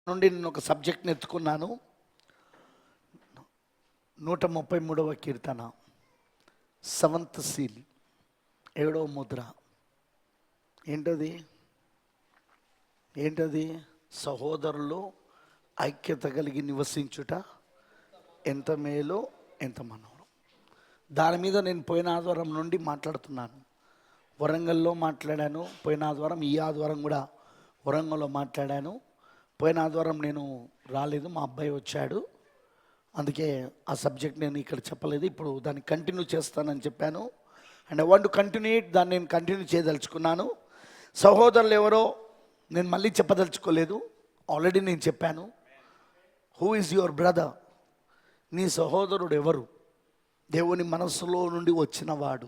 నుండి నేను ఒక సబ్జెక్ట్ని ఎత్తుకున్నాను. 133వ కీర్తన, 7th seal, 7వ ముద్ర. ఏంటది? సహోదరులు ఐక్యత కలిగి నివసించుట ఎంత మేలో ఎంత మనోహరం. దాని మీద నేను పోయిన ఆదివారం నుండి మాట్లాడుతున్నాను. వరంగల్లో మాట్లాడాను, పోయిన ఆదివారం. ఈ ఆదివారం కూడా వరంగల్లో మాట్లాడాను. పోయిన ఆదివారం నేను రాలేదు, మా అబ్బాయి వచ్చాడు, అందుకే ఆ సబ్జెక్ట్ నేను ఇక్కడ చెప్పలేదు. ఇప్పుడు దాన్ని కంటిన్యూ చేస్తానని చెప్పాను. And I want to continue it. దాన్ని నేను కంటిన్యూ చేయదలుచుకున్నాను. సహోదరులు ఎవరో నేను మళ్ళీ చెప్పదలుచుకోలేదు, ఆల్రెడీ నేను చెప్పాను. Who is your brother? నీ సహోదరుడు ఎవరు? దేవుని మనస్సులో నుండి వచ్చినవాడు,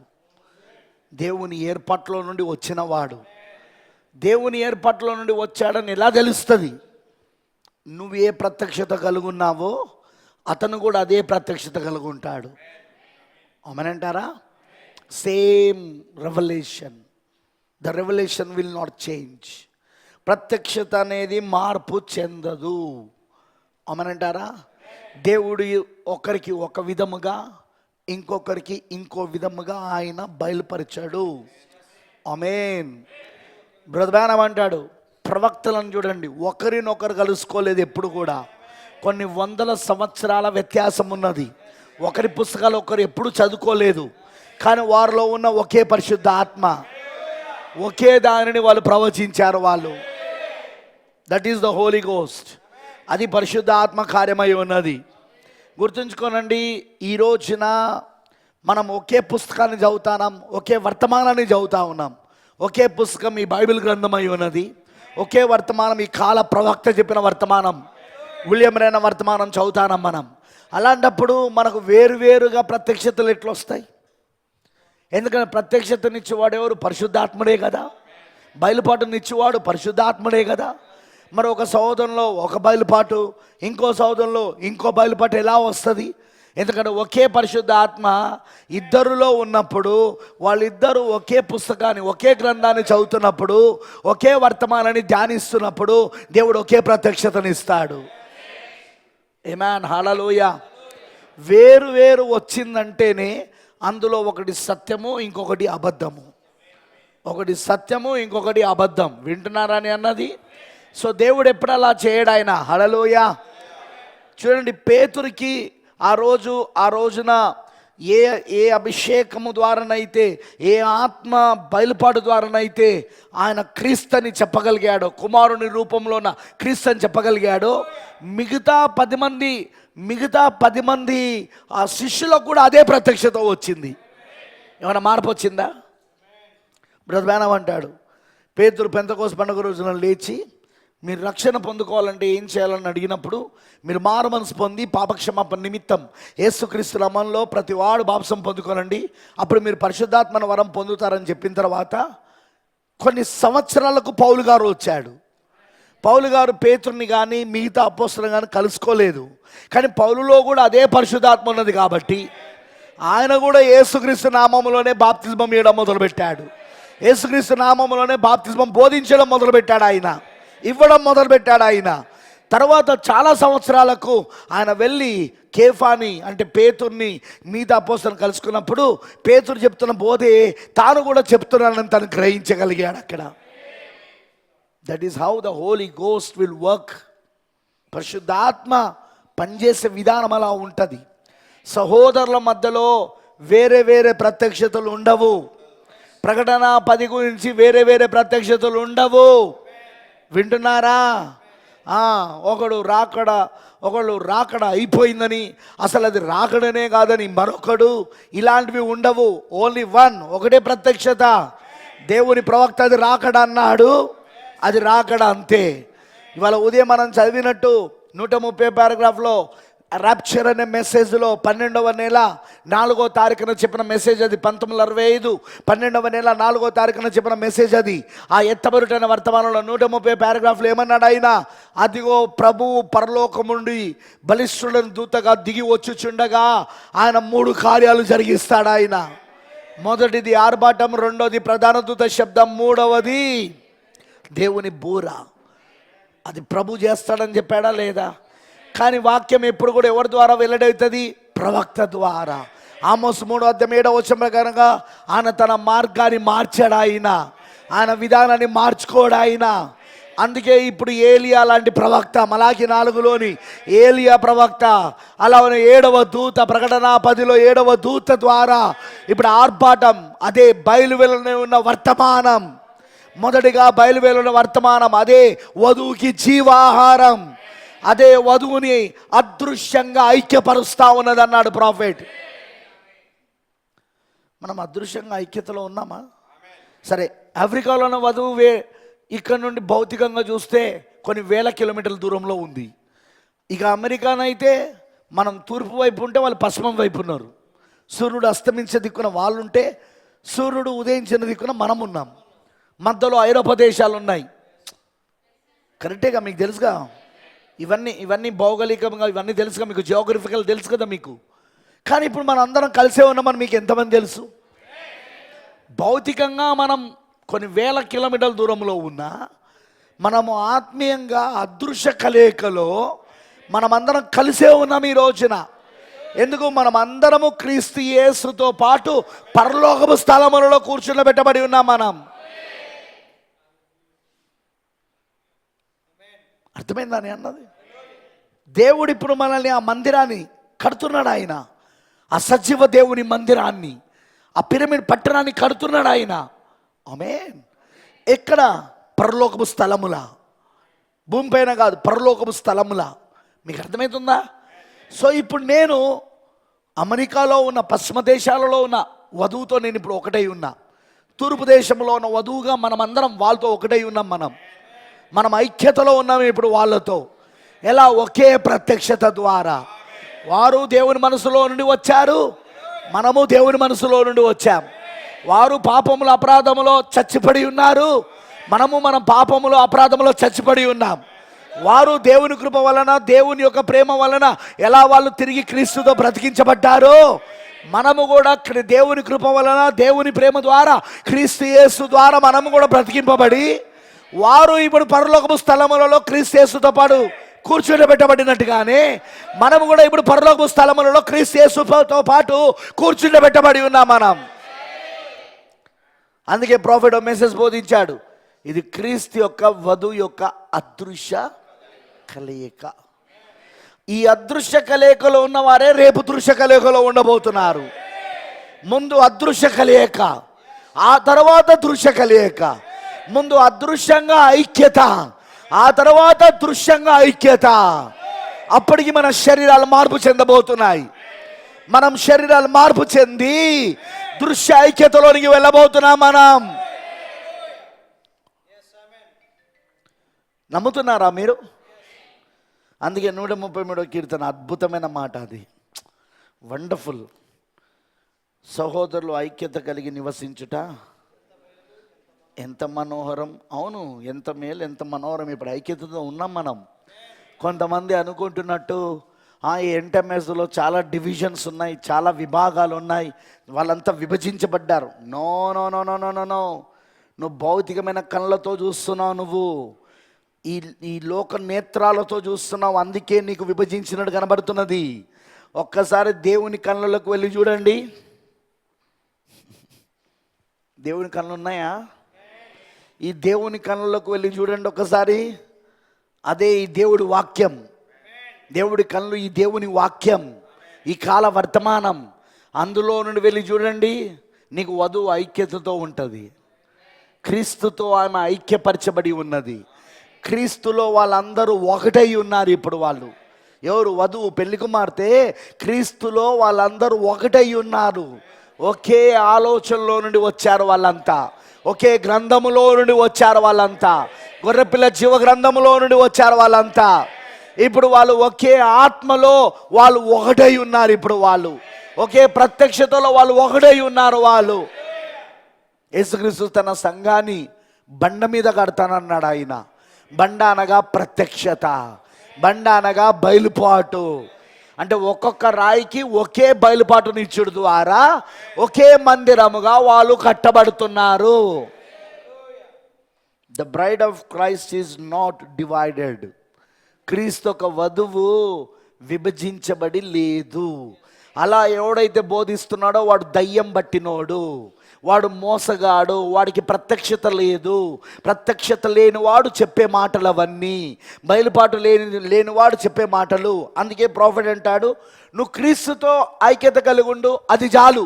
దేవుని ఏర్పాట్లో నుండి వచ్చినవాడు. దేవుని ఏర్పాట్లో నుండి వచ్చాడని ఎలా తెలుస్తుంది? నువ్వు ఏ ప్రత్యక్షత కలుగున్నావో అతను కూడా అదే ప్రత్యక్షత కలిగి ఉంటాడు. అవునంటారా? Same revolution. The revolution will not change. ప్రత్యక్షత అనేది మార్పు చెందదు. అవునంటారా? దేవుడు ఒకరికి ఒక విధముగా, ఇంకొకరికి ఇంకో విధముగా ఆయన బయలుపరిచాడు. ఆమేన్. బ్రదర్ అంటాడు, ప్రవక్తలను చూడండి, ఒకరినొకరు కలుసుకోలేదు ఎప్పుడు కూడా. కొన్ని వందల సంవత్సరాల వ్యత్యాసం ఉన్నది. ఒకరి పుస్తకాలు ఒకరు ఎప్పుడు చదువుకోలేదు, కానీ వారిలో ఉన్న ఒకే పరిశుద్ధ ఆత్మ, ఒకే దానిని వాళ్ళు ప్రవచించారు. వాళ్ళు, that is the holy ghost. అది పరిశుద్ధ ఆత్మ కార్యమై ఉన్నది. గుర్తుంచుకోనండి, ఈ రోజున మనం ఒకే పుస్తకాన్ని చదువుతున్నాం, ఒకే వర్తమానాన్ని చదువుతా ఉన్నాం. ఒకే పుస్తకం ఈ బైబిల్ గ్రంథం అయి ఉన్నది. ఒకే వర్తమానం, ఈ కాల ప్రవక్త చెప్పిన వర్తమానం, విలియం రైన వర్తమానం చదువుతానం మనం. అలాంటప్పుడు మనకు వేరువేరుగా ప్రత్యక్షతలు ఎట్లా వస్తాయి? ఎందుకంటే ప్రత్యక్షతనిచ్చేవాడు ఎవరు? పరిశుద్ధాత్ముడే కదా. బయలుపాటునిచ్చేవాడు పరిశుద్ధాత్ముడే కదా. మరి ఒక సహోదరంలో ఒక బయలుపాటు, ఇంకో సహోదరంలో ఇంకో బయలుపాటు ఎలా వస్తుంది? ఎందుకంటే ఒకే పరిశుద్ధ ఆత్మ ఇద్దరులో ఉన్నప్పుడు, వాళ్ళిద్దరూ ఒకే పుస్తకాన్ని, ఒకే గ్రంథాన్ని చదువుతున్నప్పుడు, ఒకే వర్తమానాన్ని ధ్యానిస్తున్నప్పుడు దేవుడు ఒకే ప్రత్యక్షతనిస్తాడు. ఆమేన్, హల్లెలూయా. వేరు వేరు వచ్చిందంటేనే అందులో ఒకటి సత్యము, ఇంకొకటి అబద్ధము. ఒకటి సత్యము, ఇంకొకటి అబద్ధం. వింటున్నారని అన్నది. సో దేవుడు ఎప్పుడు అలా చేయడు ఆయన. హల్లెలూయా. చూడండి, పేతురుకి ఆ రోజున ఏ అభిషేకము ద్వారానైతే, ఏ ఆత్మ బయలుపాటు ద్వారానైతే ఆయన క్రీస్తుని చెప్పగలిగాడో, కుమారుని రూపంలో ఉన్న క్రీస్తుని చెప్పగలిగాడో, మిగతా 10 మంది ఆ శిష్యులకు కూడా అదే ప్రత్యక్షత వచ్చింది. ఏమైనా మార్పు వచ్చిందా? బ్రదర్ బ్యానం అంటాడు, పేతురు పెంతెకోస్తు పండుగ రోజున లేచి, మీరు రక్షణ పొందుకోవాలంటే ఏం చేయాలని అడిగినప్పుడు, మీరు మారు మనసు పొంది పాపక్షమాపణ నిమిత్తం యేసుక్రీస్తు నామములో ప్రతి వాడు బాప్సం పొందుకోనండి, అప్పుడు మీరు పరిశుద్ధాత్మన వరం పొందుతారని చెప్పిన తర్వాత కొన్ని సంవత్సరాలకు పౌలు గారు వచ్చాడు. పౌలు గారు పేతుర్ని కానీ మిగతా అపోస్తలుని కానీ కలుసుకోలేదు, కానీ పౌలులో కూడా అదే పరిశుద్ధాత్మ ఉన్నది కాబట్టి ఆయన కూడా యేసుక్రీస్తు నామములోనే బాప్తిజమం ఇవ్వడం మొదలుపెట్టాడు. యేసుక్రీస్తు నామములోనే బాప్తిజమం బోధించడం మొదలుపెట్టాడు, ఆయన ఇవ్వడం మొదలుపెట్టాడు. ఆయన తర్వాత చాలా సంవత్సరాలకు ఆయన వెళ్ళి కేఫాని, అంటే పేతుర్ని, మిగతా అపోస్తలుని కలుసుకున్నప్పుడు పేతురు చెప్తున్న బోధే తాను కూడా చెప్తున్నానని తను గ్రహించగలిగాడు అక్కడ. That is how the holy ghost will work. పరిశుద్ధాత్మ పనిచేసే విధానం అలా ఉంటుంది. సహోదరుల మధ్యలో వేరే వేరే ప్రత్యక్షతలు ఉండవు. ప్రకటన 10 గురించి వేరే వేరే ప్రత్యక్షతలు ఉండవు. వింటున్నారా? ఒకడు రాకడ అయిపోయిందని, అసలు అది రాకడనే కాదని మరొకడు, ఇలాంటివి ఉండవు. ఓన్లీ వన్, ఒకటే ప్రత్యక్షత. దేవుని ప్రవక్త అది రాకడ అన్నాడు, అది రాకడ అంతే. ఇవాళ ఉదయం మనం చదివినట్టు 130 పారాగ్రాఫ్లో ర్యాప్చర్ అనే మెసేజ్లో 12వ నెల 4వ తారీఖున చెప్పిన మెసేజ్ అది. 1965 12వ నెల 4వ తారీఖున చెప్పిన మెసేజ్ అది. ఆ ఎత్తబరుటైన వర్తమానంలో 130 పారాగ్రాఫ్లు ఏమన్నాడు ఆయన? అదిగో ప్రభువు పరలోకముండి బలిష్ఠులను దూతగా దిగి వచ్చుచుండగా ఆయన 3 కార్యాలు జరిగిస్తాడు ఆయన. మొదటిది ఆర్భాటం, రెండోది ప్రధాన దూత శబ్దం, మూడవది దేవుని బూర. అది ప్రభు చేస్తాడని చెప్పాడా లేదా? కానీ వాక్యం ఎప్పుడు కూడా ఎవరి ద్వారా వెల్లడవుతుంది? ప్రవక్త ద్వారా. ఆమోస్ 3:7 ప్రకారంగా ఆయన తన మార్గాన్ని మార్చాడు, ఆయన విధానాన్ని మార్చుకోడు ఆయన. అందుకే ఇప్పుడు ఏలియా లాంటి ప్రవక్త, మలాకి 4లోని ఏలియా ప్రవక్త, అలానే 7వ దూత, ప్రకటన 10లో 7వ దూత ద్వారా ఇప్పుడు ఆర్భాటం. అదే బయలువెళ్ళని ఉన్న వర్తమానం. మొదటిగా బయలువెళ్ళిన వర్తమానం అదే వధువుకి జీవాహారం, అదే వధువుని అదృశ్యంగా ఐక్యపరుస్తా ఉన్నది అన్నాడు ప్రాఫెట్. మనం అదృశ్యంగా ఐక్యతలో ఉన్నామా? సరే, ఆఫ్రికాలో ఉన్న వధువు ఇక్కడ నుండి భౌతికంగా చూస్తే కొన్ని వేల కిలోమీటర్ల దూరంలో ఉంది. ఇక అమెరికానైతే మనం తూర్పు వైపు ఉంటే వాళ్ళు పశ్చిమం వైపు ఉన్నారు. సూర్యుడు అస్తమించే దిక్కున వాళ్ళు ఉంటే, సూర్యుడు ఉదయించిన దిక్కున మనం ఉన్నాం. మధ్యలో ఐరోపా దేశాలు ఉన్నాయి. కరెక్టేగా? మీకు తెలుసుగా ఇవన్నీ భౌగోళికంగా ఇవన్నీ తెలుసుగా మీకు, జియోగ్రఫికల్ తెలుసు కదా మీకు. కానీ ఇప్పుడు మనం అందరం కలిసే ఉన్నామని మీకు ఎంతమంది తెలుసు? భౌతికంగా మనం కొన్ని వేల కిలోమీటర్ల దూరంలో ఉన్నా, మనము ఆత్మీయంగా అదృశ్య కలయికలో మనమందరం కలిసే ఉన్నాం ఈ రోజున. ఎందుకు? మనమందరము క్రీస్తు యేసుతో పాటు పరలోకపు స్థలములలో కూర్చుండబెట్టబడి ఉన్నాం మనం. అర్థమైందని అన్నది? దేవుడు ఇప్పుడు మనల్ని ఆ మందిరాన్ని కడుతున్నాడు. ఆయన ఆ సజీవ దేవుని మందిరాన్ని, ఆ పిరమిడ్ పట్టణాన్ని కడుతున్నాడు ఆయన. ఆమేన్. ఎక్కడ? పరలోకపు స్థలములా, భూమిపైన కాదు, పరలోకపు స్థలములా. మీకు అర్థమవుతుందా? సో ఇప్పుడు నేను అమెరికాలో ఉన్న, పశ్చిమ దేశాలలో ఉన్న వధువుతో నేను ఇప్పుడు ఒకటై ఉన్నా. తూర్పు దేశంలో ఉన్న వధువుగా మనమందరం వాళ్ళతో ఒకటై ఉన్నాం. మనం ఐక్యతలో ఉన్నాము ఇప్పుడు వాళ్ళతో. ఎలా? ఒకే ప్రత్యక్షత ద్వారా. వారు దేవుని మనసులో నుండి వచ్చారు, మనము దేవుని మనసులో నుండి వచ్చాం. వారు పాపముల అపరాధములో చచ్చిపడి ఉన్నారు, మనం పాపములో అపరాధములో చచ్చిపడి ఉన్నాం. వారు దేవుని కృప వలన, దేవుని యొక్క ప్రేమ వలన ఎలా వాళ్ళు తిరిగి క్రీస్తుతో బ్రతికించబడ్డారో, మనము కూడా దేవుని కృప వలన, దేవుని ప్రేమ ద్వారా, క్రీస్తు యేసు ద్వారా మనము కూడా బ్రతికింపబడి, వారు ఇప్పుడు పరలోకపు స్థలములలో క్రీస్తు యేసుతో పాటు కూర్చుండబెట్టబడినట్టుగానే మనము కూడా ఇప్పుడు పరలోకపు స్థలములలో క్రీస్తు యేసుతో పాటు కూర్చుండబెట్టబడి ఉన్నాం మనం. అందుకే ప్రాఫెట్ మెసేజ్ బోధించాడు, ఇది క్రీస్తు యొక్క వధువు యొక్క అదృశ్య కలయిక. ఈ అదృశ్య కలయికలో ఉన్నవారే రేపు దృశ్య కలయికలో ఉండబోతున్నారు. ముందు అదృశ్య కలయిక, ఆ తర్వాత దృశ్య కలయిక. ముందు అదృశ్యంగా ఐక్యత, ఆ తర్వాత దృశ్యంగా ఐక్యత. అప్పటికి మన శరీరాలు మార్పు చెందబోతున్నాయి. మనం శరీరాలు మార్పు చెంది దృశ్య ఐక్యతలోనికి వెళ్ళబోతున్నాం మనం. నమ్ముతున్నారా మీరు? అందుకే 133వ కీర్తన అద్భుతమైన మాట, అది వండర్ఫుల్. సహోదరులు ఐక్యత కలిగి నివసించుట ఎంత మనోహరం. అవును, ఎంత మేలు, ఎంత మనోహరం. ఇప్పుడు ఐక్యతతో ఉన్నాం మనం. కొంతమంది అనుకుంటున్నట్టు ఎంటెంఎస్లో చాలా డివిజన్స్ ఉన్నాయి, చాలా విభాగాలు ఉన్నాయి, వాళ్ళంతా విభజించబడ్డారు. No no no no no no no నువ్వు భౌతికమైన కళ్ళతో చూస్తున్నావు, నువ్వు ఈ లోక నేత్రాలతో చూస్తున్నావు, అందుకే నీకు విభజించినట్టు కనబడుతున్నది. ఒక్కసారి దేవుని కళ్ళలోకి వెళ్ళి చూడండి. దేవుని కళ్ళు ఉన్నాయా? ఈ దేవుని కళ్ళలోకి వెళ్ళి చూడండి ఒకసారి. అదే ఈ దేవుడి వాక్యం. దేవుడి కళ్ళు ఈ దేవుని వాక్యం, ఈ కాల వర్తమానం. అందులో నుండి వెళ్ళి చూడండి, నీకు వధువు ఐక్యతతో ఉంటుంది. క్రీస్తుతో ఆమె ఐక్యపరచబడి ఉన్నది. క్రీస్తులో వాళ్ళందరూ ఒకటై ఉన్నారు. ఇప్పుడు వాళ్ళు ఎవరు? వధువు, పెళ్లి కుమార్తె. క్రీస్తులో వాళ్ళందరూ ఒకటై ఉన్నారు. ఒకే ఆలోచనలో నుండి వచ్చారు వాళ్ళంతా. ఒకే గ్రంథములో నుండి వచ్చారు వాళ్ళంతా. గొర్రెపిల్ల జీవ గ్రంథములో నుండి వచ్చారు వాళ్ళంతా. ఇప్పుడు వాళ్ళు ఒకే ఆత్మలో వాళ్ళు ఒకటై ఉన్నారు. ఇప్పుడు వాళ్ళు ఒకే ప్రత్యక్షతలో వాళ్ళు ఒకటై ఉన్నారు. వాళ్ళు యేసుక్రీస్తు తన సంఘాన్ని బండ మీద కడతానన్నాడు ఆయన. బండ అనగా ప్రత్యక్షత, బండ అనగా బయలుపాటు. అంటే ఒక్కొక్క రాయికి ఒకే బయలుపాటునిచ్చుడు ద్వారా ఒకే మందిరముగా వాళ్ళు కట్టబడుతున్నారు. The bride of Christ is not divided. క్రీస్తు ఒక వధువు విభజించబడి లేదు. అలా ఎవడైతే బోధిస్తున్నాడో వాడు దయ్యం పట్టినోడు, వాడు మోసగాడు, వాడికి ప్రత్యక్షత లేదు. ప్రత్యక్షత లేనివాడు చెప్పే మాటలు అవన్నీ, బయలుపాటు లేనివాడు చెప్పే మాటలు. అందుకే ప్రాఫెట్ అంటాడు, నువ్వు క్రీస్తుతో ఐక్యత కలిగి ఉండు, అది చాలు.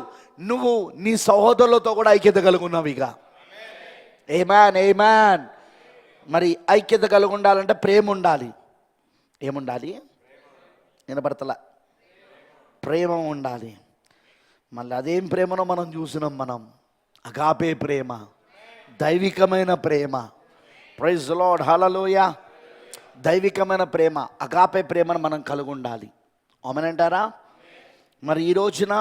నువ్వు నీ సహోదరులతో కూడా ఐక్యత కలిగి ఉన్నావు. ఇక ఆమేన్, ఆమేన్. మరి ఐక్యత కలిగి ఉండాలంటే ప్రేమ ఉండాలి. ఏముండాలి? వినపడతలా? ప్రేమ ఉండాలి. మళ్ళీ అదేం ప్రేమనో మనం చూసినాం. మనం అగాపే ప్రేమ, దైవికమైన ప్రేమ. ప్రైజ్ ది లార్డ్, హల్లెలూయా. దైవికమైన ప్రేమ, అగాపే ప్రేమను మనం కలిగి ఉండాలి. ఆమేన్ అంటారా? మరి ఈ రోజున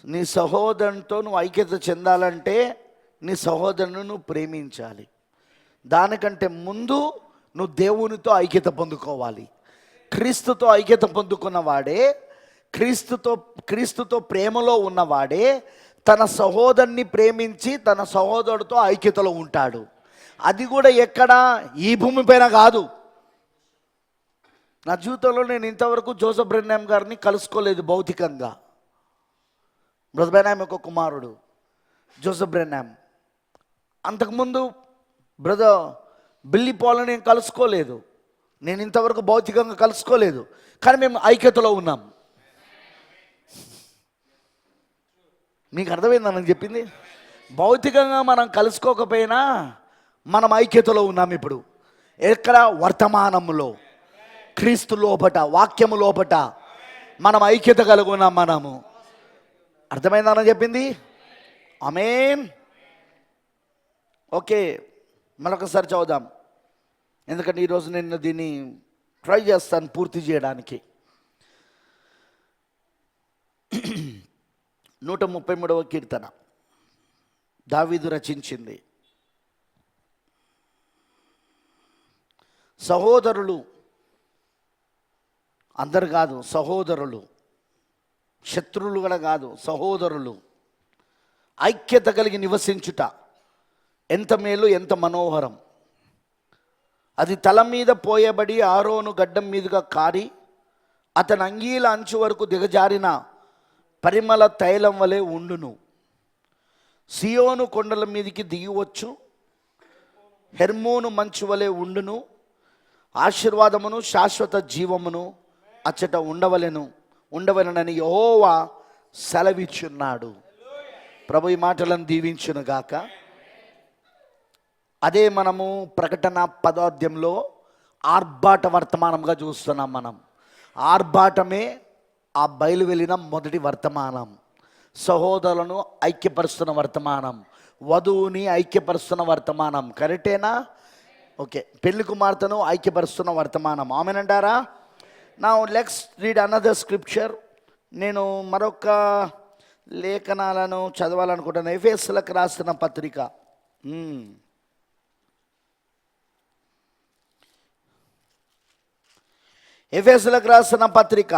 నీ సహోదరునితో నువ్వు ఐక్యత చెందాలంటే నీ సహోదరుని నువ్వు ప్రేమించాలి. దానికంటే ముందు నువ్వు దేవునితో ఐక్యత పొందుకోవాలి. క్రీస్తుతో ఐక్యత పొందుకున్న వాడే, క్రీస్తుతో ప్రేమలో ఉన్నవాడే తన సహోదరుని ప్రేమించి తన సహోదరుడితో ఐక్యతలో ఉంటాడు. అది కూడా ఎక్కడ? ఈ భూమి పైన కాదు. నా జీవితంలో నేను ఇంతవరకు జోసెఫ్ బ్రెన్హామ్ గారిని కలుసుకోలేదు భౌతికంగా. బ్రదర్ బ్రెన్హామ్ యొక్క కుమారుడు జోసెఫ్ బ్రెన్హామ్. అంతకుముందు బ్రదర్ బిల్లీ పాల్ని నేను కలుసుకోలేదు. నేను ఇంతవరకు భౌతికంగా కలుసుకోలేదు, కానీ మేము ఐక్యతలో ఉన్నాం. మీకు అర్థమైందని చెప్పింది? భౌతికంగా మనం కలుసుకోకపోయినా మనం ఐక్యతలో ఉన్నాం. ఇప్పుడు ఎక్కడ? వర్తమానంలో, క్రీస్తు లోపట, వాక్యము లోపట మనం ఐక్యత కలిగి ఉన్నాం. మనము అర్థమైందని చెప్పింది. ఆమేన్. ఓకే, మరొకసారి చదువుదాం, ఎందుకంటే ఈరోజు నేను దీన్ని ట్రై చేస్తాను పూర్తి చేయడానికి. 133వ కీర్తన దావీదు రచించింది. సహోదరులు, అందరు కాదు, సహోదరులు, శత్రువులు కూడా కాదు, సహోదరులు ఐక్యత కలిగి నివసించుట ఎంత మేలు, ఎంత మనోహరం. అది తల మీద పోయబడి ఆరోను గడ్డం మీదుగా కారి అతని అంగీల అంచు వరకు దిగజారిన పరిమళ తైలం వలె ఉండును. సియోను కొండల మీదికి దిగివచ్చు, హెర్మోను మంచు వలె ఉండును. ఆశీర్వాదమును శాశ్వత జీవమును అచ్చట ఉండవలెనని యెహోవా సెలవిచ్చున్నాడు. ప్రభు ఈ మాటలను దీవించును గాక. అదే మనము ప్రకటన 10వ అధ్యాయంలో ఆర్భాట వర్తమానంగా చూస్తున్నాం. మనం ఆర్భాటమే ఆ బయలు వెళ్ళిన మొదటి వర్తమానం. సహోదరులను ఐక్యపరుస్తున్న వర్తమానం, వధువుని ఐక్యపరుస్తున్న వర్తమానం. కరెక్టేనా? ఓకే, పెళ్లి కుమార్తెను ఐక్యపరుస్తున్న వర్తమానం. ఆమెనంటారా? Now let's read another scripture. నేను మరొక లేఖనాలను చదవాలనుకుంటున్నాను. ఎఫెసీయులకు రాసిన పత్రిక, ఎఫెసీయులకు రాసిన పత్రిక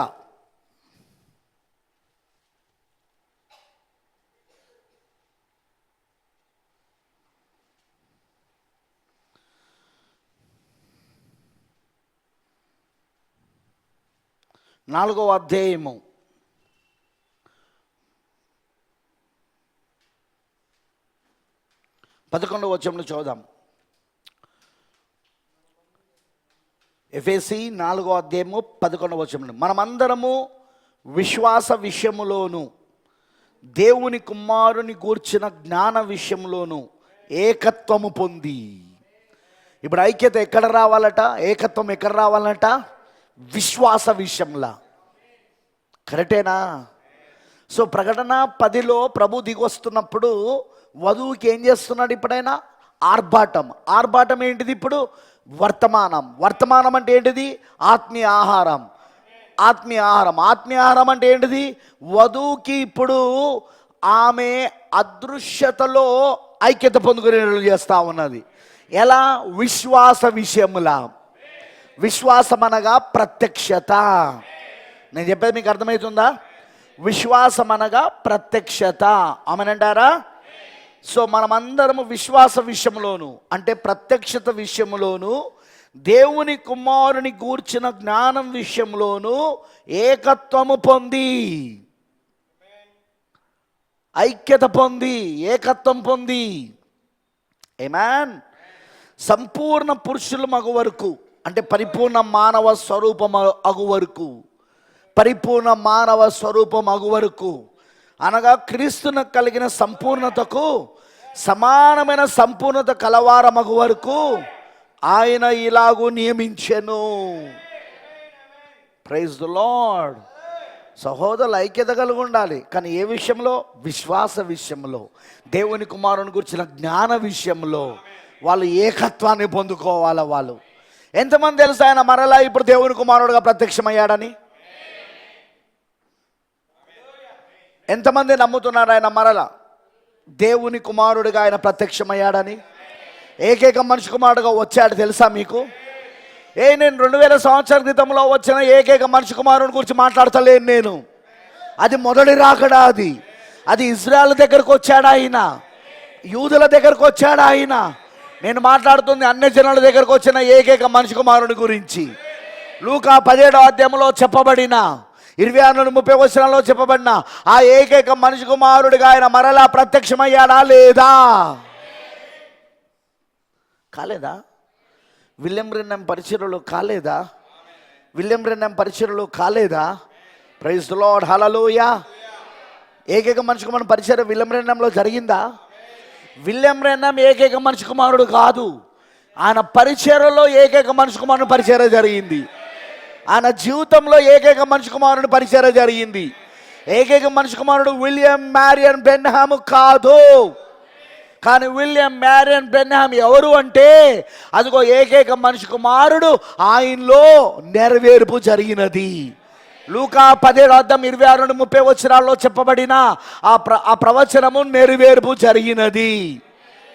4వ అధ్యాయము 11వ వచనంలో చూద్దాం. ఎఫెసీ 4వ అధ్యాయము 11వ వచనం. మనమందరము విశ్వాస విషయములోను దేవుని కుమారుని గూర్చిన జ్ఞాన విషయంలోను ఏకత్వము పొంది. ఇప్పుడు ఐక్యత ఎక్కడ రావాలట? ఏకత్వం ఎక్కడ రావాలట? విశ్వాస విషయంలో. కరెక్టేనా? సో ప్రకటన 10లో ప్రభు దిగొస్తున్నప్పుడు వధువుకి ఏం చేస్తున్నాడు? ఇప్పుడైనా ఆర్భాటం. ఆర్భాటం ఏంటిది? ఇప్పుడు వర్తమానం. వర్తమానం అంటే ఏంటిది? ఆత్మీయ ఆహారం. ఆత్మీయ ఆహారం. ఆత్మీయ ఆహారం అంటే ఏంటిది? వధువుకి ఇప్పుడు ఆమె అదృశ్యతలో ఐక్యత పొందుకునే చేస్తూ ఉన్నది. ఎలా? విశ్వాస విషయములా. విశ్వాసం అనగా ప్రత్యక్షత. నేను చెప్పేది మీకు అర్థమవుతుందా? విశ్వాసం అనగా ప్రత్యక్షత. ఆమెనంటారా? సో మనమందరము విశ్వాస విషయంలోను, అంటే ప్రత్యక్షత విషయంలోను, దేవుని కుమారుని గూర్చిన జ్ఞానం విషయంలోను ఏకత్వము పొంది, ఐక్యత పొంది, ఏకత్వం పొంది, ఆమేన్, సంపూర్ణ పురుషులు మగు వరకు, అంటే పరిపూర్ణ మానవ స్వరూపం అగు వరకు, పరిపూర్ణ మానవ స్వరూపం అగు వరకు, అనగా క్రీస్తునకు కలిగిన సంపూర్ణతకు సమానమైన సంపూర్ణత కలవారమగు వరకు ఆయన ఇలాగూ నియమించెను. Praise the lord. సహోదరులు ఐక్యత కలిగి ఉండాలి. కానీ ఏ విషయంలో? విశ్వాస విషయంలో, దేవుని కుమారుని గురించిన జ్ఞాన విషయంలో వాళ్ళు ఏకత్వాన్ని పొందుకోవాలి. వాళ్ళు ఎంతమంది తెలుసు ఆయన మరలా ఇప్పుడు దేవుని కుమారుడుగా ప్రత్యక్షమయ్యాడని? ఎంతమంది నమ్ముతున్నారు ఆయన మరలా దేవుని కుమారుడిగా ఆయన ప్రత్యక్షమయ్యాడని? ఏకైక మనిషి కుమారుడుగా వచ్చాడు తెలుసా మీకు? నేను 2000 సంవత్సరాల క్రితంలో వచ్చిన ఏకైక మనిషి కుమారుని గురించి మాట్లాడతలేను నేను. అది మొదటి రాకడా. అది ఇజ్రాయెల్ దగ్గరకు వచ్చాడు ఆయన, యూదుల దగ్గరకు వచ్చాడు ఆయన. నేను మాట్లాడుతుంది అన్ని జనుల దగ్గరకు వచ్చిన ఏకైక మనిషి కుమారుని గురించి. లూకా 17వ అధ్యాయంలో చెప్పబడిన 26-30 వచనాల్లో చెప్పబడిన ఆ ఏకైక మనిషి కుమారుడిగా ఆయన మరలా ప్రత్యక్షమయ్యాడా లేదా? కాలేదా? విలియం బ్రెన్హాం పరిచర్యలో కాలేదా? విలియం బ్రెన్హాం పరిచర్యలో కాలేదా? ప్రైజ్ ది లార్డ్, హల్లెలూయా. ఏకైక మనిషి కుమారుని పరిచర్య విలియం బ్రెన్హాంలో జరిగిందా? విలియం బ్రెన్హాం ఏకైక మనిషి కుమారుడు కాదు. ఆయన పరిచర్యలో ఏకైక మనిషి కుమారుని పరిచర్య జరిగింది. ఆయన జీవితంలో ఏకైక మనిషి కుమారుని పరిచర్య జరిగింది. ఏకైక మనిషి కుమారుడు విలియం మ్యారియన్ బ్రెన్హాం కాదు. కానీ విలియం మ్యారియన్ బ్రెన్హాం ఎవరు అంటే, అదిగో ఏకైక మనిషి కుమారుడు, ఆయనలో నెరవేర్పు జరిగినది. లూకా 17వ అధ్యాయం 26-30 వచనాల్లో చెప్పబడిన ఆ ప్రవచనము నెరవేర్పు జరిగినది.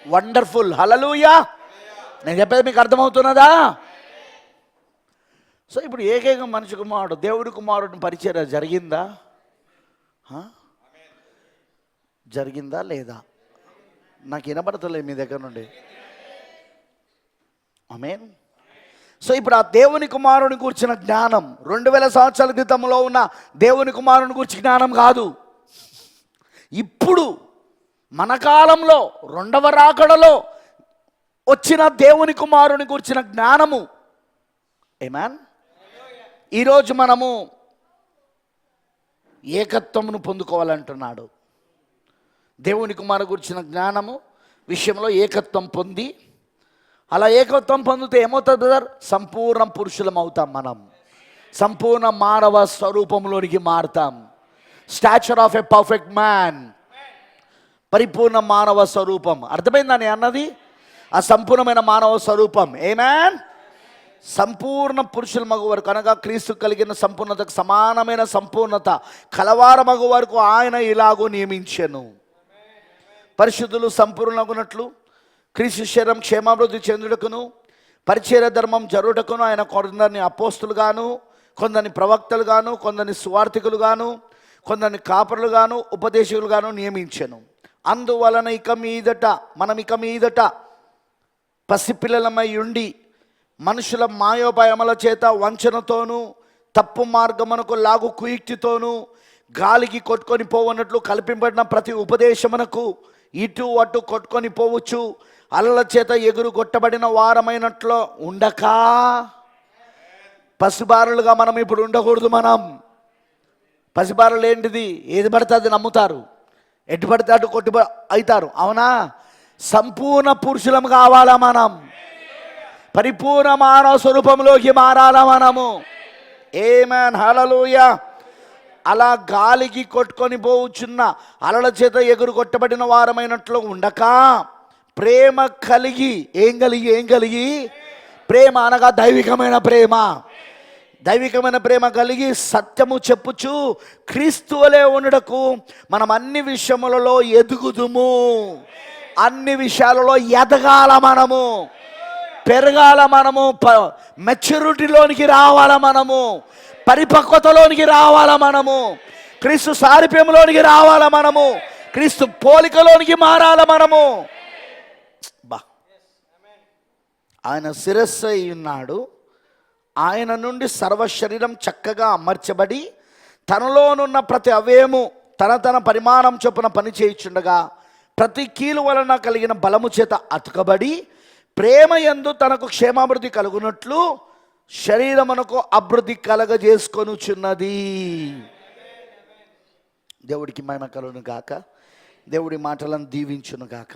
వండర్ఫుల్, హల్లెలూయా. నేను చెప్పేది మీకు అర్థమవుతున్నదా? సో ఇప్పుడు ఏకైక మనిషి కుమారుడు, దేవుడి కుమారుడిని పరిచర్య జరిగిందా? జరిగిందా లేదా? నాకు వినపడతలేదు మీ దగ్గర నుండి. ఆమేన్. సో ఇప్పుడు ఆ దేవుని కుమారుని గురించిన జ్ఞానం 2000 సంవత్సరాల క్రితంలో ఉన్న దేవుని కుమారుని గురించి జ్ఞానం కాదు. ఇప్పుడు మన కాలంలో 2వ రాకడలో వచ్చిన దేవుని కుమారుని గురించిన జ్ఞానము. ఆమేన్. ఈరోజు మనము ఏకత్వమును పొందుకోవాలంటున్నాడు. దేవుని కుమారుని గురించిన జ్ఞానము విషయంలో ఏకత్వం పొంది, అలా ఏకత్వం పొందితే ఏమవుతుంది బ్రదర్? సంపూర్ణ పురుషులం అవుతాం. మనం సంపూర్ణ మానవ స్వరూపంలోనికి మారుతాం. Stature of a perfect man, పరిపూర్ణ మానవ స్వరూపం. అర్థమైందని అన్నది? ఆ సంపూర్ణమైన మానవ స్వరూపం. ఆమేన్. సంపూర్ణ పురుషుల మగు వరకు, అనగా క్రీస్తు కలిగిన సంపూర్ణతకు సమానమైన సంపూర్ణత కలవార మగు వరకు ఆయన ఇలాగూ నియమించెను. పరిశుద్ధులు సంపూర్ణగునట్లు క్రీస్తు శరీరం క్షేమాభివృద్ధి చెందుటకును పరిచర్య ధర్మం జరుగుటకును ఆయన కొందరిని అపోస్తులుగాను, కొందరిని ప్రవక్తలుగాను, కొందరిని సువార్థికులుగాను, కొందరిని కాపరులుగాను, ఉపదేశకులుగాను నియమించెను. అందువలన మనం ఇక మీదట పసిపిల్లలమై ఉండి మనుషుల మాయోపాయముల చేత వంచనతోనూ తప్పు మార్గమునకు లాగు కుయుక్తితోనూ గాలికి కొట్టుకొని పోవన్నట్లు కల్పింపబడిన ప్రతి ఉపదేశమునకు ఇటు అటు కొట్టుకొని పోవచ్చు అలల చేత ఎగురు కొట్టబడిన వారమైనట్లు ఉండక, పసిబారులుగా మనం ఇప్పుడు ఉండకూడదు. మనం పసిబారులు ఏంటిది? ఏది పడితే అది నమ్ముతారు, ఎటు పడితే అటు కొట్టి అవుతారు. అవునా? సంపూర్ణ పురుషులం కావాలా మనం? పరిపూర్ణ మానవ స్వరూపంలోకి మారాలా మనము? ఆమేన్, హల్లెలూయా. అలా గాలికి కొట్టుకొని పోవచ్చున్న అలల చేత ఎగురు కొట్టబడిన వారమైనట్లు ఉండక, ప్రేమ కలిగి ఏం కలిగి ప్రేమ అనగా దైవికమైన ప్రేమ. దైవికమైన ప్రేమ కలిగి సత్యము చెప్పుచు క్రీస్తువలే ఉండటకు మనం అన్ని విషయములలో ఎదుగుదుము. అన్ని విషయాలలో ఎదగాల మనము, పెరగాల మనము, మెచ్యూరిటీలోనికి రావాల మనము, పరిపక్వతలోనికి రావాల మనము, క్రీస్తు సారూప్యంలోనికి రావాల మనము, క్రీస్తు పోలికలోనికి మారాల మనము. బా, ఆయన శిరస్సు అయి ఉన్నాడు. ఆయన నుండి సర్వ శరీరం చక్కగా అమర్చబడి తనలోనున్న ప్రతి అవయము తన పరిమాణం చొప్పున పని చేయుచుండగా ప్రతి కీలు వలన కలిగిన బలము చేత అతుకబడి ప్రేమ యందు తనకు క్షేమాభివృద్ధి కలుగునట్లు శరీరమునకు అభివృద్ధి కలగజేసుకొనుచున్నది. దేవుడికి మహిమ కలుగును గాక. దేవుడి మాటలను దీవించును గాక.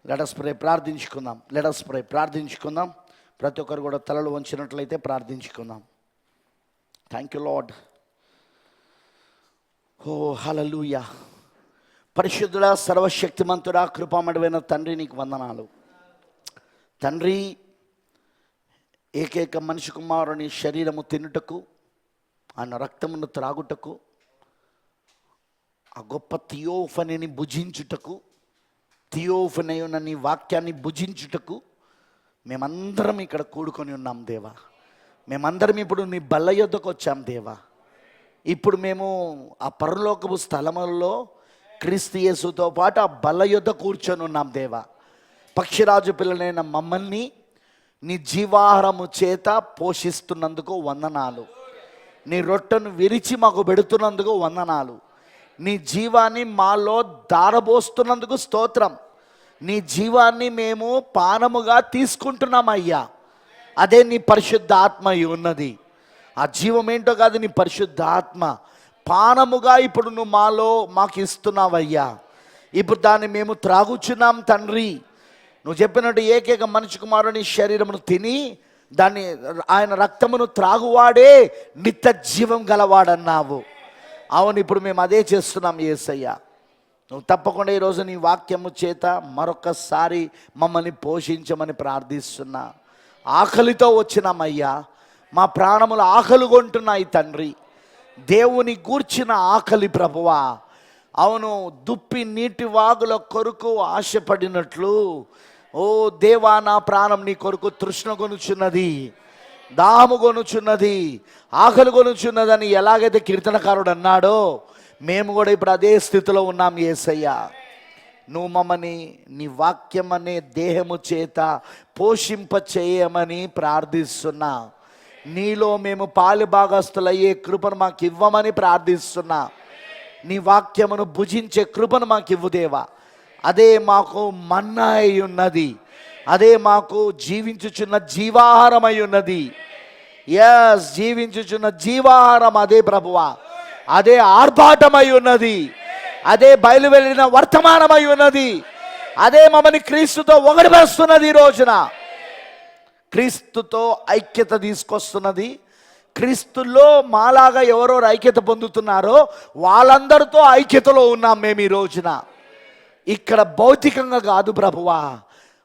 లెటస్ ప్రే, ప్రార్థించుకుందాం. ప్రతి ఒక్కరు కూడా తలలు వంచినట్లయితే ప్రార్థించుకుందాం. Thank you Lord. Oh hallelujah. పరిశుద్ధుడా, సర్వశక్తిమంతుడా, కృపామయుడైన తండ్రి, నీకు వందనాలు. తండ్రి, ఏకైక మనిషి కుమారుని శరీరము తినుటకు, ఆయన రక్తమును త్రాగుటకు, ఆ గొప్ప థియోఫనీని భుజించుటకు, థియోఫనయున నీ వాక్యాన్ని భుజించుటకు మేమందరం ఇక్కడ కూడుకొని ఉన్నాం దేవా. మేమందరం ఇప్పుడు నీ బల్ల యొద్దకు వచ్చాం దేవా. ఇప్పుడు మేము ఆ పరలోకపు స్థలములలో క్రీస్తు యేసుతో పాటు ఆ బల్ల యొద్ద కూర్చొని ఉన్నాం దేవా. పక్షిరాజు పిల్లలైన మమ్మల్ని నీ జీవాహారము చేత పోషిస్తున్నందుకు వందనాలు. నీ రొట్టెను విరిచి మాకు పెడుతున్నందుకు వందనాలు. నీ జీవాన్ని మాలో దారబోస్తున్నందుకు స్తోత్రం. నీ జీవాన్ని మేము పానముగా తీసుకుంటున్నామయ్యా. అదే నీ పరిశుద్ధ ఆత్మ ఉన్నది. ఆ జీవం ఏంటో కాదు, నీ పరిశుద్ధ ఆత్మ పానముగా ఇప్పుడు నువ్వు మాకు ఇస్తున్నావయ్యా. ఇప్పుడు దాన్ని మేము త్రాగుచున్నాం తండ్రి. నువ్వు చెప్పినట్టు ఏకైక మనిషి కుమారుని శరీరమును తిని దాన్ని ఆయన రక్తమును త్రాగువాడే నిత్య జీవం గలవాడన్నావు. అవును, ఇప్పుడు మేము అదే చేస్తున్నాం యేసయ్యా. నువ్వు తప్పకుండా ఈరోజు నీ వాక్యము చేత మరొకసారి మమ్మల్ని పోషించమని ప్రార్థిస్తున్నా. ఆకలితో వచ్చినామయ్యా. మా ప్రాణములు ఆకలిగొంటున్నాయి తండ్రి. దేవుని గూర్చిన ఆకలి ప్రభువా. అవును, దుప్పి నీటి వాగుల కొరకు ఆశపడినట్లు ఓ దేవా, నా ప్రాణం నీ కొరకు తృష్ణ కొనుచున్నది, దాహము కొనుచున్నది, ఆకలి కొనుచున్నదని ఎలాగైతే కీర్తనకారుడు అన్నాడో మేము కూడా ఇప్పుడు అదే స్థితిలో ఉన్నాం యేసయ్యా. నువ్వు మమ్మల్ని నీ వాక్యం అనే దేహము చేత పోషింప చేయమని ప్రార్థిస్తున్నా. నీలో మేము పాలి భాగస్తులయ్యే కృపను మాకు ఇవ్వమని ప్రార్థిస్తున్నా. నీ వాక్యమును భుజించే కృపను మాకు ఇవ్వు దేవా. అదే మాకు మన్నా అయి ఉన్నది. అదే మాకు జీవించుచున్న జీవాహారం అయి ఉన్నది. ఎస్, జీవించుచున్న జీవాహారం అదే ప్రభువా. అదే ఆర్భాటమై ఉన్నది. అదే బయలువెళ్ళిన వర్తమానమై ఉన్నది. అదే మమ్మల్ని క్రీస్తుతో ఒకటిపరుస్తున్నది. ఈ రోజున క్రీస్తుతో ఐక్యత తీసుకొస్తున్నది. క్రీస్తులో మాలాగా ఎవరెవరు ఐక్యత పొందుతున్నారో వాళ్ళందరితో ఐక్యతలో ఉన్నాం మేము ఈ రోజున. ఇక్కడ భౌతికంగా కాదు ప్రభువా,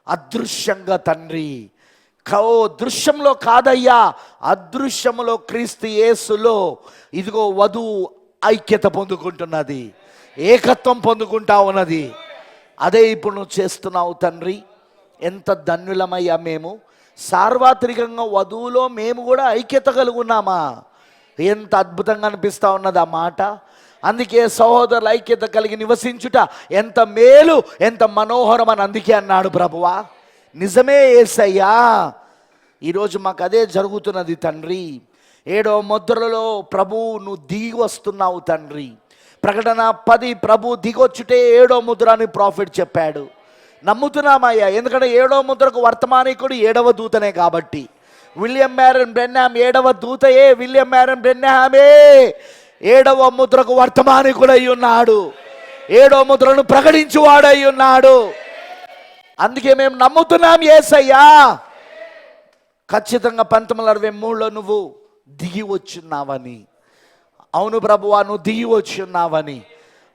అదృశ్యంగా తండ్రి. దృశ్యంలో కాదయ్యా, అదృశ్యములో క్రీస్తు యేసులో ఇదిగో వధువు ఐక్యత పొందుకుంటున్నది, ఏకత్వం పొందుకుంటా ఉన్నది. అదే ఇప్పుడు నువ్వు చేస్తున్నావు తండ్రి. ఎంత ధన్యులమయ్యా మేము. సార్వత్రికంగా వధువులో మేము కూడా ఐక్యత కలిగి ఉన్నామా? ఎంత అద్భుతంగా అనిపిస్తూ ఉన్నది ఆ మాట. అందుకే సహోదరుల ఐక్యత కలిగి నివసించుట ఎంత మేలు, ఎంత మనోహరం అని అందుకే అన్నాడు ప్రభువా. నిజమే యేసయ్యా. ఈరోజు మాకు అదే జరుగుతున్నది తండ్రి. 7వ ముద్రలో ప్రభు నువ్వు దిగి వస్తున్నావు తండ్రి. ప్రకటన 10 ప్రభు దిగొచ్చుటే 7వ ముద్ర అని ప్రాఫిట్ చెప్పాడు. నమ్ముతున్నామయ్యా, ఎందుకంటే 7వ ముద్రకు వర్తమానికుడు 7వ దూతనే కాబట్టి. విలియం మ్యారన్ బ్రెన్హామ్ 7వ దూతయే. విలియం మ్యారన్ బ్రెన్హామే 7వ ముద్రకు వర్తమానికుడై ఉన్నాడు. 7వ ముద్రను ప్రకటించువాడై ఉన్నాడు. అందుకే మేము నమ్ముతున్నాం యేసయ్యా. ఖచ్చితంగా 1963లో నువ్వు దిగి వచ్చున్నావని. అవును ప్రభువా, నువ్వు దిగి వచ్చున్నావని.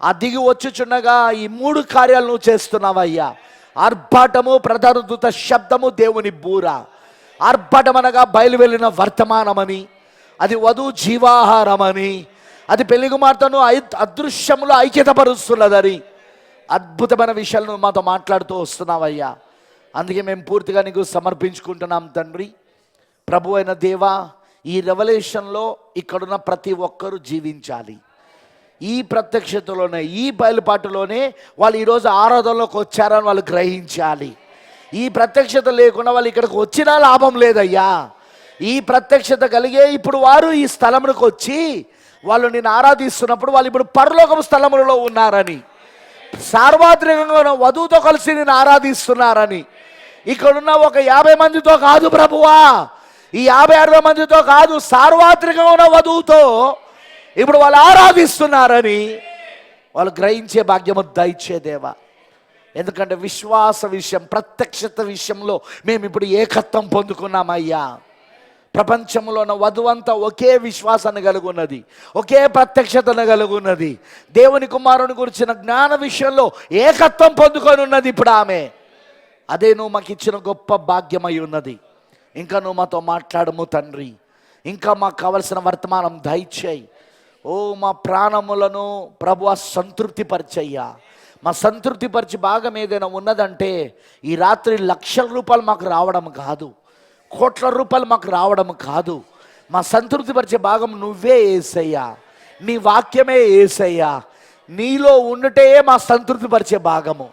ఆ దిగి వచ్చుచున్నగా ఈ 3 కార్యాలు నువ్వు చేస్తున్నావయ్యా. ఆర్భాటము, ప్రధాన దూత శబ్దము, దేవుని బూర. ఆర్భాటం అనగా బయలువెళ్ళిన వర్తమానమని, అది వధువు జీవాహారమని, అది పెళ్లి కుమార్తెను అదృశ్యములో ఐక్యతపరుస్తున్నదని అద్భుతమైన విషయాలు నువ్వు మాతో మాట్లాడుతూ వస్తున్నావయ్యా. అందుకే మేము పూర్తిగా నీకు సమర్పించుకుంటున్నాం తండ్రి. ప్రభు అయిన దేవా, ఈ రెవల్యూషన్లో ఇక్కడున్న ప్రతి ఒక్కరూ జీవించాలి. ఈ ప్రత్యక్షతలోనే, ఈ బయలుపాటులోనే వాళ్ళు ఈరోజు ఆరాధనలోకి వచ్చారని వాళ్ళు గ్రహించాలి. ఈ ప్రత్యక్షత లేకుండా వాళ్ళు ఇక్కడికి వచ్చినా లాభం లేదయ్యా. ఈ ప్రత్యక్షత కలిగే ఇప్పుడు వారు ఈ స్థలమునికి వచ్చి వాళ్ళు నేను ఆరాధిస్తున్నప్పుడు వాళ్ళు ఇప్పుడు పరలోకం స్థలములలో ఉన్నారని, సార్వత్రికంగా వధువుతో కలిసి నేను ఆరాధిస్తున్నారని, ఇక్కడున్న ఒక 50 మందితో కాదు ప్రభువా, ఈ 50-60 మందితో కాదు, సార్వత్రికంగా ఉన్న వధువుతో ఇప్పుడు వాళ్ళు ఆరాధిస్తున్నారని వాళ్ళు గ్రహించే భాగ్యము దయచేదేవా. ఎందుకంటే విశ్వాస విషయం, ప్రత్యక్షత విషయంలో మేము ఇప్పుడు ఏకత్వం పొందుకున్నామయ్యా. ప్రపంచంలో ఉన్న వధువంతా ఒకే విశ్వాసాన్ని కలిగి ఉన్నది, ఒకే ప్రత్యక్షతను కలిగి ఉన్నది. దేవుని కుమారుని గురించిన జ్ఞాన విషయంలో ఏకత్వం పొందుకొని ఉన్నది ఇప్పుడు ఆమె. అదే నువ్వు మాకు ఇచ్చిన గొప్ప భాగ్యమై ఉన్నది. ఇంకా నువ్వు మాతో మాట్లాడము తండ్రి, ఇంకా మాకు కావలసిన వర్తమానం దయచేయి. ఓ మా ప్రాణములను ప్రభువా సంతృప్తి పరిచయ్యా. మా సంతృప్తి పరిచి భాగం ఏదైనా ఉన్నదంటే ఈ రాత్రి లక్షల రూపాయలు మాకు రావడం కాదు, కోట్ల రూపాయలు మాకు రావడం కాదు. మా సంతృప్తి పరిచే భాగం నువ్వే యేసయ్యా, నీ వాక్యమే యేసయ్యా. నీలో ఉండటే మా సంతృప్తి పరిచే భాగము.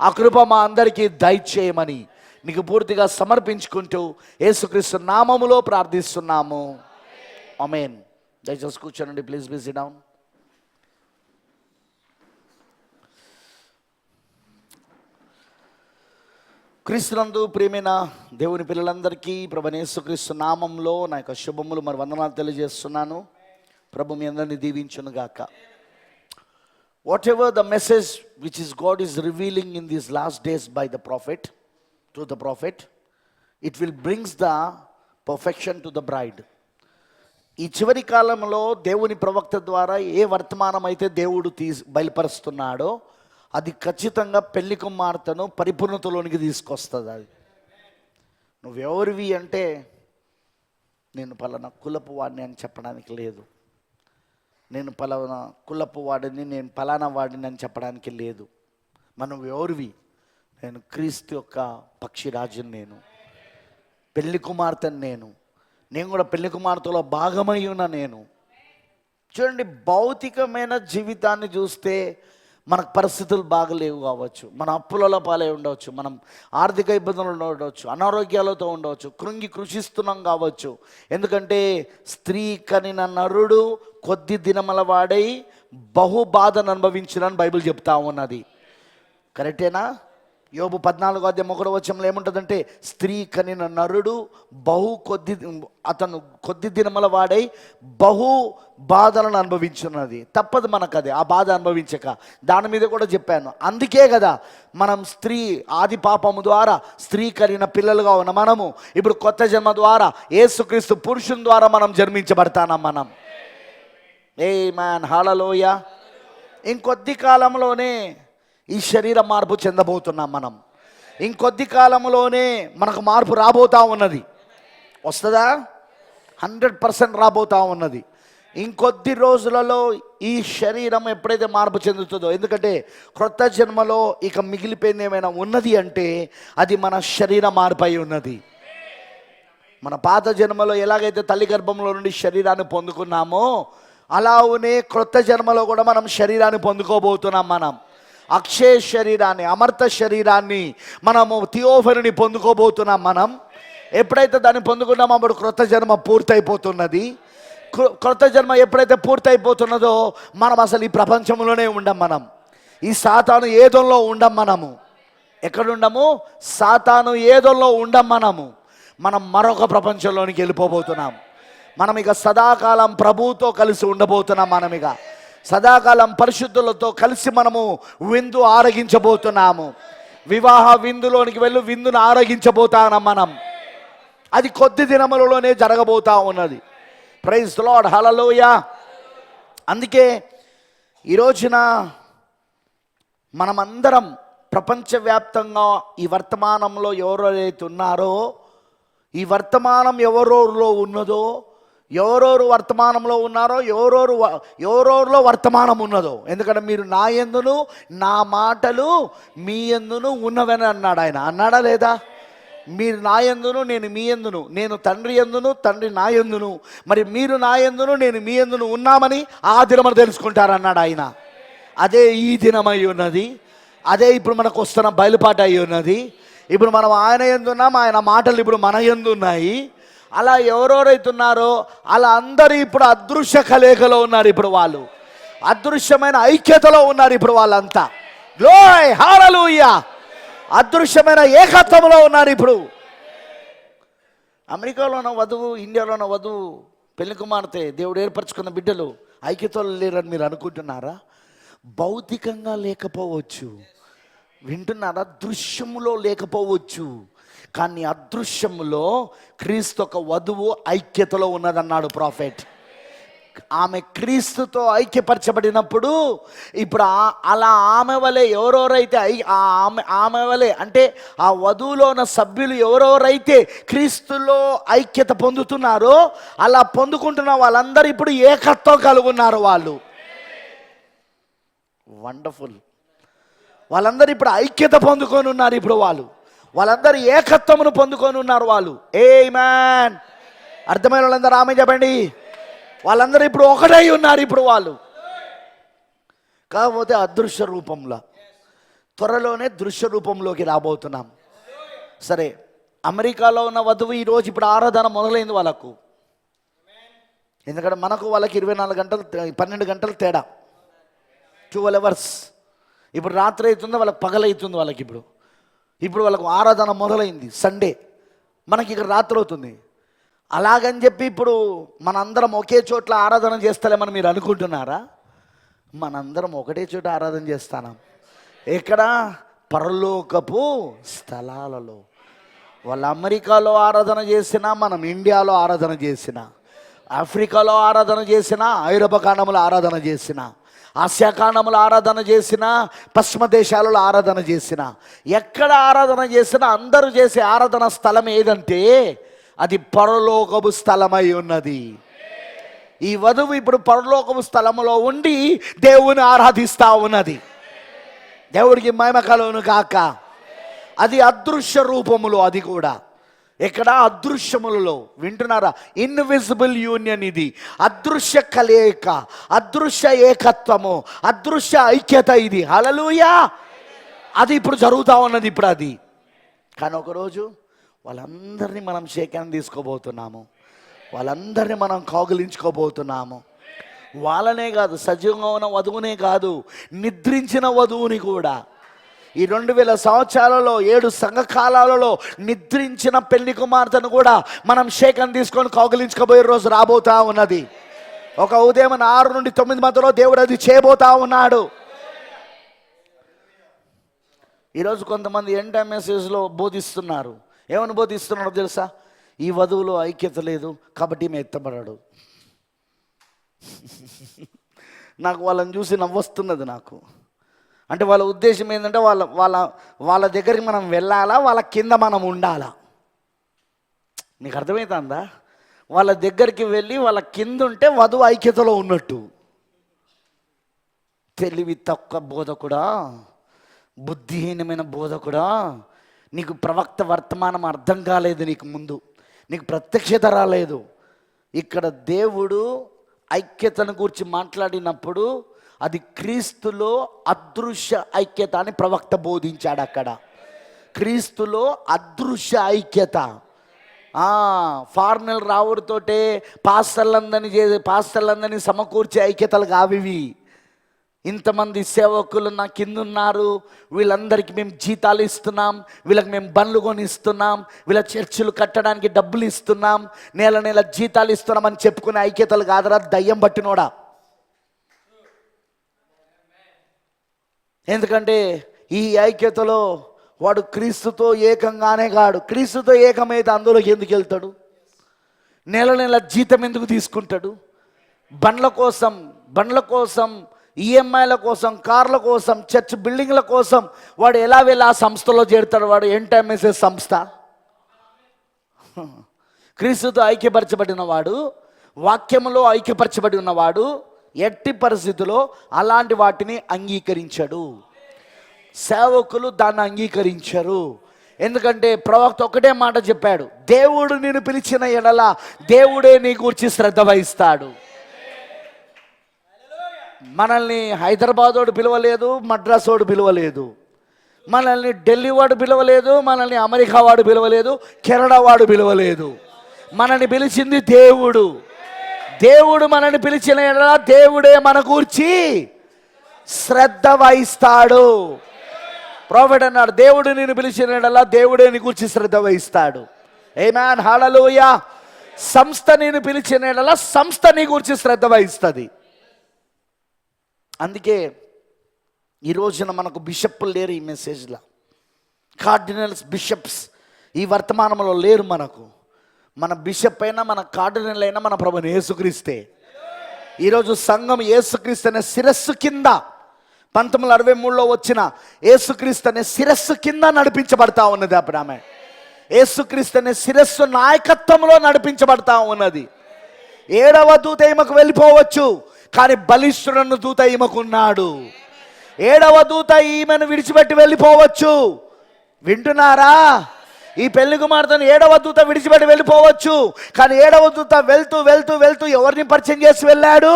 ఆ కృప మా అందరికీ దయచేయమని నీకు పూర్తిగా సమర్పించుకుంటూ యేసుక్రీస్తు నామములో ప్రార్థిస్తున్నాము. ఆమేన్. దయచేసి కూర్చోండి, ప్లీజ్ బీ సిట్ డౌన్. క్రీస్తునందు ప్రియమైన దేవుని పిల్లలందరికీ ప్రభు యేసుక్రీస్తు నామంలో నా యొక్క శుభములు మరి వందనాలు తెలియజేస్తున్నాను. ప్రభు మీ అందరినీ దీవించును గాక. Whatever the message which is God is revealing in these last days by the prophet, to the prophet, it will brings the perfection to the bride. ఈ చివరి కాలంలో దేవుని ప్రవక్త ద్వారా ఏ వర్తమానం అయితే దేవుడు బయలుపరుస్తున్నాడో అది ఖచ్చితంగా పెళ్లి కుమార్తెను పరిపూర్ణతలోనికి తీసుకొస్తుంది. అది నువ్వెవరివి అంటే నేను పలానా కులపు వాడిని అని చెప్పడానికి లేదు, నేను పలానా కులపు వాడిని, నేను పలానా వాడిని అని చెప్పడానికి లేదు. మనం ఎవరివి? నేను క్రీస్తు యొక్క పక్షిరాజుని, నేను పెళ్లి కుమార్తెని, నేను కూడా పెళ్లి కుమార్తెలో భాగమై ఉన్న నేను. చూడండి, భౌతికమైన జీవితాన్ని చూస్తే మనకు పరిస్థితులు బాగలేవు కావచ్చు, మన అప్పులలో పాలై ఉండవచ్చు, మనం ఆర్థిక ఇబ్బందులు ఉండవచ్చు, అనారోగ్యాలతో ఉండవచ్చు, కృంగి కృషిస్తున్నాం కావచ్చు. ఎందుకంటే స్త్రీ కనిన నరుడు కొద్ది దినముల వాడై బహు బాధను అనుభవించినని బైబిల్ చెప్తా ఉన్నది. కరెక్టేనా? యోబు 14:1 ఏముంటుందంటే స్త్రీ కనిన నరుడు అతను కొద్ది దినముల వాడై బహు బాధలను అనుభవించున్నది. తప్పదు మనకు అది, ఆ బాధ అనుభవించక. దాని మీద కూడా చెప్పాను. అందుకే కదా మనం స్త్రీ ఆది పాపము ద్వారా స్త్రీ కనిన పిల్లలుగా ఉన్న మనము ఇప్పుడు కొత్త జన్మ ద్వారా యేసుక్రీస్తు పురుషుని ద్వారా మనం జన్మించబడతానం. మనం ఆమేన్, హల్లెలూయా. ఇంకొద్ది కాలంలోనే ఈ శరీర మార్పు చెందబోతున్నాం మనం. ఇంకొద్ది కాలంలోనే మనకు మార్పు రాబోతా ఉన్నది. వస్తుందా? 100% రాబోతా ఉన్నది. ఇంకొద్ది రోజులలో ఈ శరీరం ఎప్పుడైతే మార్పు చెందుతుందో, ఎందుకంటే క్రొత్త జన్మలో ఇక మిగిలిపోయింది ఏమైనా ఉన్నది అంటే అది మన శరీర మార్పు అయి ఉన్నది. మన పాత జన్మలో ఎలాగైతే తల్లి గర్భంలో నుండి శరీరాన్ని పొందుకున్నామో అలానే క్రొత్త జన్మలో కూడా మనం శరీరాన్ని పొందుకోబోతున్నాం. మనం అక్షయ శరీరాన్ని, అమర్త శరీరాన్ని, మనము థియోఫనీని పొందుకోబోతున్నాం. మనం ఎప్పుడైతే దాన్ని పొందుకున్నామో అప్పుడు క్రొత్త జన్మ పూర్తయిపోతున్నది. క్రొత్త జన్మ ఎప్పుడైతే పూర్తయిపోతున్నదో మనం అసలు ఈ ప్రపంచంలోనే ఉండం. మనం ఈ సాతాను ఏదోలో ఉండం. మనము ఎక్కడుండము? సాతాను ఏదోలో ఉండం. మనం మరొక ప్రపంచంలోనికి వెళ్ళిపోబోతున్నాం. మనం ఇక సదాకాలం ప్రభువుతో కలిసి ఉండబోతున్నాం. మనం ఇక సదాకాలం పరిశుద్ధులతో కలిసి మనము విందు ఆరగించబోతున్నాము. వివాహ విందులోనికి వెళ్ళి విందును ఆరగించబోతున్నాం మనం. అది కొద్ది దినములలోనే జరగబోతా ఉన్నది. ప్రైజ్ ది లార్డ్, హల్లెలూయా. అందుకే ఈ రోజున మనమందరం ప్రపంచవ్యాప్తంగా ఈ వర్తమానంలో ఎవరైతే ఉన్నారో, ఈ వర్తమానం ఎవరోలో ఉన్నదో, ఎవరెవరు వర్తమానంలో ఉన్నారో, ఎవరెవరిలో వర్తమానం ఉన్నదో. ఎందుకంటే మీరు నా యందును నా మాటలు మీ యందును ఉన్నవని అన్నాడు ఆయన. అన్నాడా లేదా? మీరు నా యందును నేను మీ యందును, నేను తండ్రి యందును తండ్రి నా యందును, మరి మీరు నా యందును నేను మీ యందును ఉన్నామని ఆ దినమును తెలుసుకుంటారన్నాడు ఆయన. అదే ఈ దినమై ఉన్నది. అదే ఇప్పుడు మనకు వస్తున్న బయలుపాటు అయి ఉన్నది. ఇప్పుడు మనం ఆయన యందు ఉన్నాం, ఆయన మాటలు ఇప్పుడు మన యందు ఉన్నాయి. అలా ఎవరెవరైతున్నారో అలా అందరూ ఇప్పుడు అదృశ్య కలయికలో ఉన్నారు. ఇప్పుడు వాళ్ళు అదృశ్యమైన ఐక్యతలో ఉన్నారు. ఇప్పుడు వాళ్ళంతా గ్లోరీ హల్లెలూయా, అదృశ్యమైన ఏకత్వంలో ఉన్నారు. ఇప్పుడు అమెరికాలో ఉన్న వధువు, ఇండియాలో ఉన్న వధువు, పెళ్లి కుమార్తె, దేవుడు ఏర్పరచుకున్న బిడ్డలు ఐక్యతలో లేరని మీరు అనుకుంటున్నారా? భౌతికంగా లేకపోవచ్చు, వింటున్నారా? దృశ్యములో లేకపోవచ్చు, కానీ అదృశ్యములో క్రీస్తు ఒక వధువు ఐక్యతలో ఉన్నదన్నాడు ప్రాఫెట్. ఆమె క్రీస్తుతో ఐక్యపరచబడినప్పుడు ఇప్పుడు అలా ఆమె వలె ఎవరెవరైతే ఆమె వలె అంటే ఆ వధువులో ఉన్న సభ్యులు ఎవరెవరైతే క్రీస్తులో ఐక్యత పొందుతున్నారో అలా పొందుకుంటున్న వాళ్ళందరూ ఇప్పుడు ఏకత్వం కలుగున్నారు. వాళ్ళు వండర్ఫుల్. వాళ్ళందరూ ఇప్పుడు ఐక్యత పొందుకొని ఉన్నారు. ఇప్పుడు వాళ్ళందరూ ఏకత్వమును పొందుకొని ఉన్నారు. వాళ్ళు ఆమేన్. అర్థమైన వాళ్ళందరూ ఆమేన్ చెప్పండి. వాళ్ళందరూ ఇప్పుడు ఒకటై ఉన్నారు. ఇప్పుడు వాళ్ళు కాకపోతే అదృశ్య రూపంలో, త్వరలోనే దృశ్య రూపంలోకి రాబోతున్నాం. సరే, అమెరికాలో ఉన్న వధువు ఈరోజు ఇప్పుడు ఆరాధన మొదలైంది వాళ్ళకు. ఎందుకంటే మనకు వాళ్ళకి 24 గంటలు 12 గంటలు తేడా, 12 hours. ఇప్పుడు రాత్రి అవుతుందో వాళ్ళకి పగలవుతుంది. వాళ్ళకి ఇప్పుడు వాళ్ళకు ఆరాధన మొదలైంది. సండే, మనకి ఇక్కడ రాత్రి అవుతుంది. అలాగని చెప్పి ఇప్పుడు మనందరం ఒకే చోట్ల ఆరాధన చేస్తలేమని మీరు అనుకుంటున్నారా? మనందరం ఒకటే చోట ఆరాధన చేస్తాం. ఎక్కడ? పరలోకపు స్థలాలలో. వాళ్ళు అమెరికాలో ఆరాధన చేసినా, మనం ఇండియాలో ఆరాధన చేసినా, ఆఫ్రికాలో ఆరాధన చేసినా, ఐరోపా ఖండములో ఆరాధన చేసినా, ఆసియా ఖండములో ఆరాధన చేసినా, పశ్చిమ దేశాలలో ఆరాధన చేసినా, ఎక్కడ ఆరాధన చేసినా అందరూ చేసే ఆరాధన స్థలం ఏదంటే అది పరలోకపు స్థలమై ఉన్నది. ఈ వధువు ఇప్పుడు పరలోకపు స్థలములో ఉండి దేవుని ఆరాధిస్తా ఉన్నది. దేవుడికి మహిమ కలుగును గాక. అది అదృశ్య రూపములో, అది కూడా ఎక్కడ? అదృశ్యములలో. వింటున్నారా? Invisible union. ఇది అదృశ్య కలయిక, అదృశ్య ఏకత్వము, అదృశ్య ఐక్యత. ఇది హల్లెలూయా. అది ఇప్పుడు జరుగుతూ ఉన్నది. ఇప్పుడు అది. కానీ ఒకరోజు వాళ్ళందరినీ మనం షేక్ తీసుకోబోతున్నాము. వాళ్ళందరినీ మనం కౌగిలించుకోబోతున్నాము. వాళ్ళనే కాదు, సజీవంగా ఉన్న వధువునే కాదు, నిద్రించిన వధువుని కూడా. ఈ 2000 సంవత్సరాలలో 7 సంఘకాలాలలో నిద్రించిన పెళ్లి కుమార్తెను కూడా మనం షేక్ తీసుకొని కౌగిలించుకోబోయే రోజు రాబోతా ఉన్నది. ఒక ఉదయం 6 నుండి 9 మధ్యలో దేవుడు అది చేయబోతా ఉన్నాడు. ఈరోజు కొంతమంది ఎండ్ టైమ్ మెసేజ్లో బోధిస్తున్నారు. ఏమని బోధిస్తున్నారో తెలుసా? ఈ వధువులో ఐక్యత లేదు కాబట్టి ఈమె ఎత్తబడాడు. నాకు వాళ్ళని చూసి నవ్వొస్తున్నది నాకు. అంటే వాళ్ళ ఉద్దేశం ఏంటంటే వాళ్ళ దగ్గరికి మనం వెళ్ళాలా, వాళ్ళ కింద మనం ఉండాలా? నీకు అర్థమవుతుందా? వాళ్ళ దగ్గరికి వెళ్ళి వాళ్ళ కింద ఉంటే వధువు ఐక్యతలో ఉన్నట్టు. తెలివి తక్కువ బోధకుడా, బుద్ధిహీనమైన బోధకుడా, నీకు ప్రవక్త వర్తమానం అర్థం కాలేదు. నీకు ప్రత్యక్షత రాలేదు. ఇక్కడ దేవుడు ఐక్యతను గురించి మాట్లాడినప్పుడు అది క్రీస్తులో అదృశ్య ఐక్యత అని ప్రవక్త బోధించాడు. అక్కడ క్రీస్తులో అదృశ్య ఐక్యత. ఫార్నల్ రావుడితోటే పాస్టర్లందరినీ సమకూర్చే ఐక్యతలు కావివి. ఇంతమంది సేవకులు నా కింద ఉన్నారు, వీళ్ళందరికీ మేము జీతాలు ఇస్తున్నాం, వీళ్ళకి మేము బండ్లు కొనిస్తున్నాం, వీళ్ళ చర్చిలు కట్టడానికి డబ్బులు ఇస్తున్నాం, నెల జీతాలు ఇస్తున్నామని చెప్పుకునే ఐక్యతలు కాదరా దయ్యం పట్టినోడా. ఎందుకంటే ఈ ఐక్యతలో వాడు క్రీస్తుతో ఏకంగానే కాడు. క్రీస్తుతో ఏకమైతే అందులోకి ఎందుకు వెళ్తాడు? నెల జీతం ఎందుకు తీసుకుంటాడు? బండ్ల కోసం ఈఎంఐల కోసం, కార్ల కోసం, చర్చ్ బిల్డింగ్ల కోసం వాడు ఎలా వెళ్ళి ఆ సంస్థలో చేరుతాడు? వాడు ఎండ్ టైమ్ మెసేజ్ సంస్థ. క్రీస్తుతో ఐక్యపరచబడిన వాడు, వాక్యములో ఐక్యపరచబడి ఉన్నవాడు ఎట్టి పరిస్థితుల్లో అలాంటి వాటిని అంగీకరించడు. సేవకులు దాన్ని అంగీకరించరు. ఎందుకంటే ప్రవక్త ఒకటే మాట చెప్పాడు, దేవుడు నిన్ను పిలిచిన ఎడల దేవుడే నీ గురించి శ్రద్ధ వహిస్తాడు. మనల్ని హైదరాబాదోడు పిలవలేదు, మద్రాస్ వాడు పిలవలేదు, మనల్ని ఢిల్లీ వాడు పిలవలేదు, మనల్ని అమెరికా వాడు పిలవలేదు, కెనడా వాడు పిలవలేదు. మనల్ని పిలిచింది దేవుడు. దేవుడు మనల్ని పిలిచిన ఎడల దేవుడే మన గూర్చి శ్రద్ధ వహిస్తాడు. ప్రాఫెట్ అన్నాడు, దేవుడు నిన్ను పిలిచిన ఎడల దేవుడే నీ గూర్చి శ్రద్ధ వహిస్తాడు. ఆమేన్, హల్లెలూయా. సంస్థ నిన్ను పిలిచిన ఎడల సంస్థ నీ గూర్చి శ్రద్ధ వహిస్తుంది. అందుకే ఈ రోజున మనకు బిషప్లు లేరు. ఈ మెసేజ్లో కార్డినల్స్, బిషప్స్ ఈ వర్తమానంలో లేరు. మన బిషప్ అయినా మన కార్డినల్ అయినా మన ప్రభుని యేసుక్రీస్తే. ఈరోజు సంఘం యేసుక్రీస్తు అనే శిరస్సు కింద 1963లో వచ్చిన యేసుక్రీస్తు అనే శిరస్సు కింద నడిపించబడతా ఉన్నది. అప్పుడు ఆమె యేసుక్రీస్తు అనే శిరస్సు నాయకత్వంలో నడిపించబడతా ఉన్నది. 7వ దూత ఈమెకు వెళ్ళిపోవచ్చు, కానీ బలిష్ఠుడన్న దూత ఈమెకున్నాడు. 7వ దూత ఈమెను విడిచిపెట్టి వెళ్ళిపోవచ్చు. వింటున్నారా? ఈ పెళ్లి కుమార్తెను 7వ దూత విడిచిపెట్టి వెళ్ళిపోవచ్చు, కానీ 7వ దూత వెళ్తూ వెళ్తూ వెళ్తూ ఎవరిని పరిచయం చేసి వెళ్ళాడు?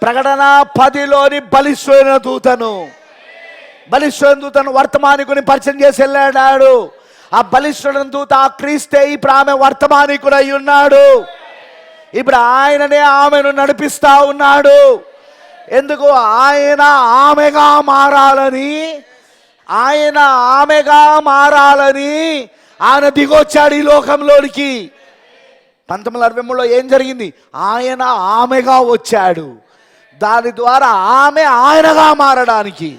ప్రకటన 10లోని బలిష్ఠుడైన దూతను వర్తమానికుని పరిచయం చేసి వెళ్ళాడు. ఆ బలిష్ఠుడైన దూత ఆ క్రీస్తే. ఇప్పుడు ఆమె వర్తమానికుడు అయి ఉన్నాడు. ఇప్పుడు ఆయననే ఆమెను నడిపిస్తా ఉన్నాడు. ఎందుకు? ఆయన ఆమెగా మారాలని ఆయన దిగొచ్చాడు ఈ లోకంలోనికి. 1963లో ఏం జరిగింది? ఆయన ఆమెగా వచ్చాడు. దాని ద్వారా ఆమె ఆయనగా మారడానికి.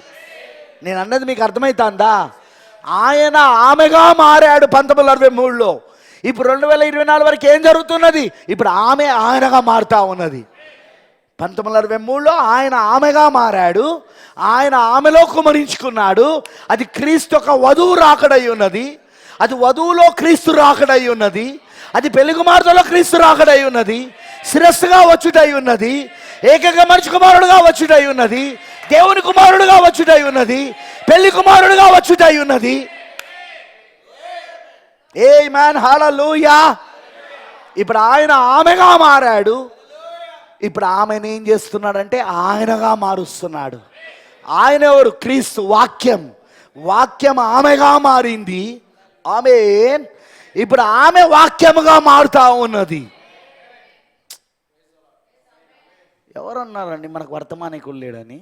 నేను అన్నది మీకు అర్థమవుతుందా? ఆయన ఆమెగా మారాడు 1963లో. ఇప్పుడు 2024 వరకు ఏం జరుగుతున్నది? ఇప్పుడు ఆమె ఆయనగా మారుతా ఉన్నది. 1963లో ఆయన ఆమెగా మారాడు, ఆయన ఆమెలో కుమరించుకున్నాడు. అది క్రీస్తు యొక్క వధువు రాకడై ఉన్నది. అది వధువులో క్రీస్తు రాకడై ఉన్నది. అది పెళ్లి కుమార్తెలో క్రీస్తు రాకడై ఉన్నది. శిరస్సుగా వచ్చుటై ఉన్నది. ఏకైక మనిషి కుమారుడుగా వచ్చుటై ఉన్నది. దేవుని కుమారుడుగా వచ్చుటై ఉన్నది. పెళ్లి కుమారుడుగా వచ్చుటై ఉన్నది. ఆమేన్, హల్లెలూయా. ఇప్పుడు ఆయన ఆమెగా మారాడు. ఇప్పుడు ఆమెను ఏం చేస్తున్నాడంటే ఆయనగా మారుస్తున్నాడు. ఆయన ఎవరు? క్రీస్తు. వాక్యం ఆమెగా మారింది. ఆమేన్. ఇప్పుడు ఆమె వాక్యముగా మారుతా ఉన్నది. ఎవరన్నారండి మనకు వర్తమానికులు లేడని?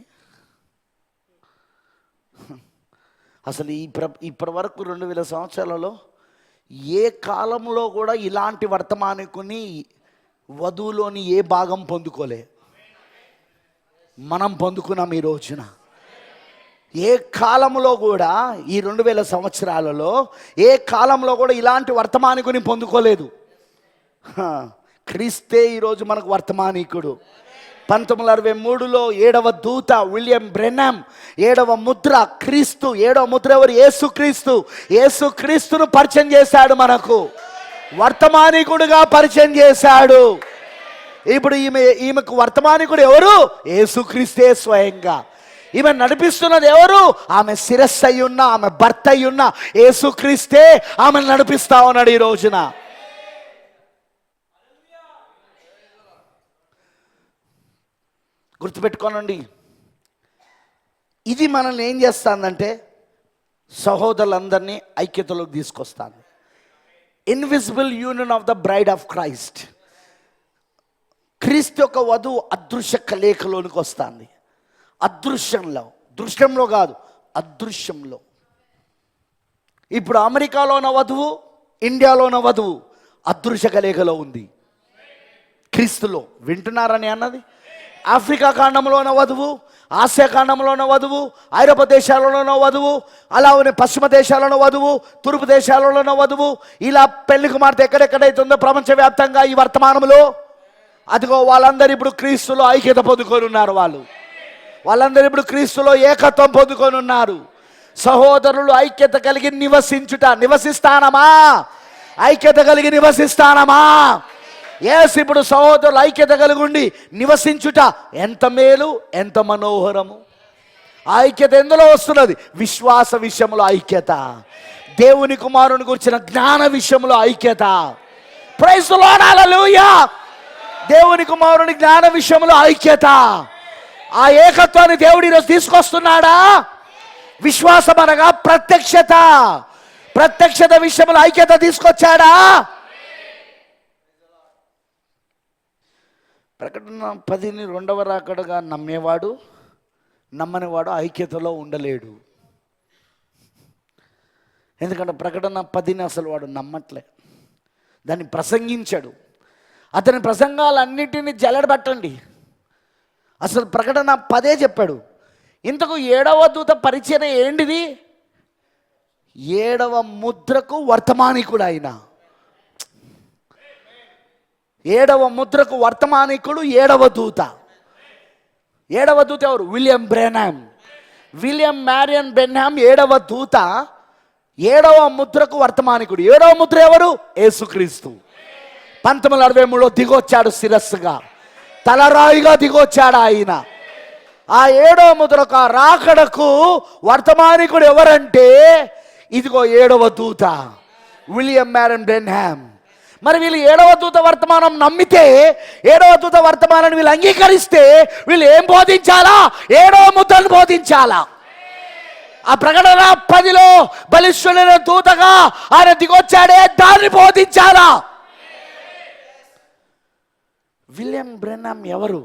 అసలు ఇప్పటి వరకు 2000 సంవత్సరాలలో ఏ కాలంలో కూడా ఇలాంటి వర్తమానికుని వధువులోని ఏ భాగం పొందుకోలే. మనం పొందుకున్నాం ఈ రోజున. ఏ కాలంలో కూడా ఈ 2000 సంవత్సరాలలో ఏ కాలంలో కూడా ఇలాంటి వర్తమానికుని పొందుకోలేదు. క్రీస్తే ఈరోజు మనకు వర్తమానికుడు. 1963లో 7వ దూత విలియం బ్రెనమ్, 7వ ముద్ర క్రీస్తు. 7వ ముద్ర ఎవరు? యేసుక్రీస్తును పరిచయం చేశాడు. మనకు వర్తమానికుడుగా పరిచయం చేశాడు. ఇప్పుడు ఈమెకు వర్తమానికుడు ఎవరు? యేసుక్రీస్తే స్వయంగా. ఈమె నడిపిస్తున్నది ఎవరు? ఆమె శిరస్సు అయి ఉన్న, ఆమె భర్త అయి ఉన్న యేసుక్రీస్తే ఆమెను నడిపిస్తా ఉన్నాడు ఈ రోజున. గుర్తుపెట్టుకోనండి, ఇది మనల్ని ఏం చేస్తుందంటే సహోదరులందరినీ ఐక్యతలోకి తీసుకొస్తాను. Invisible union of the bride of Christ. క్రీస్తు యొక్క వధువు అదృశ్య కలయికలోనికి వస్తుంది. దృశ్యంలో కాదు, అదృశ్యంలో. ఇప్పుడు అమెరికాలో ఉన్న వధువు, ఇండియాలో ఉన్న వధువు అదృశ్య కలయికలో ఉంది క్రీస్తులో. వింటున్నారని అన్నది? ఆఫ్రికా ఖండంలో ఉన్న వధువు, ఆసియా ఖండంలో ఉన్న వధువు, ఐరోపా దేశాలలో ఉన్న వధువు, అలానే పశ్చిమ దేశాలలో వధువు, తూర్పు దేశాలలో ఉన్న వధువు, ఇలా పెళ్లి కుమార్తె ఎక్కడెక్కడైతుందో ప్రపంచవ్యాప్తంగా ఈ వర్తమానంలో, అదిగో వాళ్ళందరూ ఇప్పుడు క్రీస్తులో ఐక్యత పొందుకొని ఉన్నారు. వాళ్ళందరూ ఇప్పుడు క్రీస్తులో ఏకత్వం పొందుకొని ఉన్నారు. సహోదరులు ఐక్యత కలిగి నివసిస్తానమా? ఐక్యత కలిగి నివసిస్తానమా? ఎస్. ఇప్పుడు సహోదరులు ఐక్యత కలిగి ఉండి నివసించుట ఎంత మేలు, ఎంత మనోహరము. ఐక్యత ఎందులో వస్తున్నది? విశ్వాస విషయంలో ఐక్యత, దేవుని కుమారుని గురించిన జ్ఞాన విషయంలో ఐక్యత. ప్రైజ్ ది లార్డ్, హల్లెలూయా. దేవుని కుమారుని జ్ఞాన విషయంలో ఐక్యత. ఆ ఏకత్వాన్ని దేవుడు ఈరోజు తీసుకొస్తున్నాడా? విశ్వాసం అనగా ప్రత్యక్షత. ప్రత్యక్షత విషయంలో ఐక్యత తీసుకొచ్చాడా? ప్రకటన 10ని రెండవ రాకడగా నమ్మేవాడు నమ్మనివాడు ఐక్యతలో ఉండలేడు. ఎందుకంటే ప్రకటన 10ని అసలు వాడు నమ్మట్లే, దాన్ని ప్రసంగించాడు. అతని ప్రసంగాలన్నిటినీ జల్లెడబట్టండి. అసలు ప్రకటన 10 చెప్పాడు. ఇంతకు 7వ దూత పరిచయం ఏంటిది? 7వ ముద్రకు వర్తమానికుడు ఆయన. 7వ ముద్రకు వర్తమానికుడు 7వ దూత. 7వ దూత ఎవరు? William Branham. William Marion Branham 7వ దూత, 7వ ముద్రకు వర్తమానికుడు. 7వ ముద్ర ఎవరు? యేసుక్రీస్తు. 1963లో దిగొచ్చాడు శిరస్సుగా, తలరాయిగా దిగొచ్చాడు ఆయన. ఆ 7వ ముద్రకు, ఆ రాకడకు వర్తమానికుడు ఎవరంటే ఇదిగో 7వ దూత విలియం మ్యారియన్ బ్రెన్హామ్. మరి వీళ్ళు 7వ దూత వర్తమానం నమ్మితే, 7వ దూత వర్తమానాన్ని వీళ్ళు అంగీకరిస్తే వీళ్ళు ఏం బోధించాలా? 7వ ముద్రను బోధించాలా? ఆ ప్రకటన 10లో బలిష్ఠుడైన దూతగా ఆయన దిగొచ్చాడే, దాన్ని బోధించాలా? విలియం బ్రెన్హామ్ ఎవరు?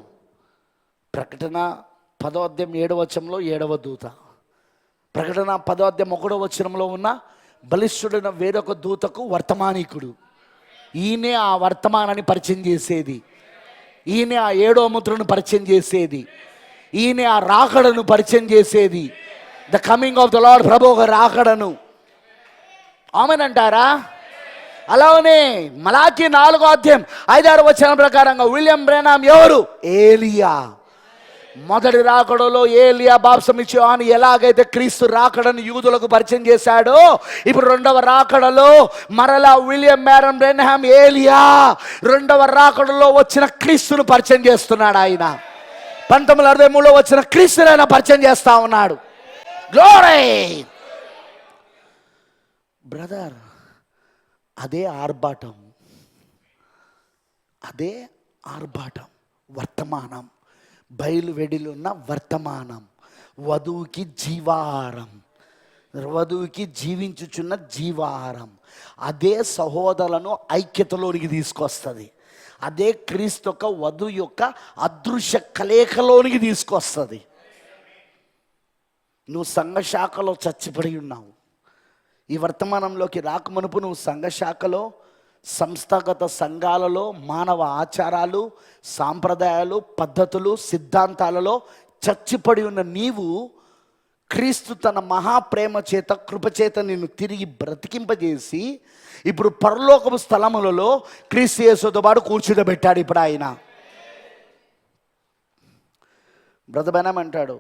ప్రకటన 10వ అధ్యాయం 7వ వచనంలో 7వ దూత. ప్రకటన 10వ అధ్యాయం 1వ వచనంలో ఉన్న బలిష్ఠుడైన వేరొక దూతకు వర్తమానికుడు. ఈయనే ఆ వర్తమానాన్ని పరిచయం చేసేది, ఈయనే ఆ 7వ ముద్రను పరిచయం చేసేది, ఈయనే ఆ రాకడను పరిచయం చేసేది. The coming of the Lord, ప్రభు రాకడను. ఆమెనంటారా? అలానే మలాకి 4వ అధ్యాయం 5-6 వచనం ప్రకారంగా విలియం బ్రెన్హామ్ ఎవరు? ఏలియా. మొదటి రాకడలో ఏలియా బాప్తిసం అని ఎలాగైతే క్రీస్తు రాకడను యూదులకు పరిచయం చేశాడో, ఇప్పుడు 2వ రాకడలో మరలా విలియం మ్యారియన్ బ్రెన్హామ్ ఏలియా 2వ రాకడలో వచ్చిన క్రీస్తును పరిచయం చేస్తున్నాడు. ఆయన 1963లో వచ్చిన క్రీస్తును ఆయన పరిచయం చేస్తా ఉన్నాడు. Glory brother. అదే ఆర్భాటం, అదే ఆర్భాటం. వర్తమానం, బయలువెడిలో ఉన్న వర్తమానం, వధువుకి జీవాహారం, వధువుకి జీవించుచున్న జీవాహారం. అదే సహోదరులను ఐక్యతలోనికి తీసుకొస్తుంది. అదే క్రీస్తు యొక్క వధువు యొక్క అదృశ్య కలయికలోనికి తీసుకొస్తుంది. నువ్వు సంఘశాఖలో చచ్చిపడి ఉన్నావు. ఈ వర్తమానంలోకి రాకమునుపు నువ్వు సంఘశాఖలో, సంస్థాగత సంఘాలలో, మానవ ఆచారాలు, సాంప్రదాయాలు, పద్ధతులు, సిద్ధాంతాలలో చచ్చిపడి ఉన్న నీవు క్రీస్తు తన మహాప్రేమ చేత, కృపచేత నిన్ను తిరిగి బ్రతికింపజేసి ఇప్పుడు పరలోకపు స్థలములలో క్రీస్తు యేసుతో పాటు కూర్చుండబెట్టాడు. ఇప్పుడు ఆయన బ్రదర్ బ్రెన్హామ్ అంటాడు,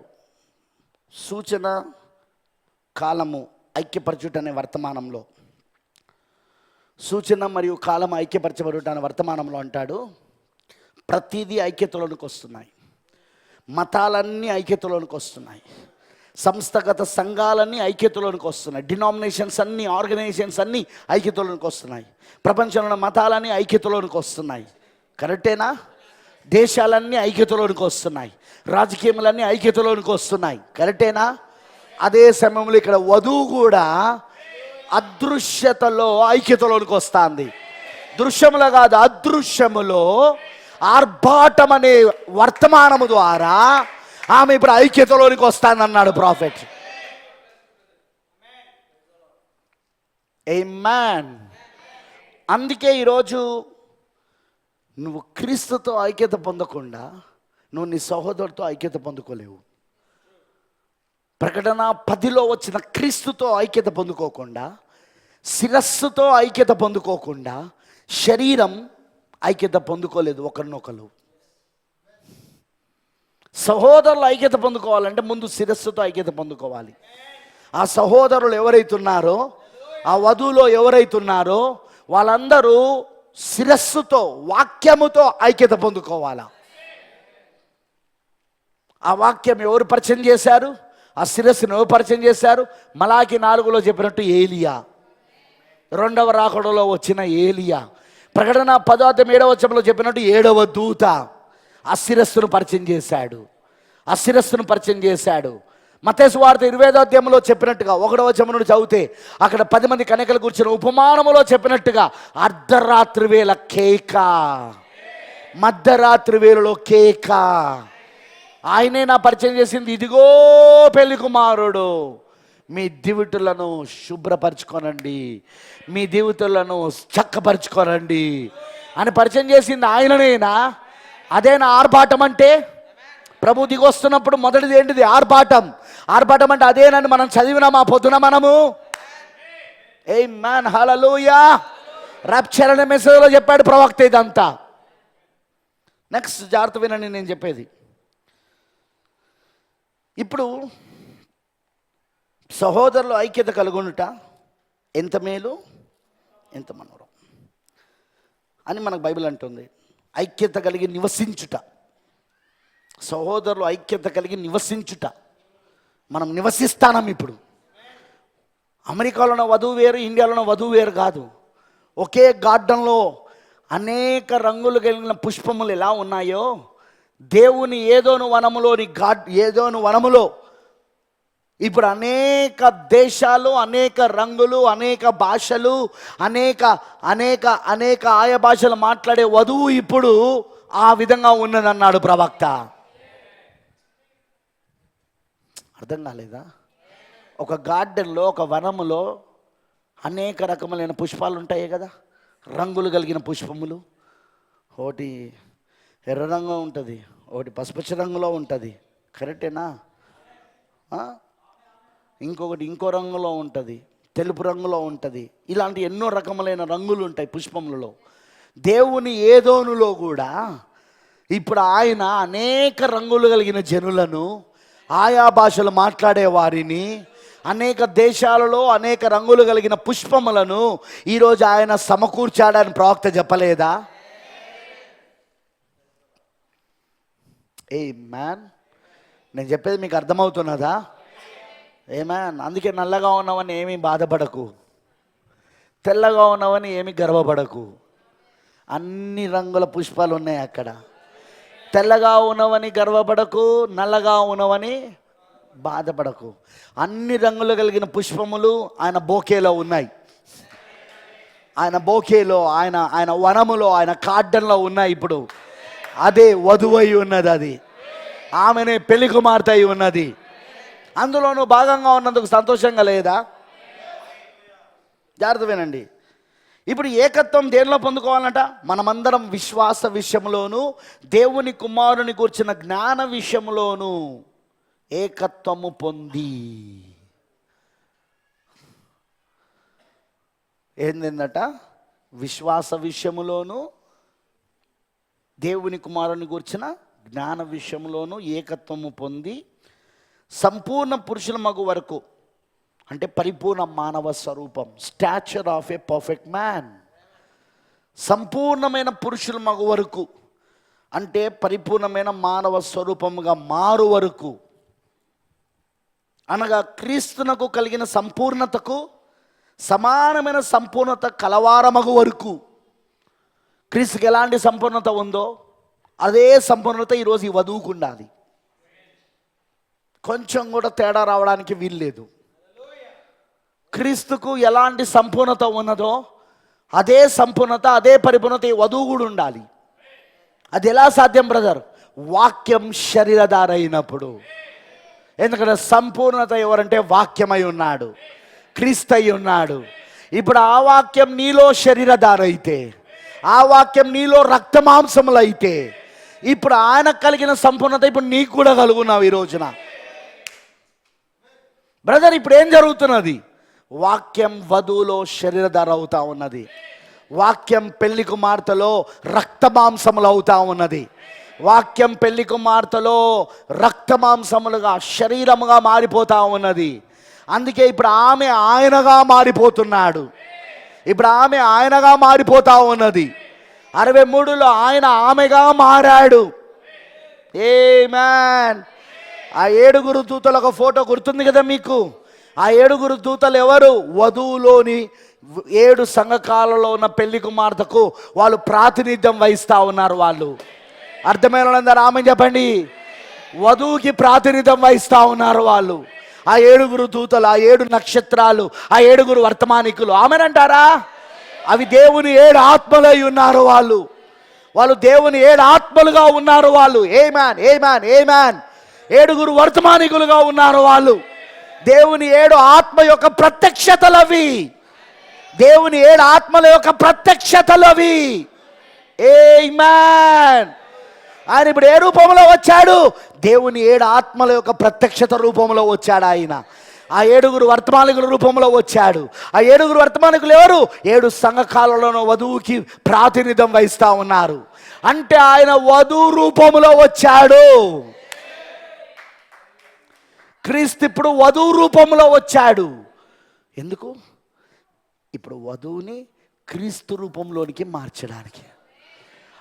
సూచన కాలము ఐక్యపరచుట అనే వర్తమానంలో, సూచన మరియు కాలం ఐక్యపరచబడుట అనే వర్తమానంలో అంటాడు, ప్రతిదీ ఐక్యతలోనికి వస్తున్నాయి. మతాలన్నీ ఐక్యతలోనికి వస్తున్నాయి, సంస్థగత సంఘాలన్నీ ఐక్యతలోనికి వస్తున్నాయి, డినామినేషన్స్ అన్నీ, ఆర్గనైజేషన్స్ అన్నీ ఐక్యతలోనికి వస్తున్నాయి, ప్రపంచంలో ఉన్న మతాలన్నీ ఐక్యతలోనికి వస్తున్నాయి. కరెక్టేనా? దేశాలన్నీ ఐక్యతలోనికి వస్తున్నాయి, రాజకీయములన్నీ ఐక్యతలోనికి వస్తున్నాయి. కరెక్టేనా? అదే సమయంలో ఇక్కడ వధువు కూడా అదృశ్యతలో ఐక్యతలోనికి వస్తుంది. దృశ్యములో కాదు, అదృశ్యములో ఆర్భాటం అనే వర్తమానము ద్వారా ఆమె ఇప్పుడు ఐక్యతలోనికి వస్తానన్నాడు ప్రాఫెట్. ఆమేన్. అందుకే ఈరోజు నువ్వు క్రీస్తుతో ఐక్యత పొందకుండా నువ్వు నీ సహోదరుతో ఐక్యత పొందుకోలేవు. ప్రకటన 10లో వచ్చిన క్రీస్తుతో ఐక్యత పొందుకోకుండా, శిరస్సుతో ఐక్యత పొందుకోకుండా శరీరం ఐక్యత పొందుకోలేదు ఒకరినొకరు. సహోదరులు ఐక్యత పొందుకోవాలంటే ముందు శిరస్సుతో ఐక్యత పొందుకోవాలి. ఆ సహోదరులు ఎవరైతున్నారో, ఆ వధువులో ఎవరైతున్నారో వాళ్ళందరూ శిరస్సుతో, వాక్యముతో ఐక్యత పొందుకోవాలా. ఆ వాక్యం ఎవరు పరిచయం చేశారు? ఆ శిరస్సును ఎవరు పరిచయం చేశారు? మలాకి 4లో చెప్పినట్టు ఏలియా. రెండవ రాకడలో వచ్చిన ఏలియా, ప్రకటన 10:7 చెప్పినట్టు 7వ దూత ఆ శిరస్సును పరిచయం చేశాడు. ఆ శిరస్సును పరిచయం చేశాడు. మత్తయి సువార్త 20వ చెప్పినట్టుగా 1వ వచనం నుండి చదివితే అక్కడ 10 మంది కన్యకలు కూర్చున్న ఉపమానములో చెప్పినట్టుగా అర్ధరాత్రి వేళ కేక, మధ్యరాత్రి వేళలో కేక. ఆయనే నా పరిచయం చేసింది, ఇదిగో పెళ్లి కుమారుడు, మీ దివిటులను శుభ్రపరచుకోనండి, మీ దివిటులను చక్కపరచుకోనండి అని పరిచయం చేసింది ఆయననేనా? అదేనా ఆర్భాటం అంటే? ప్రభు దిగొస్తున్నప్పుడు మొదటిది ఏంటిది? ఆర్భాటం. ఆర్భాటం అంటే అదేనని మనం చదివినామా పొద్దున మనము? ఆమేన్, హల్లెలూయా. రాప్చర్ అనే మెసేజ్లో చెప్పాడు ప్రవక్త ఇదంతా. నెక్స్ట్ జాగ్రత్త వినండి నేను చెప్పేది. ఇప్పుడు సహోదరులు ఐక్యత కలుగునుట ఎంత మేలు, ఎంత మనోరం అని మనకు బైబిల్ అంటుంది. ఐక్యత కలిగి నివసించుట, సహోదరులు ఐక్యత కలిగి నివసించుట. మనం నివసిస్తానం. ఇప్పుడు అమెరికాలోన వధువు వేరు, ఇండియాలోన వధువు వేరు కాదు. ఒకే గార్డెన్లో అనేక రంగులు కలిగిన పుష్పములు ఎలా ఉన్నాయో, దేవుని ఏదోను వనములో ఇప్పుడు అనేక దేశాలు, అనేక రంగులు, అనేక భాషలు, అనేక అనేక అనేక ఆయా భాషలు మాట్లాడే వధువు ఇప్పుడు ఆ విధంగా ఉన్నదన్నాడు ప్రవక్త. అర్థం కాలేదా? ఒక గార్డెన్లో, ఒక వనములో అనేక రకములైన పుష్పాలు ఉంటాయి కదా, రంగులు కలిగిన పుష్పములు. ఒకటి ఎర్ర రంగులో ఉంటుంది, ఒకటి పసుపచ్చ రంగులో ఉంటుంది, కరెక్టేనా? ఇంకొకటి ఇంకో రంగులో ఉంటుంది, తెలుపు రంగులో ఉంటుంది. ఇలాంటి ఎన్నో రకములైన రంగులు ఉంటాయి పుష్పములలో. దేవుని ఏదోనులో కూడా ఇప్పుడు ఆయన అనేక రంగులు కలిగిన జనులను, ఆయా భాషలు మాట్లాడే వారిని, అనేక దేశాలలో అనేక రంగులు కలిగిన పుష్పములను ఈరోజు ఆయన సమకూర్చాడని ప్రవక్త చెప్పలేదా? ఆమేన్. నేను చెప్పేది మీకు అర్థమవుతున్నదా? ఆమేన్. అందుకే నల్లగా ఉన్నవని ఏమీ బాధపడకు, తెల్లగా ఉన్నవని ఏమీ గర్వపడకు. అన్ని రంగుల పుష్పాలు ఉన్నాయి అక్కడ. తెల్లగా ఉన్నవని గర్వపడకు, నల్లగా ఉన్నవని బాధపడకు. అన్ని రంగులు కలిగిన పుష్పములు ఆయన బోకేలో ఉన్నాయి. ఆయన బోకేలో, ఆయన వనములో, ఆయన గార్డెన్లో ఉన్నాయి. ఇప్పుడు అదే వధువై ఉన్నది, అది ఆమెనే పెళ్లి కుమార్తె అయి ఉన్నది. అందులోనూ భాగంగా ఉన్నందుకు సంతోషంగా లేదా? జాగ్రత్త వినండి. ఇప్పుడు ఏకత్వం దేనిలో పొందుకోవాలంట? మనమందరం విశ్వాస విషయంలోను, దేవుని కుమారుని కూర్చిన జ్ఞాన విషయంలోను ఏకత్వము పొంది. ఏంటంట? విశ్వాస విషయములోను, దేవుని కుమారుని కూర్చిన జ్ఞాన విషయంలోను ఏకత్వము పొంది సంపూర్ణ పురుషుల మగు వరకు, అంటే పరిపూర్ణ మానవ స్వరూపం, స్టాచర్ ఆఫ్ ఏ పర్ఫెక్ట్ మ్యాన్. సంపూర్ణమైన పురుషుల మగు వరకు అంటే పరిపూర్ణమైన మానవ స్వరూపముగా మారు వరకు, అనగా క్రీస్తునకు కలిగిన సంపూర్ణతకు సమానమైన సంపూర్ణత కలవారమగు వరకు. క్రీస్తుకి ఎలాంటి సంపూర్ణత ఉందో అదే సంపూర్ణత ఈరోజు ఈ వధువుకు ఉండాలి. కొంచెం కూడా తేడా రావడానికి వీల్లేదు. క్రీస్తుకు ఎలాంటి సంపూర్ణత ఉన్నదో అదే సంపూర్ణత, అదే పరిపూర్ణత ఈ వధువు కూడా ఉండాలి. అది ఎలా సాధ్యం బ్రదర్? వాక్యం శరీరధార అయినప్పుడు. ఎందుకంటే సంపూర్ణత ఎవరంటే వాక్యమై ఉన్నాడు, క్రీస్తు అయి ఉన్నాడు. ఇప్పుడు ఆ వాక్యం నీలో శరీరధార అయితే, ఆ వాక్యం నీలో రక్తమాంసములు అయితే, ఇప్పుడు ఆయన కలిగిన సంపూర్ణత ఇప్పుడు నీకు కూడా కలుగున్నావు ఈ రోజున. బ్రదర్ ఇప్పుడు ఏం జరుగుతున్నది? వాక్యం వధువులో శరీరధార అవుతా ఉన్నది. వాక్యం పెళ్లి కుమార్తెలో రక్తమాంసములు అవుతా ఉన్నది. వాక్యం పెళ్లి కుమార్తెలో రక్తమాంసములుగా శరీరముగా మారిపోతా ఉన్నది. అందుకే ఇప్పుడు ఆమె ఆయనగా మారిపోతున్నాడు. ఇప్పుడు ఆమె ఆయనగా మారిపోతా ఉన్నది. 63లో ఆయన ఆమెగా మారాడు. ఆమేన్. ఆ 7 దూతల ఒక ఫోటో గుర్తుంది కదా మీకు? ఆ 7 దూతలు ఎవరు? వధువులోని 7 సంఘకాలలో ఉన్న పెళ్లి కుమార్తెకు వాళ్ళు ప్రాతినిధ్యం వహిస్తూ ఉన్నారు. వాళ్ళు అర్థమైన వాళ్ళందరూ ఆమె చెప్పండి. వధువుకి ప్రాతినిధ్యం వహిస్తూ ఉన్నారు వాళ్ళు. ఆ 7 దూతలు, ఆ 7 నక్షత్రాలు, ఆ 7 వర్తమానికులు ఆమెనంటారా? అవి దేవుని 7 ఆత్మలై ఉన్నారు. వాళ్ళు దేవుని 7 ఆత్మలుగా ఉన్నారు. వాళ్ళు ఏమాన్ ఏమాన్ ఏమాన్ 7 వర్తమానికులుగా ఉన్నారు. వాళ్ళు దేవుని 7 ఆత్మ యొక్క ప్రత్యక్షతలవి. దేవుని 7 ఆత్మల యొక్క ప్రత్యక్షతలవి. ఆమేన్. ఆయన ఇప్పుడు ఏ రూపంలో వచ్చాడు? దేవుని 7 ఆత్మల యొక్క ప్రత్యక్షత రూపంలో వచ్చాడు ఆయన. ఆ 7 వర్తమానికుల రూపంలో వచ్చాడు. ఆ 7 వర్తమానికులు ఎవరు? 7 సంఘకాలలోనూ వధువుకి ప్రాతినిధ్యం వహిస్తూ ఉన్నారు. అంటే ఆయన వధువు రూపంలో వచ్చాడు. క్రీస్తు ఇప్పుడు వధువు రూపంలో వచ్చాడు. ఎందుకు? ఇప్పుడు వధువుని క్రీస్తు రూపంలోనికి మార్చడానికి.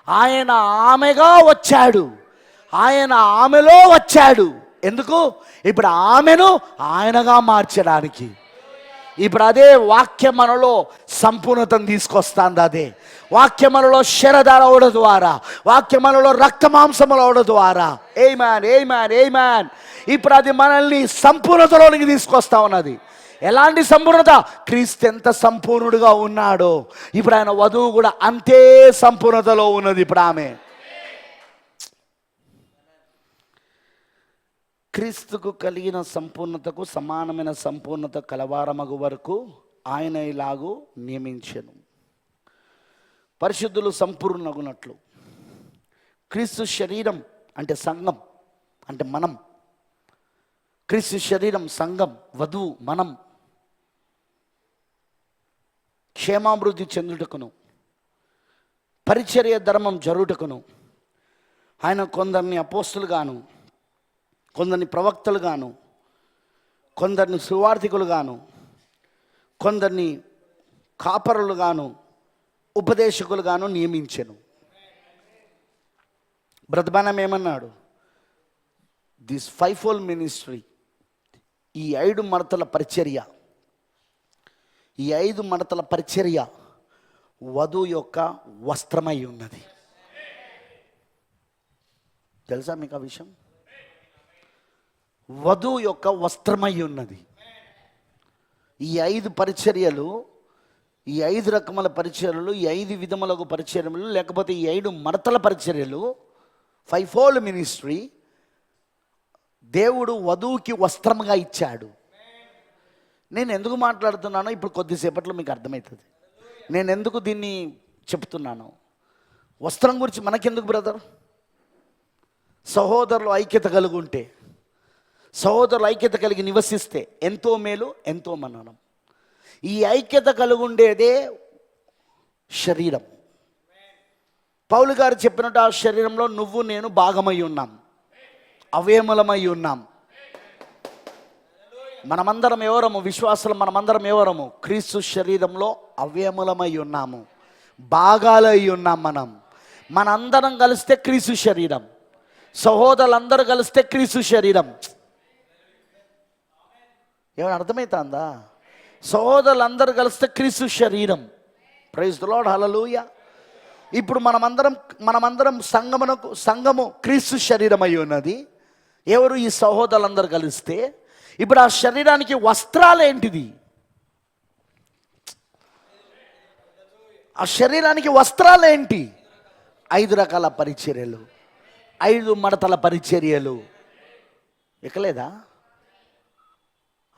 ఆయన ఆమెగా వచ్చాడు, ఆయన ఆమెలో వచ్చాడు. ఎందుకు? ఇప్పుడు ఆమెను ఆయనగా మార్చడానికి. ఇప్పుడు అదే వాక్యం మనలో సంపూర్ణతను తీసుకొస్తుంది. అదే వాక్యం మనలో శరధార అవడం ద్వారా, వాక్యం మనలో రక్త మాంసములు అవడం ద్వారా. ఆమేన్ ఆమేన్ ఆమేన్. ఇప్పుడు అది మనల్ని సంపూర్ణతలోనికి తీసుకొస్తా ఉన్నది. ఎలాంటి సంపూర్ణత? క్రీస్తు ఎంత సంపూర్ణుడుగా ఉన్నాడో ఇప్పుడు ఆయన వధువు కూడా అంతే సంపూర్ణతలో ఉన్నది. ఇప్పుడు ఆమె క్రీస్తుకు కలిగిన సంపూర్ణతకు సమానమైన సంపూర్ణత కలవారమగు వరకు ఆయన ఇలాగూ నియమించెను. పరిశుద్ధులు సంపూర్ణగునట్లు క్రీస్తు శరీరం అంటే సంఘం, అంటే మనం. క్రీస్తు శరీరం సంఘం, వధువు మనం క్షేమాభివృద్ధి చెందుటకును పరిచర్య ధర్మం జరుగుటకును ఆయన కొందరిని అపోస్తులుగాను, కొందరిని ప్రవక్తలుగాను, కొందరిని సువార్థికులుగాను, కొందరిని కాపరులుగాను, ఉపదేశకులుగాను నియమించెను. బ్రతబానం ఏమన్నాడు? దిస్ 5-fold మినిస్ట్రీ, ఈ 5 మడతల పరిచర్య, ఈ 5 మడతల పరిచర్య వధువు యొక్క వస్త్రమై ఉన్నది. తెలుసా మీకు ఆ విషయం? వధువు యొక్క వస్త్రమై ఉన్నది. ఈ 5 పరిచర్యలు, ఈ 5 రకముల పరిచర్యలు, ఈ 5 విధములకు పరిచర్యలు, లేకపోతే ఈ 5 మడతల పరిచర్యలు, 5-fold మినిస్ట్రీ దేవుడు వధువుకి వస్త్రముగా ఇచ్చాడు. నేను ఎందుకు మాట్లాడుతున్నానో ఇప్పుడు కొద్దిసేపట్లో మీకు అర్థమవుతుంది. నేను ఎందుకు దీన్ని చెప్తున్నాను. వస్త్రం గురించి మనకెందుకు బ్రదర్? సహోదరులు ఐక్యత కలిగి ఉంటే, సహోదరులు ఐక్యత కలిగి నివసిస్తే ఎంతో మేలు, ఎంతో మననం. ఈ ఐక్యత కలిగి ఉండేదే శరీరం. పౌలు గారు చెప్పినట్టు ఆ శరీరంలో నువ్వు నేను భాగమై ఉన్నాం, అవయములమై ఉన్నాం. మనమందరం ఎవరము? విశ్వాసులు మనమందరం ఎవరము? క్రీస్తు శరీరంలో అవయములమై ఉన్నాము, భాగాలై ఉన్నాం. మనందరం కలిస్తే క్రీస్తు శరీరం, సహోదరులందరూ కలిస్తే క్రీస్తు శరీరం. ఏమైనా అర్థమవుతుందా? సహోదరులందరూ కలిస్తే క్రీస్తు శరీరం. ప్రైజ్ ది లార్డ్, హల్లెలూయా. ఇప్పుడు మనమందరం సంఘము క్రీస్తు శరీరం అయి ఉన్నది. ఎవరు? ఈ సహోదరులందరూ కలిస్తే. ఇప్పుడు ఆ శరీరానికి వస్త్రాలు ఏంటిది? ఆ శరీరానికి వస్త్రాలు ఏంటి? 5 రకాల పరిచర్యలు, 5 మడతల పరిచర్యలు. ఎక్కలేదా?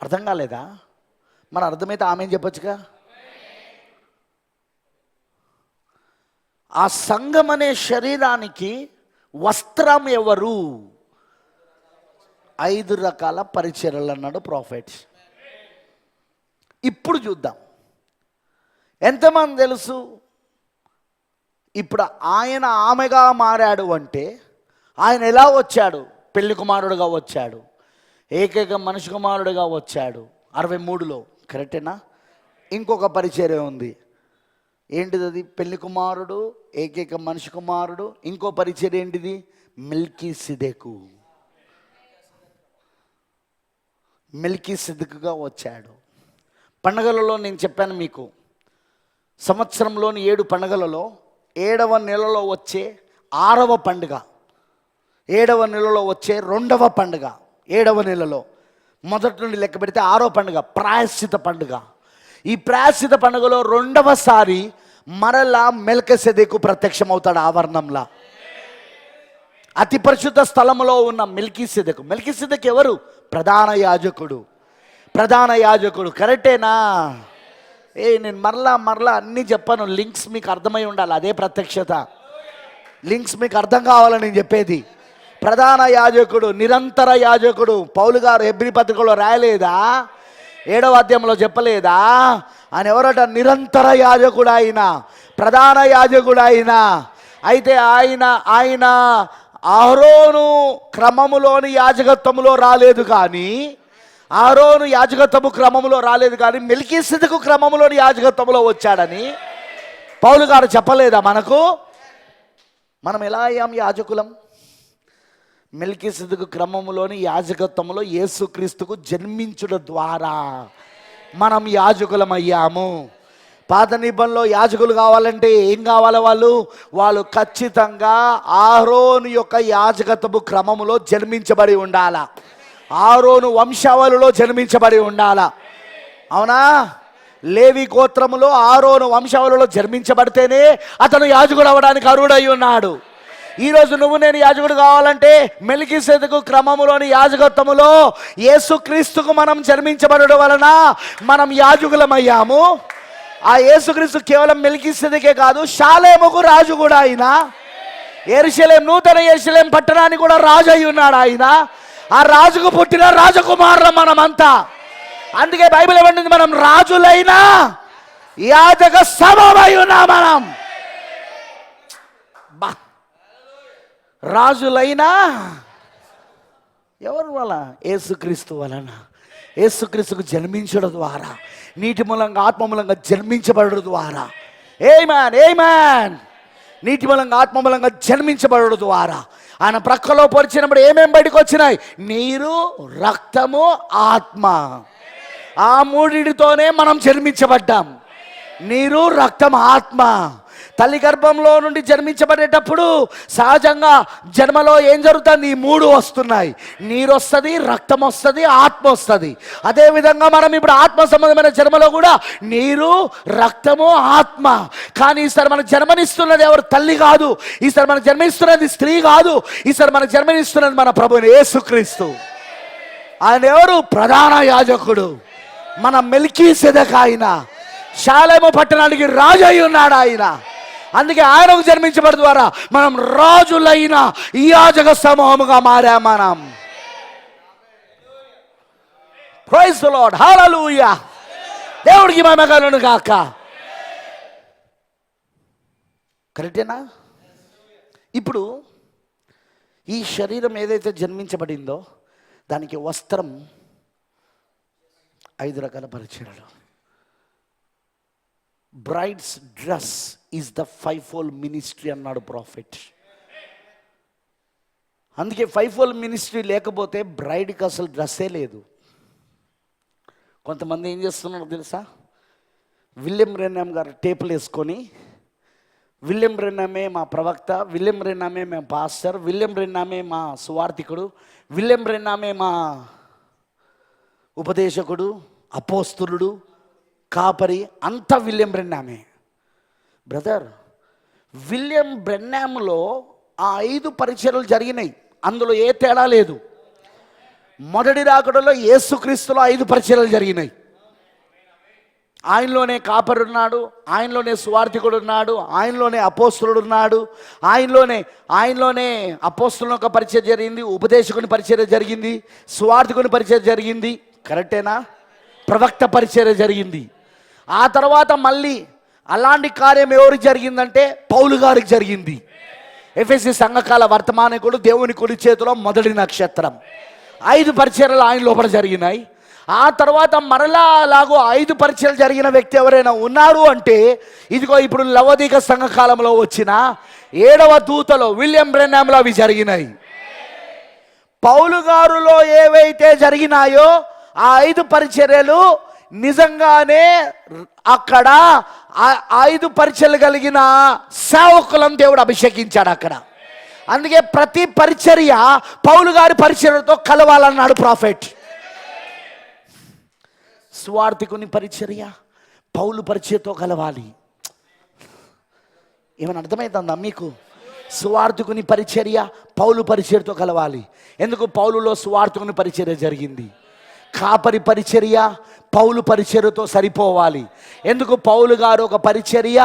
అర్థం కాలేదా? మన అర్థమైతే ఆమె చెప్పొచ్చుగా. ఆ సంఘం అనే శరీరానికి వస్త్రం ఎవరు? 5 రకాల పరిచర్యలు అన్నాడు ప్రాఫెట్స్. ఇప్పుడు చూద్దాం ఎంతమంది తెలుసు ఇప్పుడు ఆయన ఆమెగా మారాడు అంటే ఆయన ఎలా వచ్చాడు? పెళ్లి కుమారుడుగా వచ్చాడు, ఏకైక మనిషి కుమారుడుగా వచ్చాడు. 63లో కరెక్టేనా? ఇంకొక పరిచర్య ఉంది. ఏంటిది అది? పెళ్లి కుమారుడు, ఏకైక మనిషి కుమారుడు. ఇంకో పరిచర్య ఏంటిది? మెల్కీసెదెకు. మెల్కీసెదెకుగా వచ్చాడు. పండగలలో నేను చెప్పాను మీకు, సంవత్సరంలోని 7 పండుగలలో 7వ నెలలో వచ్చే 6వ పండుగ, 7వ నెలలో వచ్చే 2వ పండుగ, 7వ నెలలో మొదటి నుండి లెక్క పెడితే 6వ పండుగ ప్రాయశ్చిత పండుగ. ఈ ప్రాయశ్చిత పండుగలో 2వసారి మరలా మెల్కీసెదెకు ప్రత్యక్షమవుతాడు ఆవరణంలా. అతి పరిశుద్ధ స్థలములో ఉన్న మెల్కీసెదెకు. మెల్కీసెదెకు ఎవరు? ప్రధాన యాజకుడు. ప్రధాన యాజకుడు. కరెక్టేనా? నేను మరలా అన్నీ చెప్పాను, లింక్స్ మీకు అర్థమై ఉండాలి. అదే ప్రత్యక్షత. లింక్స్ మీకు అర్థం కావాలని నేను చెప్పేది. ప్రధాన యాజకుడు, నిరంతర యాజకుడు. పౌలు గారు హెబ్రీ పత్రికలో రాయలేదా? 7వ అధ్యాయంలో చెప్పలేదా? ఆయన ఎవరట? నిరంతర యాజకుడు ఆయన, ప్రధాన యాజకుడు ఆయన. అయితే ఆయన అహరోను క్రమములోని యాజకత్వములో రాలేదు, కానీ అహరోను యాజకత్వము క్రమములో రాలేదు, కానీ మెల్కీసెదెకు క్రమములోని యాజకత్వములో వచ్చాడని పౌలు గారు చెప్పలేదా మనకు? మనం ఎలా అయ్యాం యాజకులం? మెల్కీసెదెకు క్రమములోని యాజకత్వములో యేసుక్రీస్తుకు జన్మించుట ద్వారా మనం యాజకులం అయ్యాము. పాత నిబంధనలో యాజకులు కావాలంటే ఏం కావాలి? వాళ్ళు ఖచ్చితంగా అహరోను యొక్క యాజకత్వపు క్రమములో జన్మించబడి ఉండాలా. అహరోను వంశావళిలో జన్మించబడి ఉండాలా. అవునా? లేవి గోత్రములో అహరోను వంశావళిలో జన్మించబడితేనే అతను యాజకుడు అవ్వడానికి అర్హుడై ఉన్నాడు. ఈరోజు నువ్వు నేను యాజకుడు కావాలంటే మెల్కీసెదెకు క్రమములోని యాజకత్వములో యేసుక్రీస్తుకు మనం జన్మించబడడం వలన మనం యాజకులమయ్యాము. ఆ యేసుక్రీస్తు కేవలం మెల్కీసెదెకే కాదు, షాలేముకు రాజు కూడా ఆయన. యెరూషలేం, నూతన యెరూషలేం పట్టణానికి కూడా రాజు అయి ఉన్నాడు ఆయన. ఆ రాజుకు పుట్టిన రాజకుమారులం మనమంతా. అందుకే బైబిల్ ఏమంటుంది? మనం రాజులైనా యాజక సమమై ఉన్నాం. మనం రాజులైనా ఎవరి వల్ల? యేసుక్రీస్తు వలన. యేసుక్రీస్తుకు జన్మించడం ద్వారా, నీటి మూలంగా ఆత్మ మూలంగా జన్మించబడడం ద్వారా. ఏమేన్ నీటి మూలంగా ఆత్మ మూలంగా జన్మించబడడం ద్వారా ఆయన ప్రక్కలో పరిచినప్పుడు ఏమేమి బయటకు వచ్చినాయి? నీరు, రక్తము, ఆత్మ. ఆ మూడిటితోనే మనం జన్మించబడ్డాం. నీరు, రక్తం, ఆత్మ. తల్లి గర్భంలో నుండి జన్మించబడేటప్పుడు సహజంగా జన్మలో ఏం జరుగుతుంది? ఈ 3 వస్తున్నాయి. నీరు వస్తుంది, రక్తం వస్తుంది, ఆత్మ వస్తుంది. అదేవిధంగా మనం ఇప్పుడు ఆత్మ సంబంధమైన జన్మలో కూడా నీరు, రక్తము, ఆత్మ. కానీ ఈసారి మనకు జన్మనిస్తున్నది ఎవరు? తల్లి కాదు. ఈసారి మనకు జన్మనిస్తున్నది స్త్రీ కాదు. ఈసారి మనకు జన్మనిస్తున్నది మన ప్రభువు యేసుక్రీస్తు. ఆయన ఎవరు? ప్రధాన యాజకుడు. మన మెల్కీసెదెకు ఆయన. షాలేము పట్టణానికి రాజు అయి ఉన్నాడు ఆయన. అందుకే ఆయనకు జన్మించబడి ద్వారా మనం రాజులైన ఈ యాజక సమూహముగా మారాం మనం. ప్రైజ్ ది లార్డ్, హల్లెలూయా. దేవుడికి మహిమ కలుగును గాక. కరెక్టేనా? ఇప్పుడు ఈ శరీరం ఏదైతే జన్మించబడిందో దానికి వస్త్రం 5 రకాల పరిచర్యలు. Brides dress is the 5-fold ministry అన్నాడు ప్రాఫిట్. అందుకే 5-fold మినిస్ట్రీ లేకపోతే బ్రైడ్కి అసలు డ్రెస్సే లేదు. కొంతమంది ఏం చేస్తున్నారో తెలుసా? విలియం బ్రెన్హామ్ గారు టేపులు వేసుకొని, విలియం బ్రెన్హామే మా ప్రవక్త, విలియం బ్రెన్హామే మా పాస్టర్, విలియం బ్రెన్హామే మా సువార్థికుడు, విలియం బ్రెన్హామే మా ఉపదేశకుడు, అపోస్తులుడు, కాపరి, అంతా విలియం బ్రెన్హామే. బ్రదర్, విలియం బ్రెన్హామ్లో ఆ 5 పరిచర్యలు జరిగినాయి. అందులో ఏ తేడా లేదు. మొదటి రాకడలో యేసుక్రీస్తులో 5 పరిచర్యలు జరిగినాయి. ఆయనలోనే కాపరి ఉన్నాడు, ఆయనలోనే సువార్థికుడు ఉన్నాడు, ఆయనలోనే అపోస్తులుడు ఉన్నాడు, ఆయనలోనే అపోస్తుల యొక్క పరిచయం జరిగింది, ఉపదేశకుని పరిచర్య జరిగింది, సువార్థికుని పరిచయం జరిగింది. కరెక్టేనా? ప్రవక్త పరిచర్య జరిగింది. ఆ తర్వాత మళ్ళీ అలాంటి కార్యం ఎవరికి జరిగిందంటే పౌలు గారికి జరిగింది. ఎఫెసీ సంఘకాల వర్తమానికుడు, దేవుని కుడి చేతిలో మొదటి నక్షత్రం. 5 పరిచర్యలు ఆయన లోపల జరిగినాయి. ఆ తర్వాత మరలా అలాగూ 5 పరిచర్యలు జరిగిన వ్యక్తి ఎవరైనా ఉన్నారు అంటే ఇదిగో ఇప్పుడు లవోదిక సంఘకాలంలో వచ్చిన 7వ దూతలో విలియం బ్రెన్హామ్లో అవి జరిగినాయి. పౌలు గారులో ఏవైతే జరిగినాయో ఆ 5 పరిచర్యలు నిజంగానే అక్కడ 5 పరిచర్యలు కలిగిన సేవకులను దేవుడు అభిషేకించాడు అక్కడ. అందుకే ప్రతి పరిచర్య పౌలు గారి పరిచర్యతో కలవాలన్నాడు ప్రాఫెట్. సువార్థికుని పరిచర్య పౌలు పరిచర్యతో కలవాలి. ఏమైనా అర్థమవుతుందా మీకు? సువార్థికుని పరిచర్య పౌలు పరిచర్యతో కలవాలి. ఎందుకు? పౌలులో సువార్థికుని పరిచర్య జరిగింది. కాపరి పరిచర్య పౌలు పరిచర్యతో సరిపోవాలి. ఎందుకు? పౌలు గారు ఒక పరిచర్య,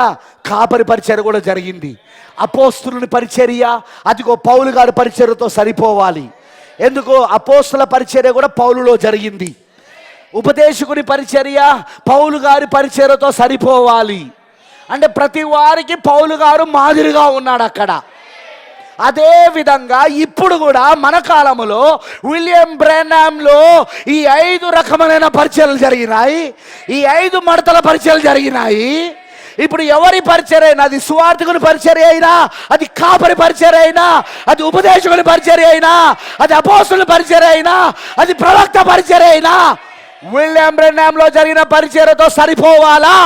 కాపరి పరిచర్య కూడా జరిగింది. అపోస్తులుని పరిచర్య అదిగో పౌలు గారి పరిచర్యతో సరిపోవాలి. ఎందుకు? అపోస్తుల పరిచర్య కూడా పౌలులో జరిగింది. ఉపదేశకుని పరిచర్య పౌలు గారి పరిచర్యతో సరిపోవాలి. అంటే ప్రతి వారికి పౌలు గారు మాదిరిగా ఉన్నాడు అక్కడ. అదే విధంగా ఇప్పుడు కూడా మన కాలంలో విలియం బ్రెన్హామ్లో ఈ 5 రకమైన పరిచర్యలు జరిగినాయి. ఈ 5 మడతల పరిచర్యలు జరిగినాయి. ఇప్పుడు ఎవరి పరిచర్య అయినా, అది సువార్థికుని పరిచర్య అయినా, అది కాపరి పరిచర్య అయినా, అది ఉపదేశకుని పరిచర్య అయినా, అది అపోస్తుల పరిచర్య అయినా, అది ప్రవక్త పరిచర్య అయినా, విలియం బ్రెన్హామ్లో జరిగిన పరిచర్యతో సరిపోవాలా?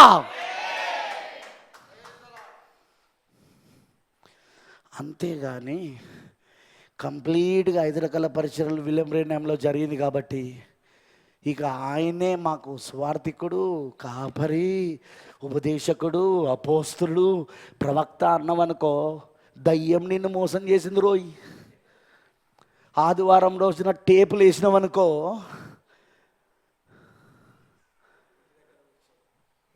అంతేగాని కంప్లీట్గా 5 రకాల పరిచర్యలు విలియం బ్రెన్హామ్లో జరిగింది కాబట్టి ఇక ఆయనే మాకు స్వార్థికుడు, కాపరి, ఉపదేశకుడు, అపోస్తులు, ప్రవక్త అన్నవనుకో దయ్యం నిన్ను మోసం చేసింది రోయ్. ఆదివారం రోజున టేపులు వేసినావనుకో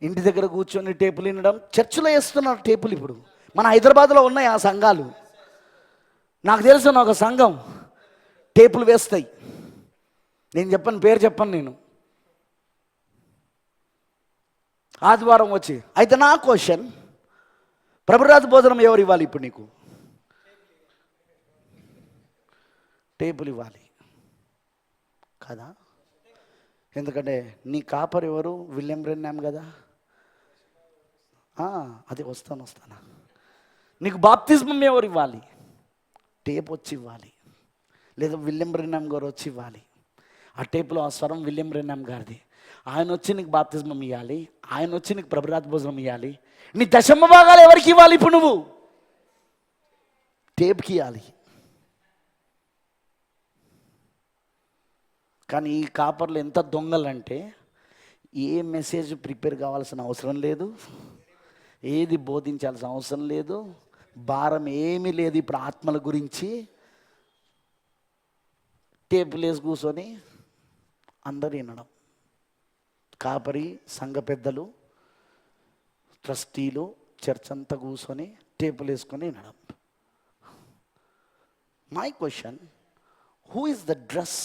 ఇంటి దగ్గర కూర్చొని టేపులు వినడం. చర్చిలో వేస్తున్నారు టేపులు. ఇప్పుడు మన హైదరాబాద్లో ఉన్నాయి ఆ సంఘాలు. నాకు తెలిసిన ఒక సంఘం టేపులు వేస్తాయి. నేను చెప్పను, పేరు చెప్పను నేను. ఆదివారం వచ్చి అయితే నా క్వశ్చన్, ప్రభురాజు భోజనం ఎవరు ఇవ్వాలి ఇప్పుడు నీకు? టేపులు ఇవ్వాలి కదా? ఎందుకంటే నీ కాపర్ ఎవరు? విలియం బ్రెన్హామ్ కదా. అదే వస్తానా. నీకు బాప్తిజం ఎవరు ఇవ్వాలి? టేప్ వచ్చి ఇవ్వాలి, లేదా విలియం బ్రెన్హామ్ గారు వచ్చి ఇవ్వాలి. ఆ టేపులో ఆ స్వరం విలియం బ్రెన్హామ్ గారిది. ఆయన వచ్చి నీకు బాప్తిజం ఇవ్వాలి, ఆయన వచ్చి నీకు ప్రభురాజు భోజనం ఇవ్వాలి. నీ దశమ భాగాలు ఎవరికి ఇవ్వాలి ఇప్పుడు? నువ్వు టేప్కి ఇవ్వాలి. కానీ ఈ కాపర్లు ఎంత దొంగలంటే ఏ మెసేజ్ ప్రిపేర్ కావాల్సిన అవసరం లేదు, ఏది బోధించాల్సిన అవసరం లేదు, భారం ఏమీ లేదు. ఇప్పుడు ఆత్మల గురించి టేపులు వేసి కూర్చొని అందరూ వినడం. కాపరి, సంఘ పెద్దలు, ట్రస్టీలు, చర్చ్ అంతా కూర్చొని టేపులు వేసుకొని వినడం. My question, who is the dress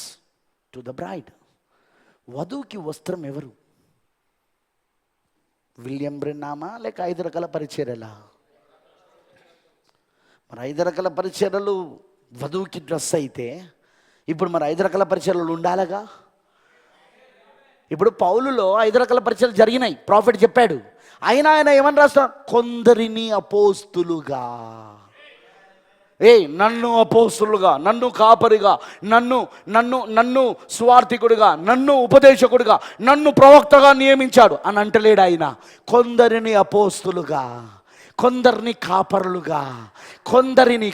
to the bride? వధువుకి వస్త్రం ఎవరు? విలియం బ్రెన్హామా లేక 5 రకాల పరిచర్యలా? మరి 5 రకాల పరిచర్యలు వధువుకి డ్రెస్ అయితే ఇప్పుడు మరి 5 రకాల పరిచర్యలు ఉండాలగా. ఇప్పుడు పౌలులో 5 రకాల పరిచర్యలు జరిగినాయి, ప్రాఫెట్ చెప్పాడు. అయినా ఆయన ఏమని రాస్తాడు? కొందరిని అపోస్తులుగా. నన్ను అపోస్తులుగా, నన్ను కాపరిగా, నన్ను స్వార్థికుడిగా, నన్ను ఉపదేశకుడిగా, నన్ను ప్రవక్తగా నియమించాడు అని అంటలేడు ఆయన. కొందరిని అపోస్తులుగా, కొందరిని కాపరులుగా, కొందరిని.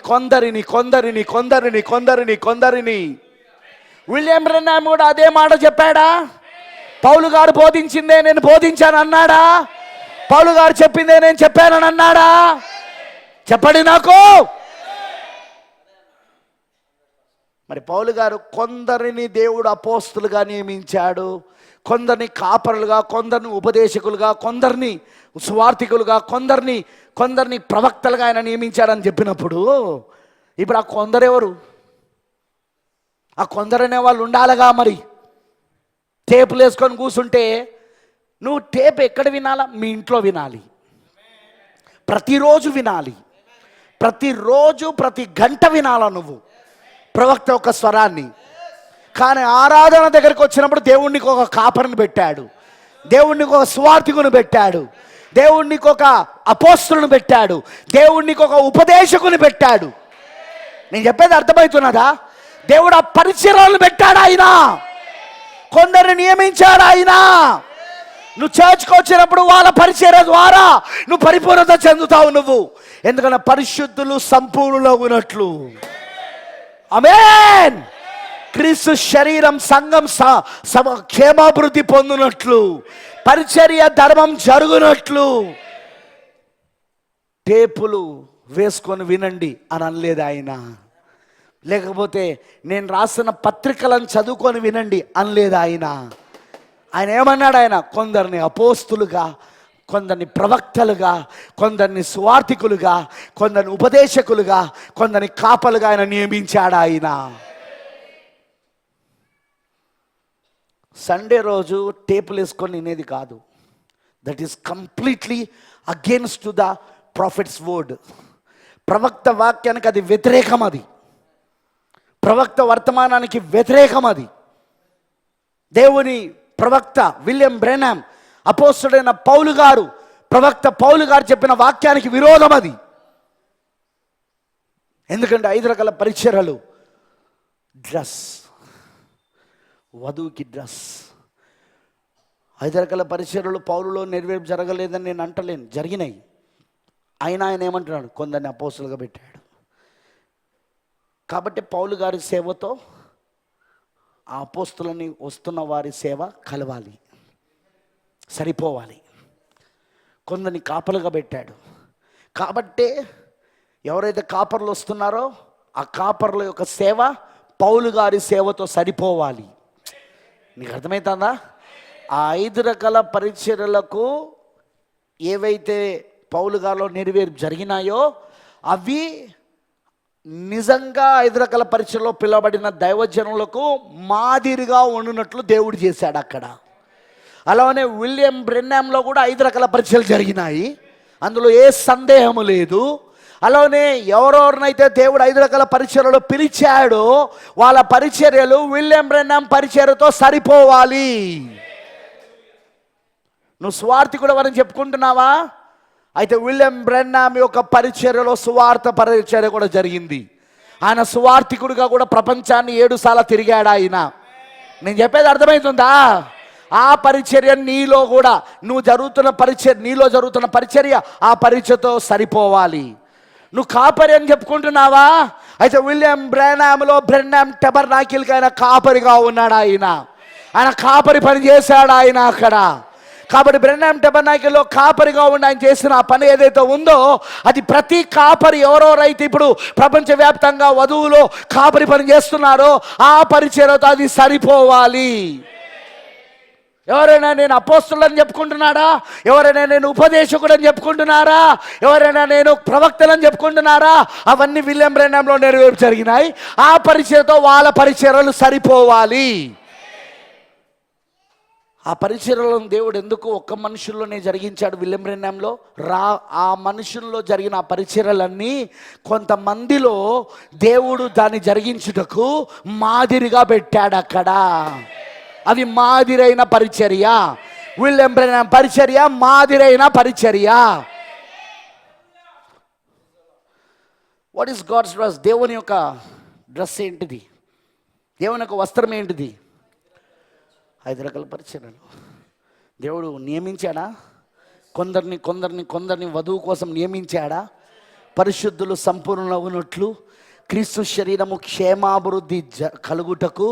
విలియం బ్రెన్హామ్ కూడా అదే మాట చెప్పాడా? పౌలు గారు బోధించిందే నేను బోధించాను అన్నాడా? పౌలు గారు చెప్పిందే నేను చెప్పానని అన్నాడా? చెప్పండి నాకు. మరి పౌలు గారు కొందరిని దేవుడు అపోస్తులుగా నియమించాడు, కొందరిని కాపరులుగా, కొందరిని ఉపదేశకులుగా, కొందరిని సువార్థికులుగా, కొందరిని ప్రవక్తలుగా ఆయన నియమించాడని చెప్పినప్పుడు ఇప్పుడు ఆ కొందరెవరు? ఆ కొందరనే వాళ్ళు ఉండాలిగా. మరి టేపులు వేసుకొని కూర్చుంటే నువ్వు టేప్ ఎక్కడ వినాలా? మీ ఇంట్లో వినాలి, ప్రతిరోజు వినాలి, ప్రతిరోజు ప్రతి గంట వినాలా నువ్వు ప్రవక్త ఒక స్వరాన్ని. కానీ ఆరాధన దగ్గరికి వచ్చినప్పుడు దేవుడికి ఒక కాపరిని పెట్టాడు, దేవుడికి ఒక స్వార్థికుని పెట్టాడు, దేవుడికి ఒక అపోస్తులను పెట్టాడు, దేవుడికి ఒక ఉపదేశకుని పెట్టాడు. నేను చెప్పేది అర్థమవుతున్నదా? దేవుడు ఆ పరిచర్యలను పెట్టాడు. ఆయన కొందరిని నియమించాడు ఆయన. నువ్వు చర్చ్కి వచ్చినప్పుడు వాళ్ళ పరిచర్య ద్వారా నువ్వు పరిపూర్ణత చెందుతావు. నువ్వు ఎందుకంటే పరిశుద్ధులు సంపూర్ణులగునట్లు. ఆమేన్. క్రీస్తు శరీరం సంఘం క్షేమాభివృద్ధి పొందినట్లు, పరిచర్య ధర్మం జరుగునట్లు. టేపులు వేసుకొని వినండి అని అనలేదు ఆయన. లేకపోతే నేను రాసిన పత్రికలను చదువుకొని వినండి అనలేదు ఆయన. ఆయన ఏమన్నాడు? ఆయన కొందరిని అపోస్తులుగా, కొందరిని ప్రవక్తలుగా, కొందరిని సువార్థికులుగా, కొందరిని ఉపదేశకులుగా, కొందరిని కాపలుగా ఆయన నియమించాడు ఆయన. సండే రోజు టేపులు వేసుకొని వినేది కాదు. That is completely against to the profits word. ప్రవక్త వాక్యానికి అది వ్యతిరేకం. అది ప్రవక్త వర్తమానానికి వ్యతిరేకం. అది దేవుని ప్రవక్త విలియం బ్రెనామ్, అపోస్తలుడైన పౌలు గారు, ప్రవక్త పౌలు గారు చెప్పిన వాక్యానికి విరోధం అది. ఎందుకంటే 5 రకాల పరిచర్యలు. Dress, వధువుకి dress. 5 రకాల పరిచర్యలు పౌలులో నెరవేర్పు జరగలేదని నేను అంటలేను, జరిగినాయి. ఆయన ఏమంటున్నాడు? కొందరిని అపోస్తలుగా పెట్టాడు. కాబట్టి పౌలు గారి సేవతో ఆ అపోస్తలుని వస్తున్న వారి సేవ కలవాలి, సరిపోవాలి. కొందరిని కాపలుగా పెట్టాడు. కాబట్టి ఎవరైతే కాపర్లు వస్తున్నారో ఆ కాపర్ల యొక్క సేవ పౌలు గారి సేవతో సరిపోవాలి. నీకు అర్థమవుతుందా? ఆ 5 రకాల పరిచర్యలకు ఏవైతే పౌలు గారిలో నెరవేర్పు జరిగినాయో అవి నిజంగా 5 రకాల పరిచర్యలో పిలువబడిన దైవజనులకు మాదిరిగా ఉండునట్లు దేవుడు చేశాడు అక్కడ. అలానే విలియం బ్రెన్నామ్లో కూడా 5 రకాల పరిచర్యలు జరిగినాయి, అందులో ఏ సందేహము లేదు. అలానే ఎవరెవరినైతే దేవుడు 5 రకాల పరిచర్యలు పిలిచాడో వాళ్ళ పరిచర్యలు విలియం బ్రెన్నామ్ పరిచర్యతో సరిపోవాలి. నువ్వు స్వార్థికుడు అని చెప్పుకుంటున్నావా? అయితే విలియం బ్రెన్నామ్ యొక్క పరిచర్యలో సువార్త పరిచర్య కూడా జరిగింది. ఆయన సువార్థికుడిగా కూడా ప్రపంచాన్ని 7 సార్లు తిరిగాడు ఆయన. నేను చెప్పేది అర్థమవుతుందా? ఆ పరిచర్య నీలో కూడా, నువ్వు జరుగుతున్న పరిచర్య, నీలో జరుగుతున్న పరిచర్య ఆ పరిచర్యతో సరిపోవాలి. నువ్వు కాపరి అని చెప్పుకుంటున్నావా? అయితే విలియం బ్రెన్నామ్లో బ్రెన్నామ్ టెబర్నాకిల్కి ఆయన కాపరిగా ఉన్నాడు. ఆయన కాపరి పని చేశాడు ఆయన అక్కడ. కాబట్టి బ్రెన్నామ్ టెబర్నాకిల్లో కాపరిగా ఉండి ఆయన చేసిన ఆ పని ఏదైతే ఉందో అది ప్రతి కాపరి ఎవరెవరైతే ఇప్పుడు ప్రపంచవ్యాప్తంగా వధువులో కాపరి పని చేస్తున్నారో ఆ పరిచర్యతో అది సరిపోవాలి. ఎవరైనా నేను అపోస్తలుడని చెప్పుకుంటున్నారా? ఎవరైనా నేను ఉపదేశకుడని చెప్పుకుంటున్నారా? ఎవరైనా నేను ప్రవక్తలని చెప్పుకుంటున్నారా? అవన్నీ విలియం బ్రెన్నామ్లో నెరవేర్పు జరిగినాయి. ఆ పరిచర్యతో వాళ్ళ పరిచర్యలు సరిపోవాలి. ఆ పరిచర్యలను దేవుడు ఎందుకు ఒక్క మనుషుల్లోనే జరిగించాడు? విలియం బ్రెన్నామ్లో ఆ మనుషుల్లో జరిగిన ఆ పరిచర్యలన్నీ కొంతమందిలో దేవుడు దాన్ని జరిగించుటకు మాదిరిగా పెట్టాడు అక్కడ. అవి మాదిరైన పరిచర్య. విలియం బ్రెన్నామ్ పరిచర్య మాదిరైన పరిచర్య. What is God's dress? దేవుని యొక్క డ్రెస్ ఏంటిది? దేవుని యొక్క వస్త్రం ఏంటిది? 5 రకాల పరిచర్యలు. దేవుడు నియమించాడా? కొందరిని వధువు కోసం నియమించాడా? పరిశుద్ధులు సంపూర్ణులగునట్లు, క్రీస్తు శరీరము క్షేమాభివృద్ధి కలుగుటకు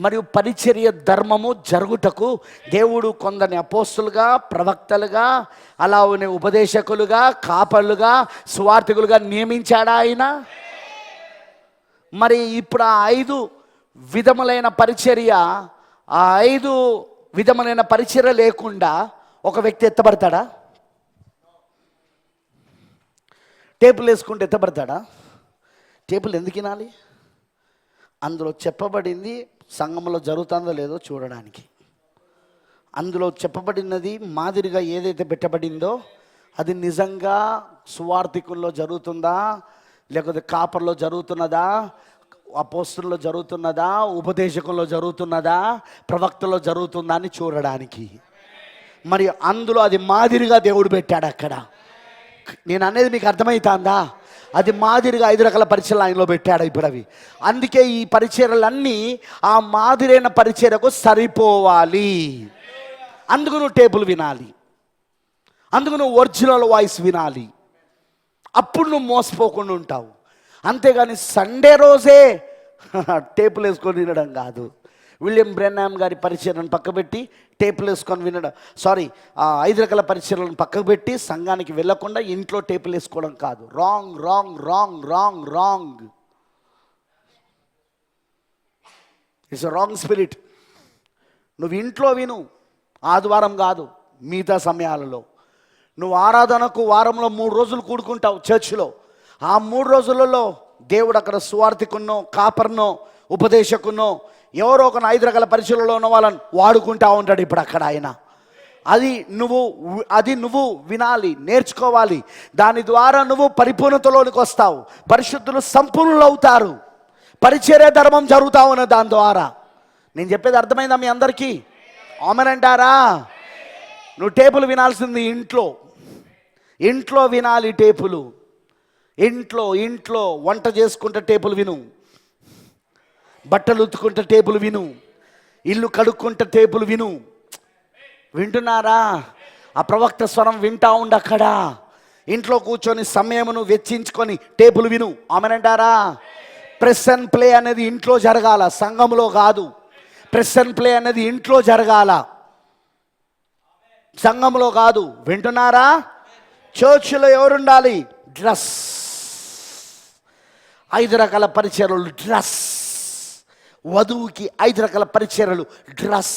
మరియు పరిచర్య ధర్మము జరుగుటకు దేవుడు కొందరిని అపోస్తులుగా, ప్రవక్తలుగా, అలానే ఉపదేశకులుగా, కాపలుగా, సువార్థికులుగా నియమించాడా ఆయన? మరి ఇప్పుడు ఆ 5 విధములైన పరిచర్య, ఆ 5 విధములైన పరిచర్య లేకుండా ఒక వ్యక్తి ఎత్తబడతాడా? టేపులు వేసుకుంటే ఎత్తబడతాడా? టేపులు ఎందుకు వినాలి? అందులో చెప్పబడింది సంఘంలో జరుగుతుందో లేదో చూడడానికి. అందులో చెప్పబడినది మాదిరిగా ఏదైతే పెట్టబడిందో అది నిజంగా సువార్థికుల్లో జరుగుతుందా, లేకపోతే కాపర్లో జరుగుతున్నదా, అపోస్తుల్లో జరుగుతున్నదా, ఉపదేశకుల్లో జరుగుతున్నదా, ప్రవక్తలో జరుగుతుందా అని చూడడానికి. మరి అందులో అది మాదిరిగా దేవుడు పెట్టాడు అక్కడ. నేను అనేది మీకు అర్థమవుతుందా? అది మాదిరిగా 5 రకాల పరిచయలు ఆయనలో పెట్టాడు ఇప్పుడు అవి. అందుకే ఈ పరిచర్యలన్నీ ఆ మాదిరైన పరిచర్యకు సరిపోవాలి. అందుకు నువ్వు టేపులు వినాలి, అందుకు నువ్వు ఒరిజినల్ వాయిస్ వినాలి. అప్పుడు నువ్వు మోసపోకుండా ఉంటావు. అంతేగాని సండే రోజే టేపులు వేసుకొని వినడం కాదు. విలియం బ్రెన్హామ్ గారి పరిచర్యను పక్కబెట్టి టేపులు వేసుకొని వినడం, 5 రకాల పరిచర్యలను పక్కకు పెట్టి సంఘానికి వెళ్ళకుండా ఇంట్లో టేపులు వేసుకోవడం కాదు. Wrong wrong wrong wrong wrong. It's wrong spirit. నువ్వు ఇంట్లో విను, ఆదివారం కాదు, మిగతా సమయాలలో. నువ్వు ఆరాధనకు వారంలో 3 రోజులు కూడుకుంటావు చర్చిలో. ఆ 3 రోజులలో దేవుడు అక్కడ సువార్థికున్నో, కాపర్నో, ఉపదేశకున్నో, ఎవరో ఒక 5 రకాల పరిచయలలో ఉన్న వాళ్ళని వాడుకుంటా ఉంటాడు ఇప్పుడు అక్కడ ఆయన. అది నువ్వు వినాలి, నేర్చుకోవాలి. దాని ద్వారా నువ్వు పరిపూర్ణతలోనికి వస్తావు, పరిశుద్ధులు సంపూర్ణులు అవుతారు, పరిచర్య ధర్మం జరుగుతా ఉన్నది దాని ద్వారా. నేను చెప్పేది అర్థమైందా మీ అందరికీ? ఆమెనంటారా? నువ్వు టేపులు వినాల్సింది ఇంట్లో వినాలి. టేపులు ఇంట్లో వంట చేసుకుంటే టేపులు విను, బట్టలు ఉతుకుంటే టేపులు విను, ఇల్లు కడుక్కుంటే టేపులు విను. వింటున్నారా? ఆ ప్రవక్త స్వరం వింటా ఉండు. అక్కడ ఇంట్లో కూర్చొని సమయమును వెచ్చించుకొని టేపులు విను. ఆమెనంటారా? ప్రెస్ అండ్ ప్లే అనేది ఇంట్లో జరగాల, సంఘంలో కాదు. ప్రెస్ అండ్ ప్లే అనేది ఇంట్లో జరగాల, సంఘంలో కాదు. వింటున్నారా? చర్చిలో ఎవరుండాలి? డ్రెస్. 5 రకాల పరిచర్యలు డ్రెస్. వధువుకి 5 రకాల పరిచర్యలు డ్రెస్.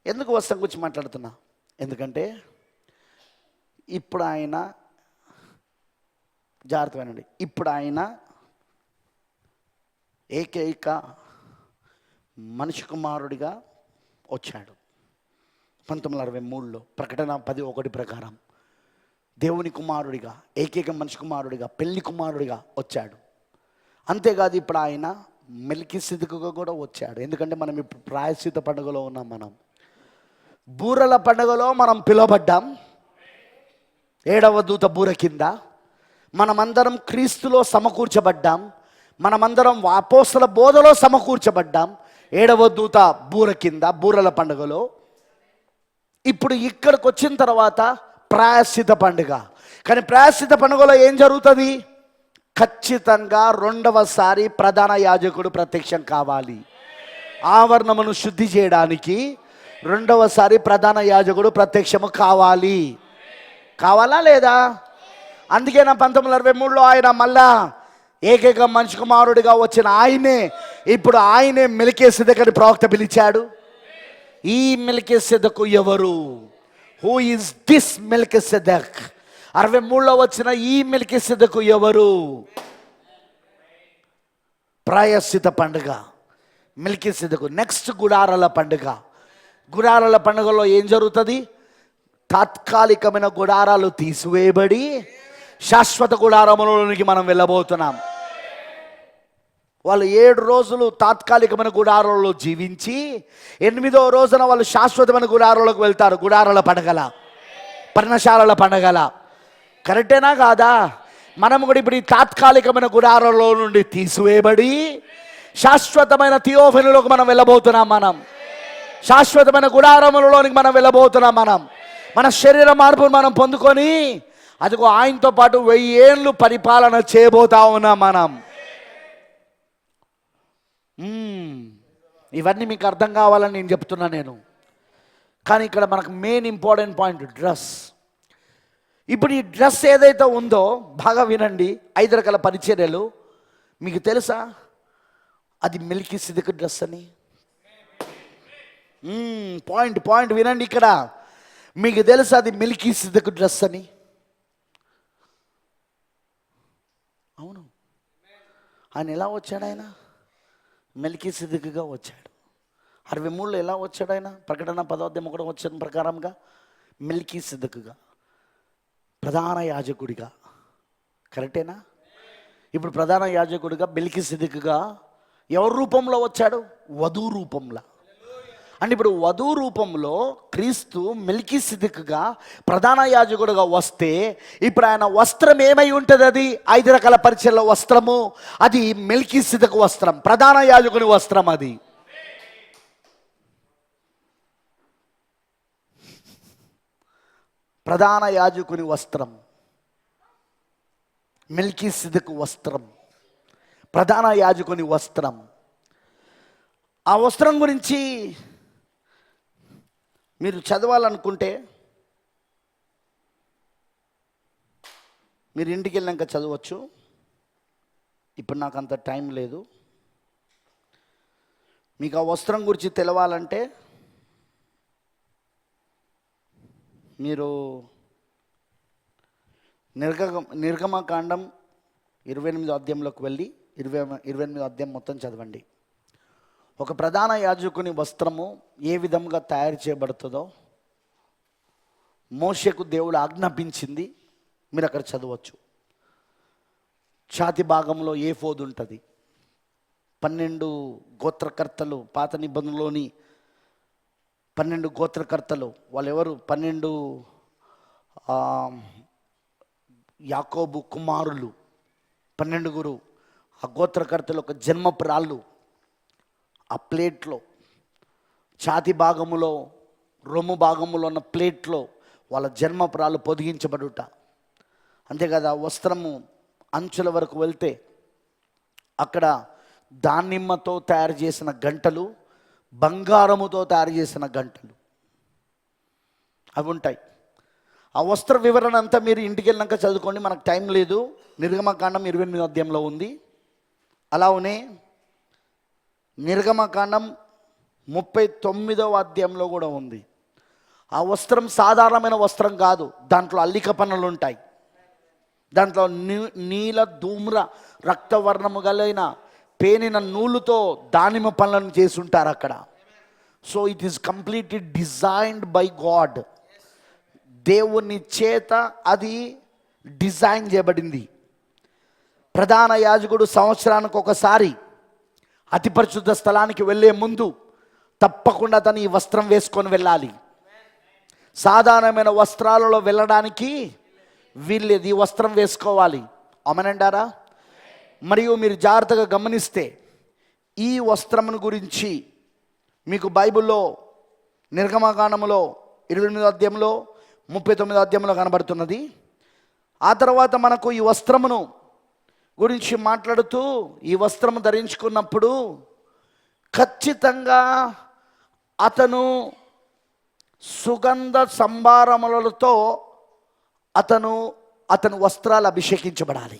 ఎందుకు వస్త్రం గురించి మాట్లాడుతున్నా? ఎందుకంటే ఇప్పుడు ఆయన, జాగ్రత్త వినండి, ఇప్పుడు ఆయన ఏకైక మనిషి కుమారుడిగా వచ్చాడు. 1963లో ప్రకటన 10:1 ప్రకారం దేవుని కుమారుడిగా, ఏకైక మనిషి కుమారుడిగా, పెళ్లి కుమారుడిగా వచ్చాడు. అంతేకాదు ఇప్పుడు ఆయన మెల్కీసెదెకుగా కూడా వచ్చాడు. ఎందుకంటే మనం ఇప్పుడు ప్రాయశ్చిత్త పండుగలో ఉన్నాం. మనం బూరల పండుగలో మనం పిలువబడ్డాం, 7వ దూత బూర కింద. మనమందరం క్రీస్తులో సమకూర్చబడ్డాం, మనమందరం అపోస్తల బోధలో సమకూర్చబడ్డాం 7వ దూత బూర కింద, బూరల పండుగలో. ఇప్పుడు ఇక్కడికి వచ్చిన తర్వాత ప్రాయశ్చిత్త పండుగ. కానీ ప్రాయశ్చిత్త పండుగలో ఏం జరుగుతుంది? ఖచ్చితంగా 2వసారి ప్రధాన యాజకుడు ప్రత్యక్షం కావాలి. ఆవరణమును శుద్ధి చేయడానికి 2వసారి ప్రధాన యాజకుడు ప్రత్యక్షము కావాలి. కావాలా లేదా? అందుకే 1963లో ఆయన మళ్ళా ఏకైక మనిషి కుమారుడిగా వచ్చిన ఇప్పుడు ఆయనే మెల్కీసెదెకు ప్రవక్త పిలిచాడు. ఈ మెల్కీసెదెకు ఎవరు? Who is this Melchizedek? 63లో వచ్చిన ఈ మెల్కీసెదెకు ఎవరు? ప్రాయశ్చిత పండుగ మెల్కీసెదెకు. నెక్స్ట్ గుడారాల పండుగ. గుడారాల పండుగలో ఏం జరుగుతుంది? తాత్కాలికమైన గుడారాలు తీసివేయబడి శాశ్వత గుడారములోనికి మనం వెళ్ళబోతున్నాం. వాళ్ళు 7 రోజులు తాత్కాలికమైన గుడారంలో జీవించి 8వ రోజున వాళ్ళు శాశ్వతమైన గుడారంలోకి వెళ్తారు. గుడారాల పండుగల, పర్ణశాలల పండుగల. కరెక్టేనా కాదా? మనం కూడా ఇప్పుడు ఈ తాత్కాలికమైన గుడారంలో నుండి తీసివేయబడి శాశ్వతమైన థియోఫెనులోకి మనం వెళ్ళబోతున్నాం. మనం శాశ్వతమైన గుడారములలోనికి మనం వెళ్ళబోతున్నాం. మన శరీర మార్పును మనం పొందుకొని అదిగో ఆయనతో పాటు 1000 ఏళ్ళు పరిపాలన చేయబోతా ఉన్నాం మనం. ఇవన్నీ మీకు అర్థం కావాలని నేను చెప్తున్నా నేను. కానీ ఇక్కడ మనకు మెయిన్ ఇంపార్టెంట్ పాయింట్ డ్రెస్. ఇప్పుడు ఈ డ్రెస్ ఏదైతే ఉందో బాగా వినండి. 5 రకాల పరిచర్యలు మీకు తెలుసా? అది మెల్కీసెదెకు డ్రెస్ అని. పాయింట్ వినండి ఇక్కడ. మీకు తెలుసా అది మెల్కీసెదెకు డ్రెస్ అని? అవును. ఆయన ఎలా వచ్చాడు? ఆయన మెల్కీసెదెకుగా వచ్చాడు. 63లో ఎలా వచ్చాడు ఆయన? ప్రకటన 10:1 వచ్చిన ప్రకారంగా మెల్కీసెదెకుగా, ప్రధాన యాజకుడిగా. కరెక్టేనా? ఇప్పుడు ప్రధాన యాజకుడిగా మెల్కీసెదెకుగా ఎవరి రూపంలో వచ్చాడు? వధువు రూపంలో. అంటే ఇప్పుడు వధువు రూపంలో క్రీస్తు మెల్కీసెదెకుగా ప్రధాన యాజకుడుగా వస్తే ఇప్పుడు ఆయన వస్త్రం ఏమై ఉంటుంది? అది 5 రకాల పరిచయల వస్త్రము. అది మెల్కీసెదెకు వస్త్రం, ప్రధాన యాజకుని వస్త్రం. అది ప్రధాన యాజకుని వస్త్రం, మెల్కీసెదెకు వస్త్రం, ప్రధాన యాజకుని వస్త్రం. ఆ వస్త్రం గురించి మీరు చదవాలనుకుంటే మీరు ఇంటికి వెళ్ళాక చదవచ్చు. ఇప్పుడు నాకు అంత టైం లేదు. మీకు ఆ వస్త్రం గురించి తెలవాలంటే మీరు నిర్గమకాండం 28వ అధ్యాయంలోకి వెళ్ళి 28వ అధ్యాయం మొత్తం చదవండి. ఒక ప్రధాన యాజకుని వస్త్రము ఏ విధంగా తయారు చేయబడుతుందో మోషేకు దేవుడు ఆజ్ఞాపించింది. మీరు అక్కడ చదవచ్చు. ఛాతి భాగంలో ఏఫోదు ఉంటుంది. 12 గోత్రకర్తలు, పాత నిబంధనలోని 12 గోత్రకర్తలు, వాళ్ళు ఎవరు? 12 యాకోబు కుమారులు, 12 ఆ గోత్రకర్తలు ఒక జన్మపు రాళ్ళు ఆ ప్లేట్లో, ఛాతి భాగములో, రొమ్ము భాగములో ఉన్న ప్లేట్లో వాళ్ళ జన్మపురాలు పొదిగించబడుట. అంతేకాదు ఆ వస్త్రము అంచుల వరకు వెళ్తే అక్కడ దానిమ్మతో తయారు చేసిన గంటలు, బంగారముతో తయారు చేసిన గంటలు అవి ఉంటాయి. ఆ వస్త్ర వివరణ అంతా మీరు ఇంటికి వెళ్ళాక చదువుకోండి, మనకు టైం లేదు. నిర్గమకాండం 28వ అధ్యాయంలో ఉంది. అలానే నిర్గమకాండం 39వ అధ్యాయంలో కూడా ఉంది. ఆ వస్త్రం సాధారణమైన వస్త్రం కాదు, దాంట్లో అల్లిక పనులు ఉంటాయి. దాంట్లో నీల ధూమ్ర రక్తవర్ణము గలైన పేనిన నూలుతో దానిమ్మ పనులను చేసి ఉంటారు అక్కడ. So it is completely designed by God. దేవుని చేత అది డిజైన్ చేయబడింది. ప్రధాన యాజకుడు సంవత్సరానికి ఒకసారి అతి పరిశుద్ధ స్థలానికి వెళ్ళే ముందు తప్పకుండా తను ఈ వస్త్రం వేసుకొని వెళ్ళాలి. సాధారణమైన వస్త్రాలలో వెళ్ళడానికి వీల్లేదు, ఈ వస్త్రం వేసుకోవాలి. అమనంటారా? మరియు మీరు జాగ్రత్తగా గమనిస్తే ఈ వస్త్రమును గురించి మీకు బైబిల్లో నిర్గమకాండములో 28వ అధ్యాయంలో 39వ అధ్యాయంలో కనబడుతున్నది. ఆ తర్వాత మనకు ఈ వస్త్రమును గురించి మాట్లాడుతూ ఈ వస్త్రము ధరించుకున్నప్పుడు ఖచ్చితంగా అతను సుగంధ సంభారములతో అతను వస్త్రాలు అభిషేకించబడాలి.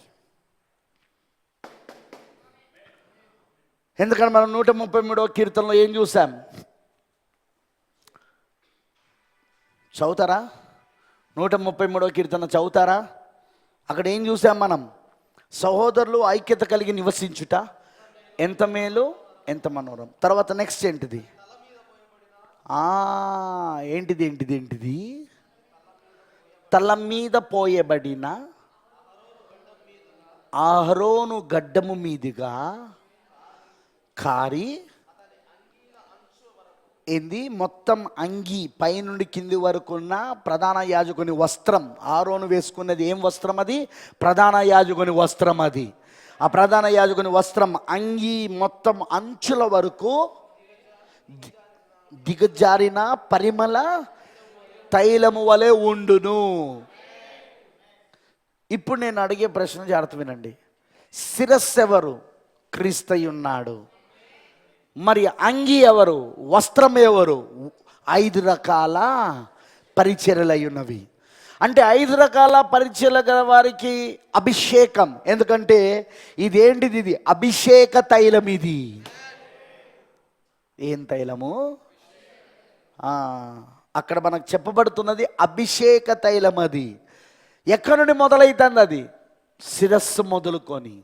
ఎందుకంటే మనం 133వ కీర్తనలో ఏం చూసాం? చదువుతారా? 133వ కీర్తన చదువుతారా? అక్కడ ఏం చూసాం మనం? సహోదరులు ఐక్యత కలిగి నివసించుట ఎంత మేలు, ఎంత మనోరం. తర్వాత నెక్స్ట్ ఏంటిది? ఏంటిది? తల మీద పోయబడిన అహరోను గడ్డము మీదుగా కారి ఏంది మొత్తం అంగి పైనుండి కింది వరకు ఉన్న ప్రధాన యాజకుని వస్త్రం. ఆరోను వేసుకున్నది ఏం వస్త్రం? అది ప్రధాన యాజకుని వస్త్రం. అది ఆ ప్రధాన యాజకుని వస్త్రం అంగి మొత్తం అంచుల వరకు దిగజారిన పరిమళ తైలము వలె ఉండును. ఇప్పుడు నేను అడిగే ప్రశ్న జాగ్రత్త వినండి. శిరస్సు ఎవరు? క్రీస్తు ఉన్నాడు. మరి అంగి ఎవరు? వస్త్రం ఎవరు? 5 రకాల పరిచర్యలు అయి ఉన్నవి. అంటే 5 రకాల పరిచర్యల గల వారికి అభిషేకం. ఎందుకంటే ఇదేంటిది? ఇది అభిషేక తైలం. ఇది ఏం తైలము? అక్కడ మనకు చెప్పబడుతున్నది అభిషేక తైలం. అది ఎక్కడి నుండి మొదలవుతుంది? అది శిరస్సు మొదలుకొని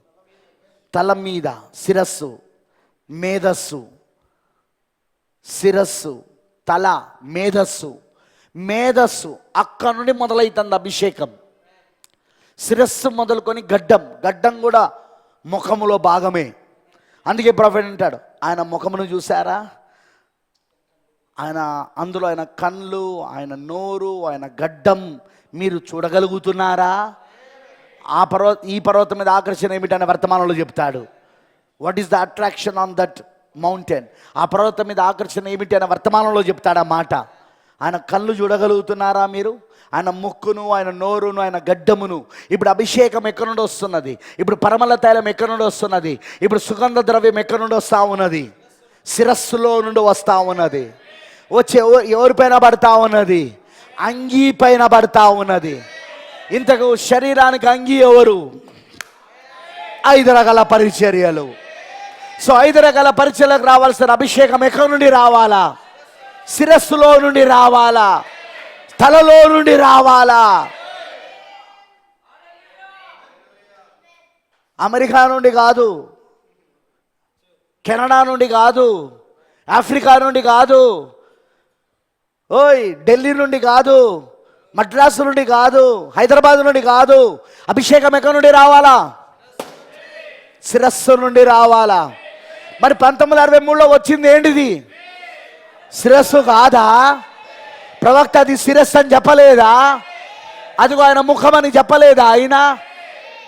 తల మీద, శిరస్సు, మేధస్సు, శిరస్సు, తల, మేధస్సు అక్కడ నుండి మొదలవుతుంది అభిషేకం. శిరస్సు మొదలుకొని గడ్డం కూడా ముఖములో భాగమే. అందుకే ప్రొఫెట్ అంటాడు, ఆయన ముఖమును చూసారా? ఆయన అందులో ఆయన కళ్ళు, ఆయన నోరు, ఆయన గడ్డం మీరు చూడగలుగుతున్నారా? ఈ పర్వతం మీద ఆకర్షణ ఏమిటనే వర్తమానంలో చెప్తాడు. What is the attraction on that mountain? ఆ పర్వతం మీద ఆకర్షణ ఏమిటి అనే వర్తమానంలో చెప్తాడు ఆ మాట. ఆయన కళ్ళు చూడగలుగుతున్నారా మీరు? ఆయన ముక్కును, ఆయన నోరును, ఆయన గడ్డమును. ఇప్పుడు అభిషేకం ఎక్కడి నుండి వస్తున్నది? ఇప్పుడు పరిమళ తైలం ఎక్కడి నుండి వస్తున్నది? ఇప్పుడు సుగంధ ద్రవ్యం ఎక్కడి నుండి వస్తూ ఉన్నది? శిరస్సులో నుండి వస్తూ ఉన్నది. వచ్చి ఎవరిపైన పడతా ఉన్నది? అంగీ పైన పడతా ఉన్నది. ఇంతకు శరీరానికి అంగీ ఎవరు? 5 రకాల పరిచర్యలు. సో 5 రకాల పరిచర్యలకు రావాల్సిన అభిషేకం ఎక్కడి నుండి రావాలా? శిరస్సులో నుండి రావాలా? తలలో నుండి రావాలా? అమెరికా నుండి కాదు, కెనడా నుండి కాదు, ఆఫ్రికా నుండి కాదు, ఢిల్లీ నుండి కాదు, మద్రాసు నుండి కాదు, హైదరాబాద్ నుండి కాదు. అభిషేకం ఎక్కడి నుండి రావాలా? శిరస్సు నుండి రావాలా? మరి 1963లో వచ్చింది ఏంటిది? శిరస్సు కాదా? ప్రవక్త అది శిరస్సు అని చెప్పలేదా? అదిగో ఆయన ముఖం అని చెప్పలేదా? ఆయన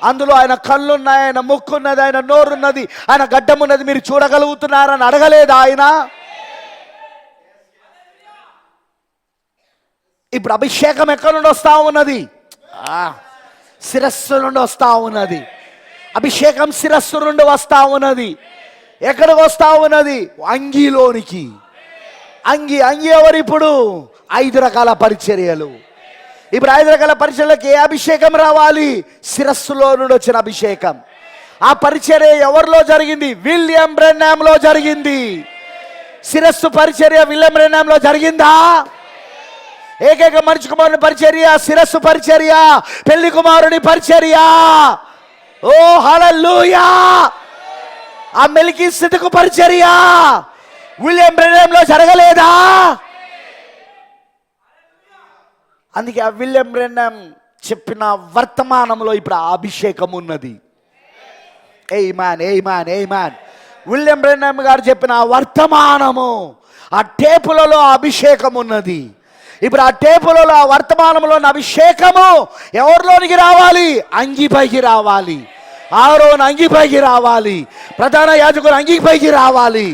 అందులో ఆయన కళ్ళున్నాయి, ఆయన ముక్కున్నది, ఆయన నోరున్నది, ఆయన గడ్డమున్నది, మీరు చూడగలుగుతున్నారని అడగలేదా ఆయన? ఇప్పుడు అభిషేకం ఎక్కడి నుండి వస్తూ ఉన్నది? శిరస్సు నుండి వస్తూ ఉన్నది. అభిషేకం శిరస్సు నుండి వస్తూ ఉన్నది. ఎక్కడికి వస్తూ ఉన్నది? అంగీలోనికి. అంగి ఎవరు? ఇప్పుడు 5 రకాల పరిచర్యలు. ఇప్పుడు 5 రకాల పరిచర్యలకు ఏ అభిషేకం రావాలి? శిరస్సులో నుండి వచ్చిన అభిషేకం. ఆ పరిచర్య ఎవరిలో జరిగింది? విలియం బ్రెన్హామ్లో జరిగింది. శిరస్సు పరిచర్య విలియం బ్రెన్హామ్లో జరిగిందా? ఏకైక మనిషి కుమారుని పరిచర్య శిరస్సు పరిచర్య, పెళ్లి కుమారుని పరిచర్య. ఓ హల్లెలూయా! ఆ మెల్కీసెదెకు పరిచర్య విలియం బ్రెన్హామ్లో జరగలేదా? అందుకే ఆ విలియం బ్రెన్హామ్ చెప్పిన వర్తమానంలో ఇప్పుడు ఆ అభిషేకం ఉన్నది. ఏమాన్. విలియం బ్రెన్హామ్ గారు చెప్పిన వర్తమానము, ఆ టేపులలో అభిషేకం ఉన్నది. ఇప్పుడు ఆ టేపులలో ఆ వర్తమానంలో అభిషేకము ఎవరిలోనికి రావాలి? అంగిపైకి రావాలి. ఆరోను అంగిపైకి రావాలి. ప్రధాన యాజకుడు అంగిపైకి రావాలి.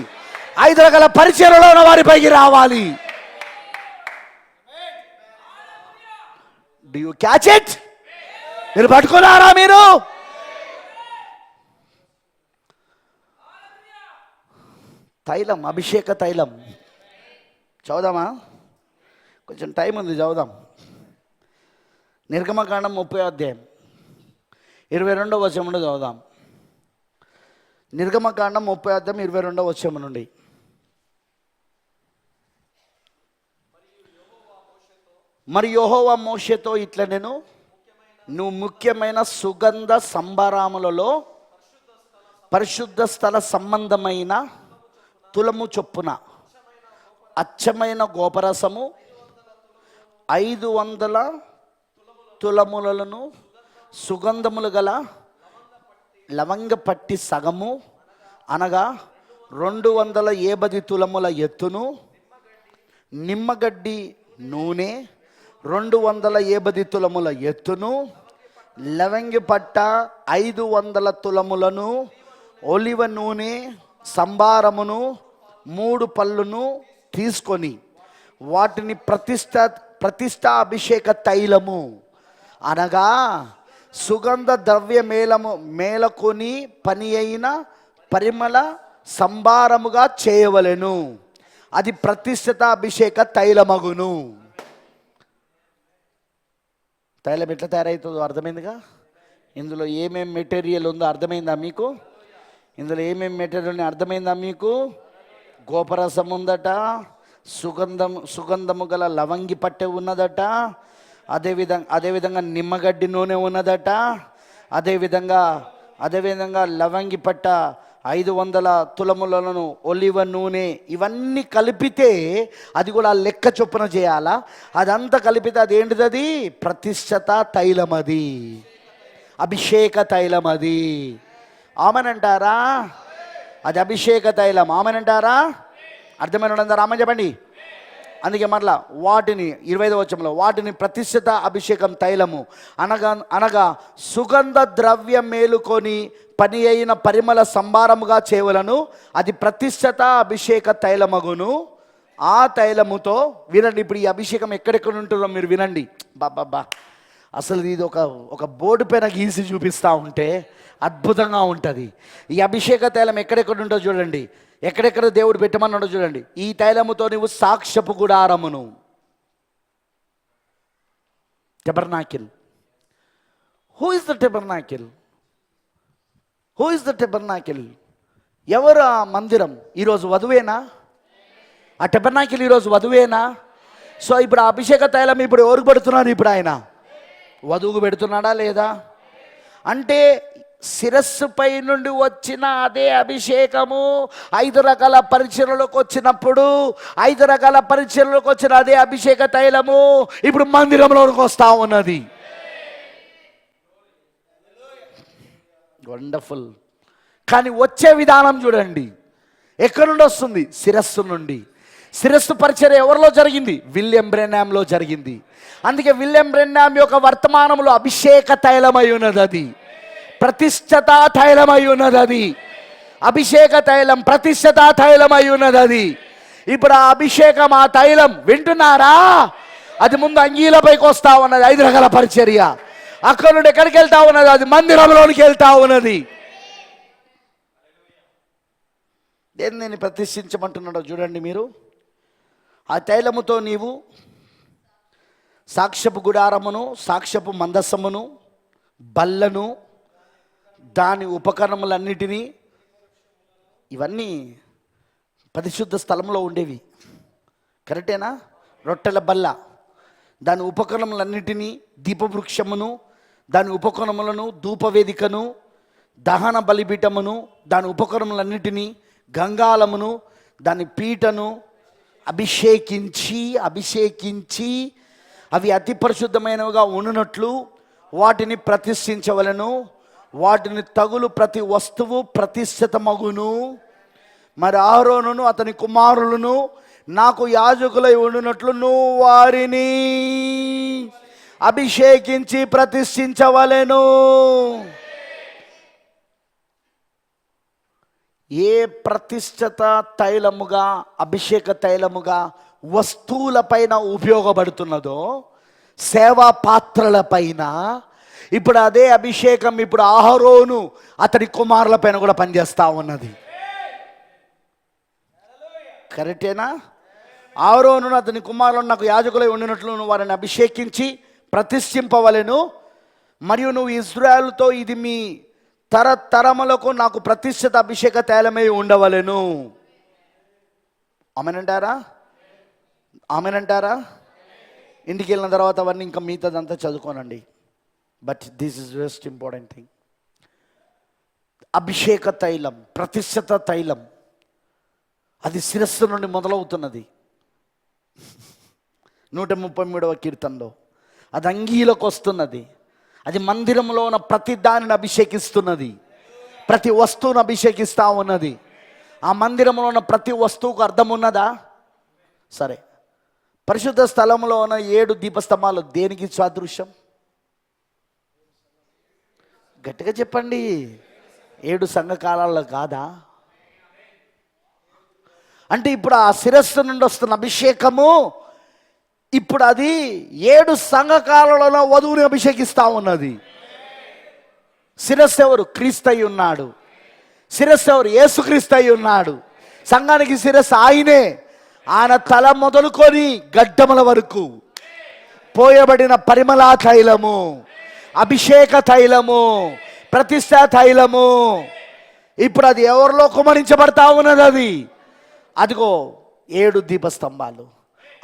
5 రకాల పరిచర్యలో ఉన్న వారిపైకి రావాలి. Do you catch it? మీరు పట్టుకున్నారా? మీరు తైలం, అభిషేక తైలం చదువుదామా? కొంచెం టైం ఉంది, చదువుదాం. నిర్గమకాండం 30వ అధ్యాయం 22వ వచనం నుండి చదువుదాం. నిర్గమకాండం 30వ అధ్యాయం 22వ వచనం నుండి. మరి యెహోవా మోషేతో ఇట్లా, నేను నువ్వు ముఖ్యమైన సుగంధ సంభారములలో పరిశుద్ధ స్థల సంబంధమైన తులము చొప్పున అచ్చమైన గోపరసము 500 తులములను, సుగంధములు గల లవంగ పట్టి సగము అనగా 280 తులముల ఎత్తును, నిమ్మగడ్డి నూనె 280 తులముల ఎత్తును, లవంగి పట్ట 500 తులములను, ఒలివ నూనె సంభారమును 3 పళ్ళును తీసుకొని వాటిని ప్రతిష్ఠా అభిషేక తైలము అనగా సుగంధ ద్రవ్య మేలకొని పని అయిన పరిమళ సంభారముగా చేయవలెను. అది ప్రతిష్ఠిత అభిషేక తైలమగును. తైలం ఎట్లా తయారవుతుందో అర్థమైందిగా. ఇందులో ఏమేమి మెటీరియల్ ఉందో అర్థమైందా మీకు? ఇందులో ఏమేమి మెటీరియల్ అర్థమైందా మీకు? గోపరసం ఉందట, సుగంధము గల లవంగి పట్టె ఉన్నదట, అదేవిధంగా నిమ్మగడ్డి నూనె ఉన్నదట, అదేవిధంగా లవంగి పట్ట 500 తులములను, ఒలివ నూనె, ఇవన్నీ కలిపితే అది కూడా లెక్క చొప్పున చేయాలా. అదంతా కలిపితే అది ఏంటిది? అది ప్రతిష్ఠిత తైలం, అది అభిషేక తైలం. అది ఆమెనంటారా? అది అభిషేక తైలం. ఆమెనంటారా? అర్థమైన అందరూ ఆమె చెప్పండి. అందుకే మరలా వాటిని 25వ వచనంలో వాటిని ప్రతిష్ఠిత అభిషేకం తైలము అనగా అనగా సుగంధ ద్రవ్యం మేలుకొని పని అయిన పరిమళ సంభారముగా చేయవలను, అది ప్రతిష్ఠిత అభిషేక తైలమగును. ఆ తైలముతో వినండి, ఇప్పుడు ఈ అభిషేకం ఎక్కడెక్కడ ఉంటుందో మీరు వినండి. బాబా అసలు ఇది ఒక బోర్డు పైన గీసి చూపిస్తూ ఉంటే అద్భుతంగా ఉంటుంది. ఈ అభిషేక తైలం ఎక్కడెక్కడ ఉంటుందో చూడండి, ఎక్కడెక్కడ దేవుడు పెట్టమన్నాడో చూడండి. ఈ తైలముతో నువ్వు సాక్ష్యపు గుడారమును, tabernacle. Who is the tabernacle? Who is the tabernacle? ఎవరు ఆ మందిరం? ఈరోజు వధువేనా? ఆ టెబర్నాకిల్ ఈరోజు వధువేనా? సో ఇప్పుడు ఆ అభిషేక తైలం ఇప్పుడు ఎవరికి పెడుతున్నాడు? ఇప్పుడు ఆయన వధువుకు పెడుతున్నాడా లేదా? అంటే శిరస్సుపై నుండి వచ్చిన అదే అభిషేకము 5 రకాల పరిచర్యలకు వచ్చినప్పుడు 5 రకాల పరిచర్యలకు వచ్చిన అదే అభిషేక తైలము ఇప్పుడు మందిరంలోకి వస్తూ ఉన్నది. వండర్ఫుల్. కానీ వచ్చే విధానం చూడండి, ఎక్కడి నుండి వస్తుంది? శిరస్సు నుండి. శిరస్సు పరిచర్య ఎవరిలో జరిగింది? విలియం బ్రెన్హామ్లో జరిగింది. అందుకే విలియం బ్రెన్హామ్ యొక్క వర్తమానంలో అభిషేక తైలమై ఉన్నది, అది ప్రతిష్ఠిత తైలమై ఉన్నది, అది అభిషేక తైలం ప్రతిష్ఠిత తైలమై ఉన్నది. అది ఇప్పుడు ఆ అభిషేకం, ఆ తైలం వింటున్నారా? అది ముందు అంగీలపైకి వస్తా ఉన్నది 5 రకాల పరిచర్య. అక్కడ నుండి ఎక్కడికి వెళ్తా ఉన్నది? అది మందిరంలోనికి వెళ్తా ఉన్నది. దేన్ని ప్రతిష్ఠించమంటున్నాడో చూడండి మీరు. ఆ తైలముతో నీవు సాక్ష్యపు గుడారమును, సాక్ష్యపు మందసమును, బల్లను, దాని ఉపకరణములన్నిటినీ, ఇవన్నీ పరిశుద్ధ స్థలంలో ఉండేవి, కరెక్టేనా? రొట్టెల బల్ల, దాని ఉపకరణములన్నిటినీ, దీపవృక్షమును, దాని ఉపకరణములను, ధూపవేదికను, దహన బలిపీఠమును, దాని ఉపకరణములన్నిటినీ, గంగాళమును, దాని పీటను అభిషేకించి అవి అతి పరిశుద్ధమైనవిగా ఉండునట్లు వాటిని ప్రతిష్ఠించవలెను. వాటిని తగులు ప్రతి వస్తువు ప్రతిష్ఠితమగును. మరి అహరోనును అతని కుమారులను నాకు యాజకులై ఉండునట్లు నువ్వు వారిని అభిషేకించి ప్రతిష్ఠించవలెను. ఏ ప్రతిష్ఠిత తైలముగా, అభిషేక తైలముగా వస్తువులపైన ఉపయోగపడుతున్నదో, సేవా పాత్రలపైన, ఇప్పుడు అదే అభిషేకం ఇప్పుడు అహరోను అతని కుమారులపైన కూడా పనిచేస్తూ ఉన్నది. కరెక్టేనా? అహరోను అతని కుమారులను నాకు యాజకులై ఉండినట్లు నువ్వు వారిని అభిషేకించి ప్రతిష్ఠింపవలెను. మరియు నువ్వు ఇశ్రాయేలుతో ఇది మీ తరతరములకు నాకు ప్రతిష్ఠిత అభిషేక తైలమై ఉండవలెను. ఆమెనంటారా? ఆమెనంటారా? ఇంటికి వెళ్ళిన తర్వాత అవన్నీ ఇంకా మిగతాదంతా చదువుకోనండి. But this is just important thing. అభిషేక తైలం, ప్రతిష్ఠిత తైలం, అది శిరస్సు నుండి మొదలవుతున్నది. 133వ కీర్తనలో అది అంగీలకు వస్తున్నది. అది మందిరంలో ఉన్న ప్రతి దానిని అభిషేకిస్తున్నది, ప్రతి వస్తువును అభిషేకిస్తూ ఉన్నది. ఆ మందిరంలో ఉన్న ప్రతి వస్తువుకు అర్థం ఉన్నదా? సరే, పరిశుద్ధ స్థలంలో ఉన్న 7 దీపస్తంభాలు దేనికి సాదృశ్యం? గట్టిగా చెప్పండి. 7 సంఘకాలాల్లో కాదా? అంటే ఇప్పుడు ఆ శిరస్సు నుండి వస్తున్న అభిషేకము ఇప్పుడు అది 7 సంఘకాలలో వధువుని అభిషేకిస్తూ ఉన్నది. శిరస్సు ఎవరు? క్రీస్తు అయి ఉన్నాడు. శిరస్సు ఎవరు? యేసుక్రీస్తు అయి ఉన్నాడు. సంఘానికి శిరస్సు ఆయనే. ఆయన తల మొదలుకొని గడ్డముల వరకు పోయబడిన పరిమళ తైలము, అభిషేక తైలము, ప్రతిష్ఠ తైలము ఇప్పుడు అది ఎవరిలో కుమరించబడతా ఉన్నది? అది అదిగో 7 దీపస్తంభాలు,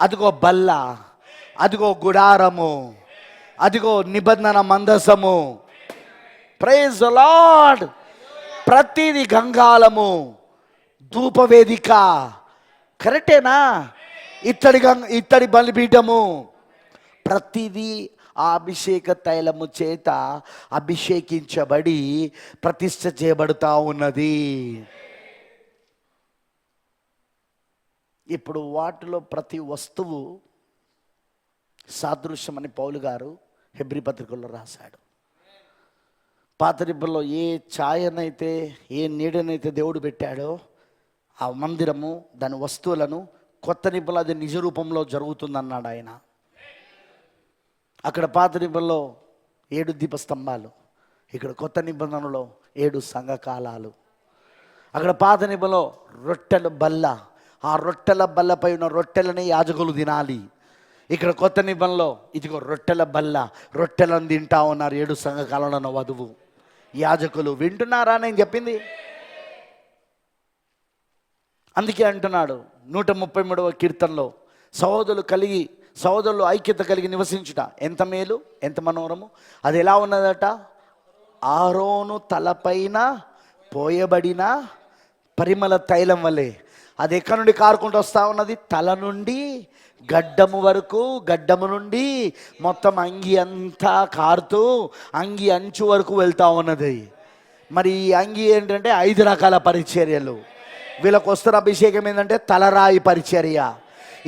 అదిగో బల్ల, అదిగో గుడారము, అదిగో నిబంధన మందసము. Praise the lord. ప్రతిది గంగాళము, ధూపవేదిక, కరెక్టేనా? ఇత్తడి బలిపీఠము, ప్రతిదీ ఆ అభిషేక తైలము చేత అభిషేకించబడి ప్రతిష్ఠ చేయబడుతూ ఉన్నది. ఇప్పుడు వాటిలో ప్రతి వస్తువు సాదృశ్యం అని పౌలు గారు హెబ్రీ పత్రికల్లో రాశాడు. పాత నిబంధనలో ఏ ఛాయనైతే ఏ నీడనైతే దేవుడు పెట్టాడో ఆ మందిరము దాని వస్తువులను, కొత్త నిబంధనలో అది నిజ రూపంలో జరుగుతుందన్నాడు ఆయన. అక్కడ పాత నిబంధనలో 7 దీపస్తంభాలు, ఇక్కడ కొత్త నిబంధనలో 7 సంఘకాలాలు. అక్కడ పాత నిబంధనలో రొట్టెల బల్ల, ఆ రొట్టెల బల్లపై ఉన్న రొట్టెలని యాజకులు తినాలి. ఇక్కడ కొత్త నిబంధనలో ఇదిగో రొట్టెల బల్ల, రొట్టెలను తింటా ఉన్నారు 7 సంఘకాలంలో ఉన్న వధువు యాజకులు. వింటున్నారా నేను చెప్పింది? అందుకే అంటున్నాడు 133వ కీర్తనలో, సహోదరులు ఐక్యత కలిగి నివసించుట ఎంత మేలు, ఎంత మనోరము. అది ఎలా ఉన్నదట? ఆరోను తలపైన పోయబడిన పరిమళ తైలం వలె. అది ఎక్కడి నుండి కారుకుంటూ వస్తూ ఉన్నది? తల నుండి గడ్డము వరకు, గడ్డము నుండి మొత్తం అంగి అంతా కారుతూ అంగి అంచు వరకు వెళ్తూ ఉన్నది. మరి ఈ అంగి ఏంటంటే 5 రకాల పరిచర్యలు. వీళ్ళకు వస్తున్న అభిషేకం ఏంటంటే తలరాయి పరిచర్య.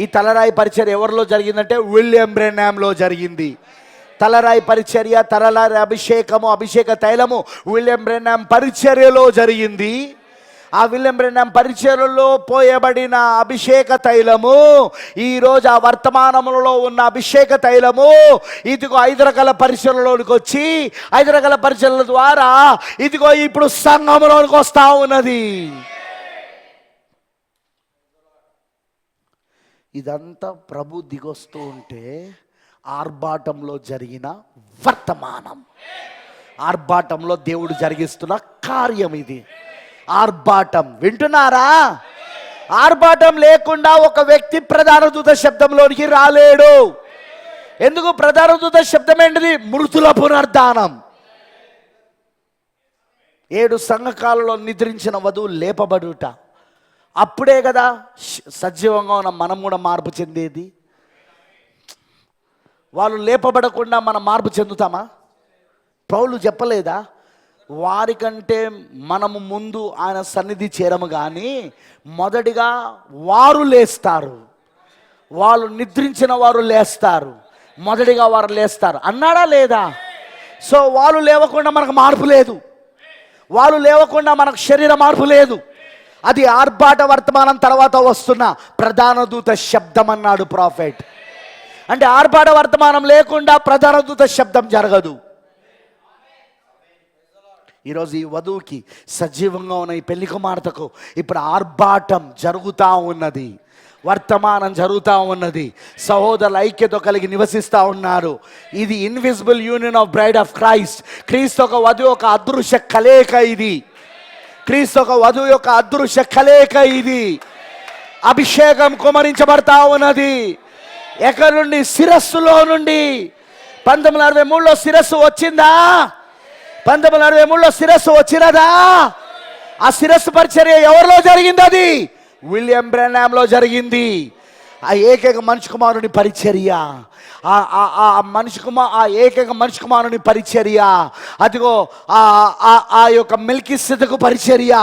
ఈ తలరాయి పరిచర్య ఎవరిలో జరిగిందంటే విలియం బ్రెన్హామ్లో జరిగింది. తలరాయి పరిచర్య, తలరాయి అభిషేకము, అభిషేక తైలము విలియం బ్రెన్హామ్ పరిచర్యలో జరిగింది. ఆ విలియం బ్రెన్హామ్ పరిచర్యలో పోయబడిన అభిషేక తైలము ఈరోజు ఆ వర్తమానములలో ఉన్న అభిషేక తైలము ఇదిగో 5 రకాల పరిచర్యలోనికి వచ్చి 5 రకాల పరిచర్యల ద్వారా ఇదిగో ఇప్పుడు సంఘములోనికి వస్తూ ఉన్నది. ఇదంతా ప్రభు దిగొస్తూ ఉంటే ఆర్భాటంలో జరిగిన వర్తమానం, ఆర్భాటంలో దేవుడు జరిగిస్తున్న కార్యం ఇది. ఆర్భాటం, వింటున్నారా? ఆర్భాటం లేకుండా ఒక వ్యక్తి ప్రధాన దూత శబ్దంలోనికి రాలేడు. ఎందుకు? ప్రధాన దూత శబ్దం ఏంటిది? మృతుల పునరుద్ధానం. 7 సంఘకాలలో నిద్రించిన వధువు లేపబడుట. అప్పుడే కదా సజీవంగా ఉన్న మనం కూడా మార్పు చెందేది. వాళ్ళు లేపబడకుండా మనం మార్పు చెందుతామా? పౌలు చెప్పలేదా? వారికంటే మనము ముందు ఆయన సన్నిధి చేరము, కానీ మొదటిగా వారు లేస్తారు, వాళ్ళు నిద్రించిన వారు లేస్తారు, మొదటిగా వారు లేస్తారు అన్నాడా లేదా? సో వాళ్ళు లేవకుండా మనకు మార్పు లేదు, వాళ్ళు లేవకుండా మనకు శరీర మార్పు లేదు. అది ఆర్భాట వర్తమానం తర్వాత వస్తున్న ప్రధాన దూత శబ్దం అన్నాడు ప్రాఫెట్. అంటే ఆర్భాట వర్తమానం లేకుండా ప్రధాన దూత శబ్దం జరగదు. ఈరోజు ఈ వధువుకి సజీవంగా ఉన్న ఈ పెళ్లి కుమార్తెకు ఇప్పుడు ఆర్భాటం జరుగుతూ ఉన్నది, వర్తమానం జరుగుతూ ఉన్నది. సహోదరుల ఐక్యత కలిగి నివసిస్తూ ఉన్నారు. ఇది invisible union of braid of Christ. క్రీస్తు ఒక వధువు ఒక అదృశ్య కలయిక ఇది. క్రీస్తు ఒక వధువు యొక్క అదృశ్య కలయిక ఇది. అభిషేకం కుమరించబడతా ఉన్నది. ఎక్కడి నుండి? శిరస్సులో నుండి. 1963లో శిరస్సు వచ్చిందా? 1963లో శిరస్సు వచ్చినదా? ఆ శిరస్సు పరిచర్య ఎవరిలో జరిగింది? అది విలియం బ్రెన్హామ్లో జరిగింది. ఆ ఏకైక మనిషి కుమారుని పరిచర్య, ఆ ఏకైక మనిషి కుమారుని పరిచర్య, అదిగో ఆ యొక్క మెల్కిసెదెకు పరిచర్య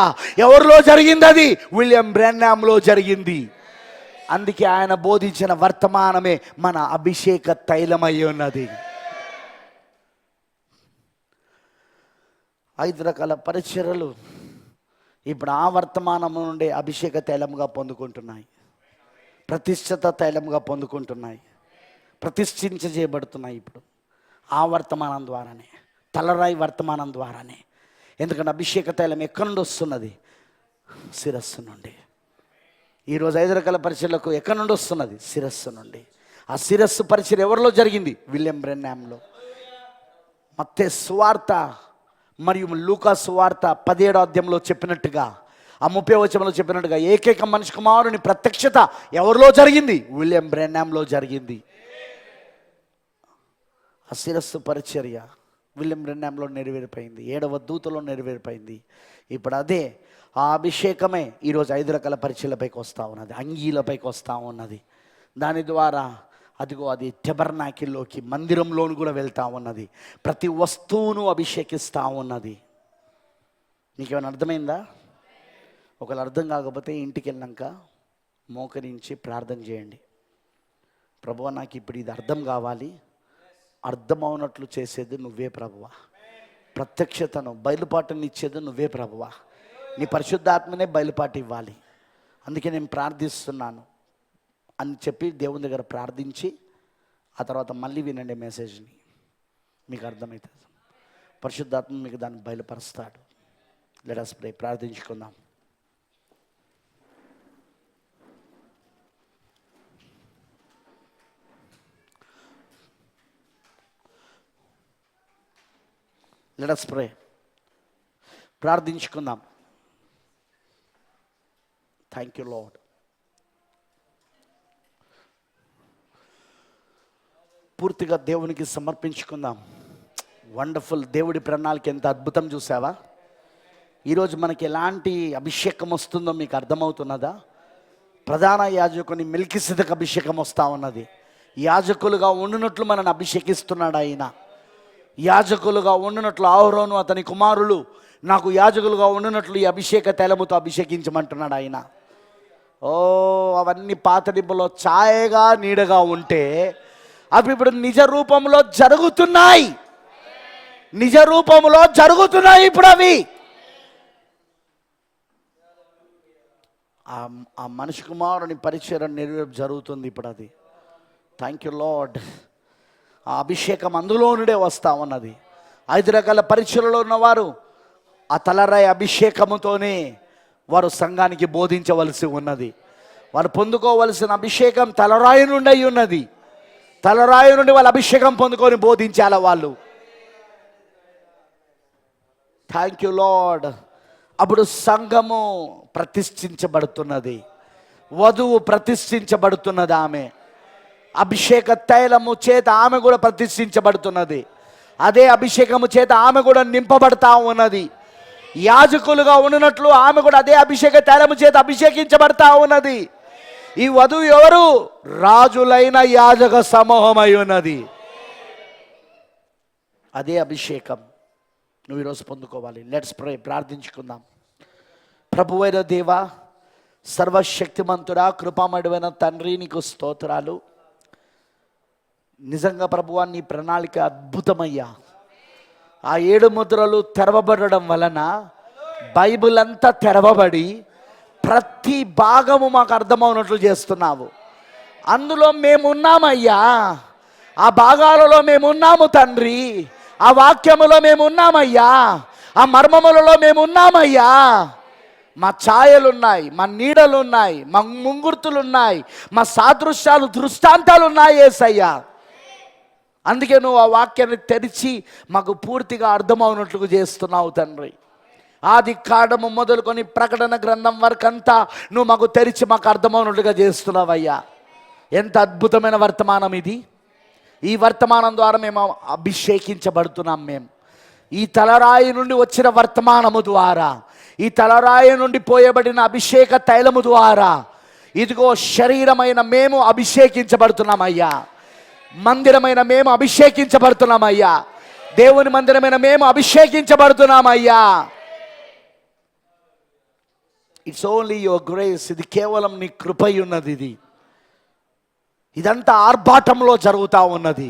ఎవరిలో జరిగింది? అది విలియం బ్రెన్హామ్లో జరిగింది. అందుకే ఆయన బోధించిన వర్తమానమే మన అభిషేక తైలమై ఉన్నది. 5 రకాల పరిచర్యలు ఇప్పుడు ఆ వర్తమానము నుండి అభిషేక తైలముగా పొందుకుంటున్నాయి, ప్రతిష్ఠిత తైలముగా పొందుకుంటున్నాయి, ప్రతిష్ఠించజేయబడుతున్నాయి. ఇప్పుడు ఆ వర్తమానం ద్వారానే, తలరాయి వర్తమానం ద్వారానే. ఎందుకంటే అభిషేక తైలం ఎక్కడి నుండి వస్తున్నది? శిరస్సు నుండి. ఈరోజు 5 రకాల పరిచర్యలకు ఎక్కడి నుండి వస్తున్నది? శిరస్సు నుండి. ఆ శిరస్సు పరిచర్య ఎవరిలో జరిగింది? విలియం బ్రెన్హామ్లో. మత్తయి సువార్త మరియు లూకా సువార్త 17వ అధ్యాయంలో చెప్పినట్టుగా, ఆ 30వ వచనంలో చెప్పినట్టుగా ఏకైక మనిషి కుమారుని ప్రత్యక్షత ఎవరిలో జరిగింది? విలియం బ్రెన్హామ్లో జరిగింది. ఆ శిరస్సు పరిచర్య విలియం బ్రెన్హామ్లో నెరవేరిపోయింది, 7వ దూతలో నెరవేరిపోయింది. ఇప్పుడు అదే ఆ అభిషేకమే ఈరోజు 5 రకాల పరిచర్యలపైకి వస్తూ ఉన్నది, అంగీలపైకి వస్తూ ఉన్నది. దాని ద్వారా అదిగో అది టెబర్నాకిల్లోకి, మందిరంలోను కూడా వెళ్తూ ఉన్నది. ప్రతి వస్తువును అభిషేకిస్తూ ఉన్నది. నీకేమైనా అర్థమైందా? ఒకవేళ అర్థం కాకపోతే ఇంటికి వెళ్ళాక మోకరించి ప్రార్థన చేయండి. ప్రభువా, నాకు ఇప్పుడు ఇది అర్థం కావాలి, అర్థమవునట్లు చేసేది నువ్వే ప్రభువా, ప్రత్యక్షతను బయలుపాటుని ఇచ్చేది నువ్వే ప్రభువా, నీ పరిశుద్ధాత్మనే బయలుపాటు ఇవ్వాలి, అందుకే నేను ప్రార్థిస్తున్నాను అని చెప్పి దేవుని దగ్గర ప్రార్థించి ఆ తర్వాత మళ్ళీ వినండి మెసేజ్ని, మీకు అర్థమవుతుంది. పరిశుద్ధాత్మ మీకు దాన్ని బయలుపరుస్తాడు. Let us pray. ప్రార్థించుకుందాం. Let us pray. ప్రార్థించుకుందాం. Thank you Lord. పూర్తిగా దేవునికి సమర్పించుకుందాం. వండర్ఫుల్. దేవుడి ప్రణాళిక ఎంత అద్భుతం చూసావా? ఈరోజు మనకి ఎలాంటి అభిషేకం వస్తుందో మీకు అర్థమవుతున్నదా? ప్రధాన యాజకుని మెల్కిసెదెకు అభిషేకం వస్తూ ఉన్నది. యాజకులుగా ఉండునట్లు మనల్ని అభిషేకిస్తున్నాడు ఆయన. యాజకులుగా ఉండునట్లు ఆరోను అతని కుమారులు నాకు యాజకులుగా ఉండునట్లు ఈ అభిషేక తైలముతో అభిషేకించమంటున్నాడు ఆయన. ఓ, అవన్నీ పాత నిబంధనలో ఛాయగా నీడగా ఉంటే అవి ఇప్పుడు నిజ రూపంలో జరుగుతున్నాయి. నిజ రూపంలో జరుగుతున్నాయి ఇప్పుడు అవి. ఆ మనిషి కుమారుని పరిచయం నెరవేర్పు జరుగుతుంది ఇప్పుడు అది. Thank you lord. ఆ అభిషేకం అందులో నుండే వస్తూ ఉన్నది. 5 రకాల పరీక్షలలో ఉన్నవారు ఆ తలరాయి అభిషేకముతోనే వారు సంఘానికి బోధించవలసి ఉన్నది. వారు పొందుకోవలసిన అభిషేకం తలరాయి నుండి అయి ఉన్నది. తలరాయి నుండి వాళ్ళ అభిషేకం పొందుకొని బోధించాల వాళ్ళు. Thank you lord. అప్పుడు సంఘము ప్రతిష్ఠించబడుతున్నది, వధువు ప్రతిష్ఠించబడుతున్నది. ఆమె అభిషేక తైలము చేత ఆమె కూడా ప్రతిష్ఠించబడుతున్నది. అదే అభిషేకము చేత ఆమె కూడా నింపబడతా ఉన్నది. యాజకులుగా ఉన్నట్లు ఆమె కూడా అదే అభిషేక తైలము చేత అభిషేకించబడతా ఉన్నది. ఈ వధువు ఎవరు? రాజులైన యాజక సమూహమై ఉన్నది. అదే అభిషేకం నువ్వు ఈరోజు పొందుకోవాలి. Let's pray. ప్రార్థించుకుందాం. ప్రభువైన దేవా, సర్వశక్తిమంతుడా, కృపామయుడైన తండ్రి, నీకు స్తోత్రాలు. నిజంగా ప్రభువా, నీ ప్రణాళిక అద్భుతమయ్యా. ఆ 7 ముద్రలు తెరవబడడం వలన బైబిల్ అంతా తెరవబడి ప్రతి భాగము మాకు అర్థమవునట్లు చేస్తున్నావు. అందులో మేమున్నామయ్యా. ఆ భాగాలలో మేమున్నాము తండ్రి. ఆ వాక్యములో మేమున్నామయ్యా. ఆ మర్మములలో మేమున్నామయ్యా. మా ఛాయలున్నాయి, మా నీడలున్నాయి, మా ముంగుర్తులున్నాయి, మా సాదృశ్యాలు, దృష్టాంతాలు ఉన్నాయి యేసయ్యా. అందుకే నువ్వు ఆ వాక్యాన్ని తెరిచి మాకు పూర్తిగా అర్థమవునట్లుగా చేస్తున్నావు తండ్రి. ఆది కాండము మొదలుకొని ప్రకటన గ్రంథం వరకంతా నువ్వు మాకు తెరిచి మాకు అర్థమవునట్లుగా చేస్తున్నావయ్యా. ఎంత అద్భుతమైన వర్తమానం ఇది. ఈ వర్తమానం ద్వారా మేము అభిషేకించబడుతున్నాం. మేము ఈ తలరాయి నుండి వచ్చిన వర్తమానము ద్వారా, ఈ తలరాయి నుండి పోయబడిన అభిషేక తైలము ద్వారా ఇదిగో శరీరమైన మేము అభిషేకించబడుతున్నామయ్యా. మందిరమైన మేము అభిషేకించబడుతున్నామయ్యా. దేవుని మందిరమైన మేము అభిషేకించబడుతున్నామయ్యా. It's only your grace. ఇది కేవలం నీ కృపై ఉన్నది. ఇదంతా ఆర్భాటంలో జరుగుతూ ఉన్నది.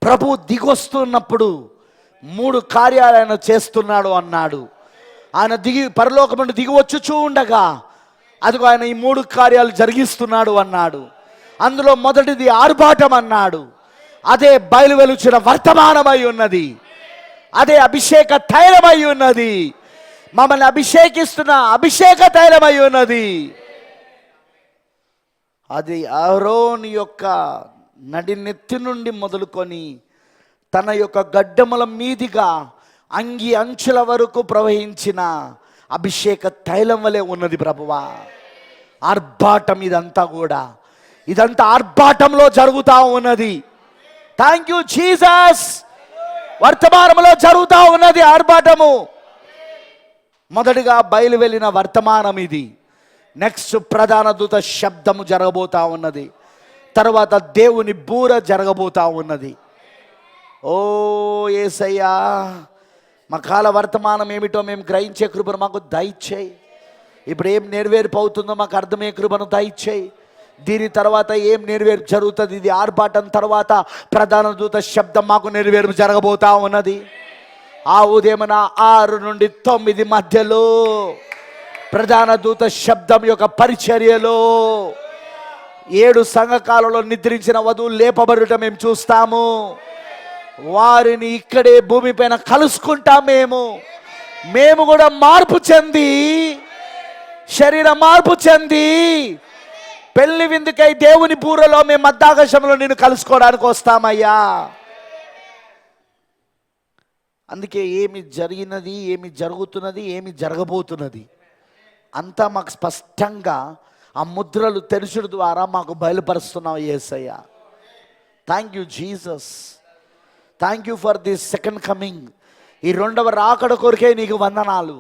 ప్రభు దిగొస్తున్నప్పుడు 3 కార్యాలు ఆయన చేస్తున్నాడు అన్నాడు. ఆయన పరలోకం నుండి దిగి వచ్చుచూ ఉండగా అదిగో ఆయన ఈ 3 కార్యాలు జరిగిస్తున్నాడు అన్నాడు. అందులో మొదటిది ఆర్భాటం అన్నాడు. అదే బయలు వెలుచిన వర్తమానమై ఉన్నది. అదే అభిషేక తైలమై ఉన్నది. మమ్మల్ని అభిషేకిస్తున్న అభిషేక తైలమై ఉన్నది. అది ఆరోను యొక్క నడినెత్తి నుండి మొదలుకొని తన యొక్క గడ్డముల మీదిగా అంగి అంచుల వరకు ప్రవహించిన అభిషేక తైలం వలె ఉన్నది ప్రభువా. ఆర్భాటం ఇదంతా ఆర్భాటంలో జరుగుతూ ఉన్నది. Thank you Jesus. వర్తమానంలో జరుగుతూ ఉన్నది ఆర్భాటము. మొదటిగా బయలు వెళ్ళిన వర్తమానం ఇది. నెక్స్ట్ ప్రధాన దూత శబ్దము జరగబోతా ఉన్నది. తర్వాత దేవుని బూర జరగబోతా ఉన్నది. ఓ యేసయ్యా, మా కాల వర్తమానం ఏమిటో మేము గ్రహించే కృపను మాకు దయచేయి. ఇప్పుడు ఏం నెరవేర్పు అవుతుందో మాకు అర్థమయ్యే కృపను దయచేయి. దీని తర్వాత ఏం నెరవేర్పు జరుగుతుంది? ఇది ఆర్భాటం తర్వాత ప్రధాన దూత శబ్దం మాకు నెరవేర్పు జరగబోతా ఉన్నది. ఆ ఉదయమున 6 నుండి 9 మధ్యలో ప్రధాన దూత శబ్దం యొక్క పరిచర్యలో 7 సంఘకాలలో నిద్రించిన వధువులు లేపబడుట మేము చూస్తాము. వారిని ఇక్కడే భూమిపైన కలుసుకుంటాం. మేము కూడా మార్పు చెంది, శరీర మార్పు చెంది, పెళ్లి విందుకై దేవుని బూరలో మేము మధ్యాకాశంలో నిన్ను కలుసుకోవడానికి వస్తామయ్యా. అందుకే ఏమి జరిగినది, ఏమి జరుగుతున్నది, ఏమి జరగబోతున్నది అంతా మాకు స్పష్టంగా ఆ ముద్రలు తెరుచుడు ద్వారా మాకు బయలుపరుస్తున్నావు యేసయ్య. Thank you Jesus. Thank you for this second coming. ఈ 2వ రాకడ కొరకే నీకు వందనాలు.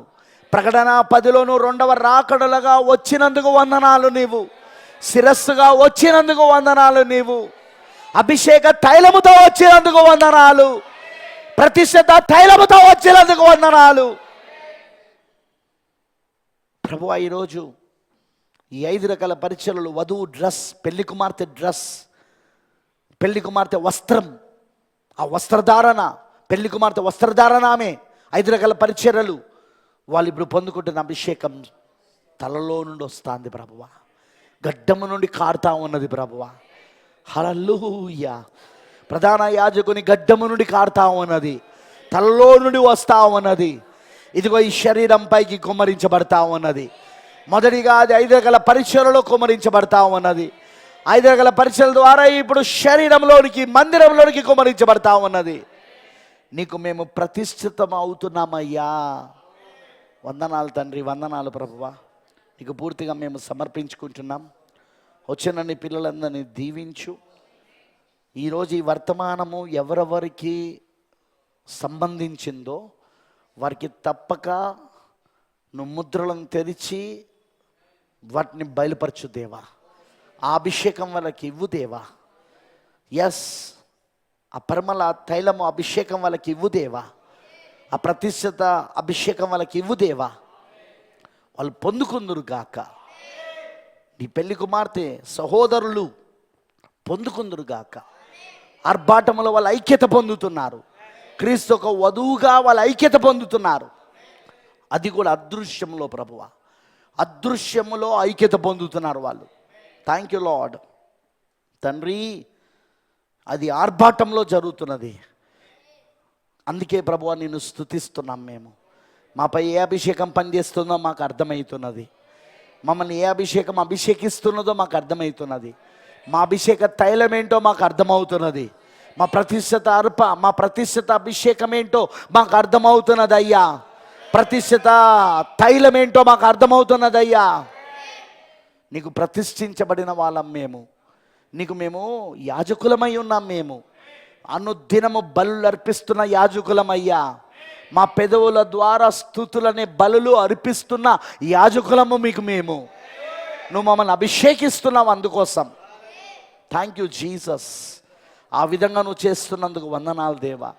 ప్రకటన 10లోను 2వ రాకడలుగా వచ్చినందుకు వందనాలు నీవు. శిరస్సుగా వచ్చినందుకు వందనాలు నీవు. అభిషేక తైలముతో వచ్చినందుకు వందనాలు. ప్రతిష్ఠిత తైలముతో వచ్చినందుకు వందనాలు. ప్రభువా, ఈరోజు ఈ 5 రకాల పరిచర్యలు, వధువు డ్రెస్, పెళ్లి కుమార్తె డ్రెస్, పెళ్లి కుమార్తె వస్త్రం, ఆ వస్త్రధారణ, పెళ్లి కుమార్తె వస్త్రధారణ, ఆమె 5 రకాల పరిచర్యలు, వాళ్ళు ఇప్పుడు పొందుకుంటున్న అభిషేకం తలలో నుండి వస్తుంది ప్రభువా. గడ్డము నుండి కారుతా ఉన్నది ప్రభువా. హల్లెలూయా. ప్రధాన యాజకుని గడ్డము నుండి కారుతా ఉన్నది, తలలో నుండి వస్తా ఉన్నది. ఇదిగో ఈ శరీరం పైకి కుమ్మరించబడతా ఉన్నది. మొదటిగా అది 5 రకాల పరిచర్యలో కుమ్మరించబడతా ఉన్నది. 5 రకాల పరిచర్యల ద్వారా ఇప్పుడు శరీరంలోనికి, మందిరంలోనికి కుమ్మరించబడతా ఉన్నది. నీకు మేము ప్రతిష్ఠితం అవుతున్నామయ్యా. వందనాలు తండ్రి, వందనాలు ప్రభువా. నీకు పూర్తిగా మేము సమర్పించుకుంటున్నాం. వచ్చిన నీ పిల్లలందరినీ దీవించు. ఈరోజు ఈ వర్తమానము ఎవరెవరికి సంబంధించిందో వారికి తప్పక నువ్వు ముద్రలను తెరిచి వాటిని బయలుపరచు దేవా. ఆ అభిషేకం వాళ్ళకి ఇవ్వు దేవా. ఎస్, ఆ పరిమళ తైలము అభిషేకం వాళ్ళకి ఇవ్వు దేవా. ఆ ప్రతిష్ఠిత అభిషేకం వాళ్ళకి ఇవ్వు దేవా. వాళ్ళు పొందుకుందురు గాక. నీ పెళ్లి కుమార్తె సహోదరులు పొందుకుందురు గాక. ఆర్భాటములో వాళ్ళు ఐక్యత పొందుతున్నారు. క్రీస్తు ఒక వధువుగా వాళ్ళు ఐక్యత పొందుతున్నారు. అది కూడా అదృశ్యములో ప్రభువా, అదృశ్యములో ఐక్యత పొందుతున్నారు వాళ్ళు. Thank you lord. తండ్రి, అది ఆర్భాటంలో జరుగుతున్నది. అందుకే ప్రభువా నిన్ను స్తుతిస్తున్నాం. మేము మాపై ఏ అభిషేకం పనిచేస్తుందో మాకు అర్థమవుతున్నది. మమ్మల్ని ఏ అభిషేకం అభిషేకిస్తున్నదో మాకు అర్థమవుతున్నది. మా అభిషేక తైలం ఏంటో మాకు అర్థమవుతున్నది. మా ప్రతిష్ఠిత అభిషేకం ఏంటో మాకు అర్థమవుతున్నది అయ్యా. ప్రతిష్ఠిత తైలం ఏంటో మాకు అర్థమవుతున్నది అయ్యా. నీకు ప్రతిష్ఠించబడిన వాళ్ళం మేము. నీకు మేము యాజకులమై ఉన్నాం. మేము అనుదినము బలులు అర్పిస్తున్న యాజకులమయ్యా. మా పెదవుల ద్వారా స్తుతులనే బలులు అర్పిస్తున్న యాజకులము మీకు మేము. నువ్వు మమ్మల్ని అభిషేకిస్తున్నావు, అందుకోసం థ్యాంక్ యూ జీసస్. ఆ విధంగా నువ్వు చేస్తున్నందుకు వందనాలు దేవా.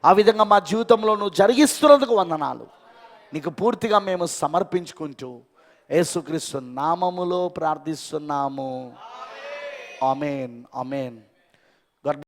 ఆ విధంగా మా జీవితంలో నువ్వు జరిగిస్తున్నందుకు వందనాలు. నీకు పూర్తిగా మేము సమర్పించుకుంటూ యేసుక్రీస్తు నామములో ప్రార్థిస్తున్నాము. ఆమేన్, ఆమేన్.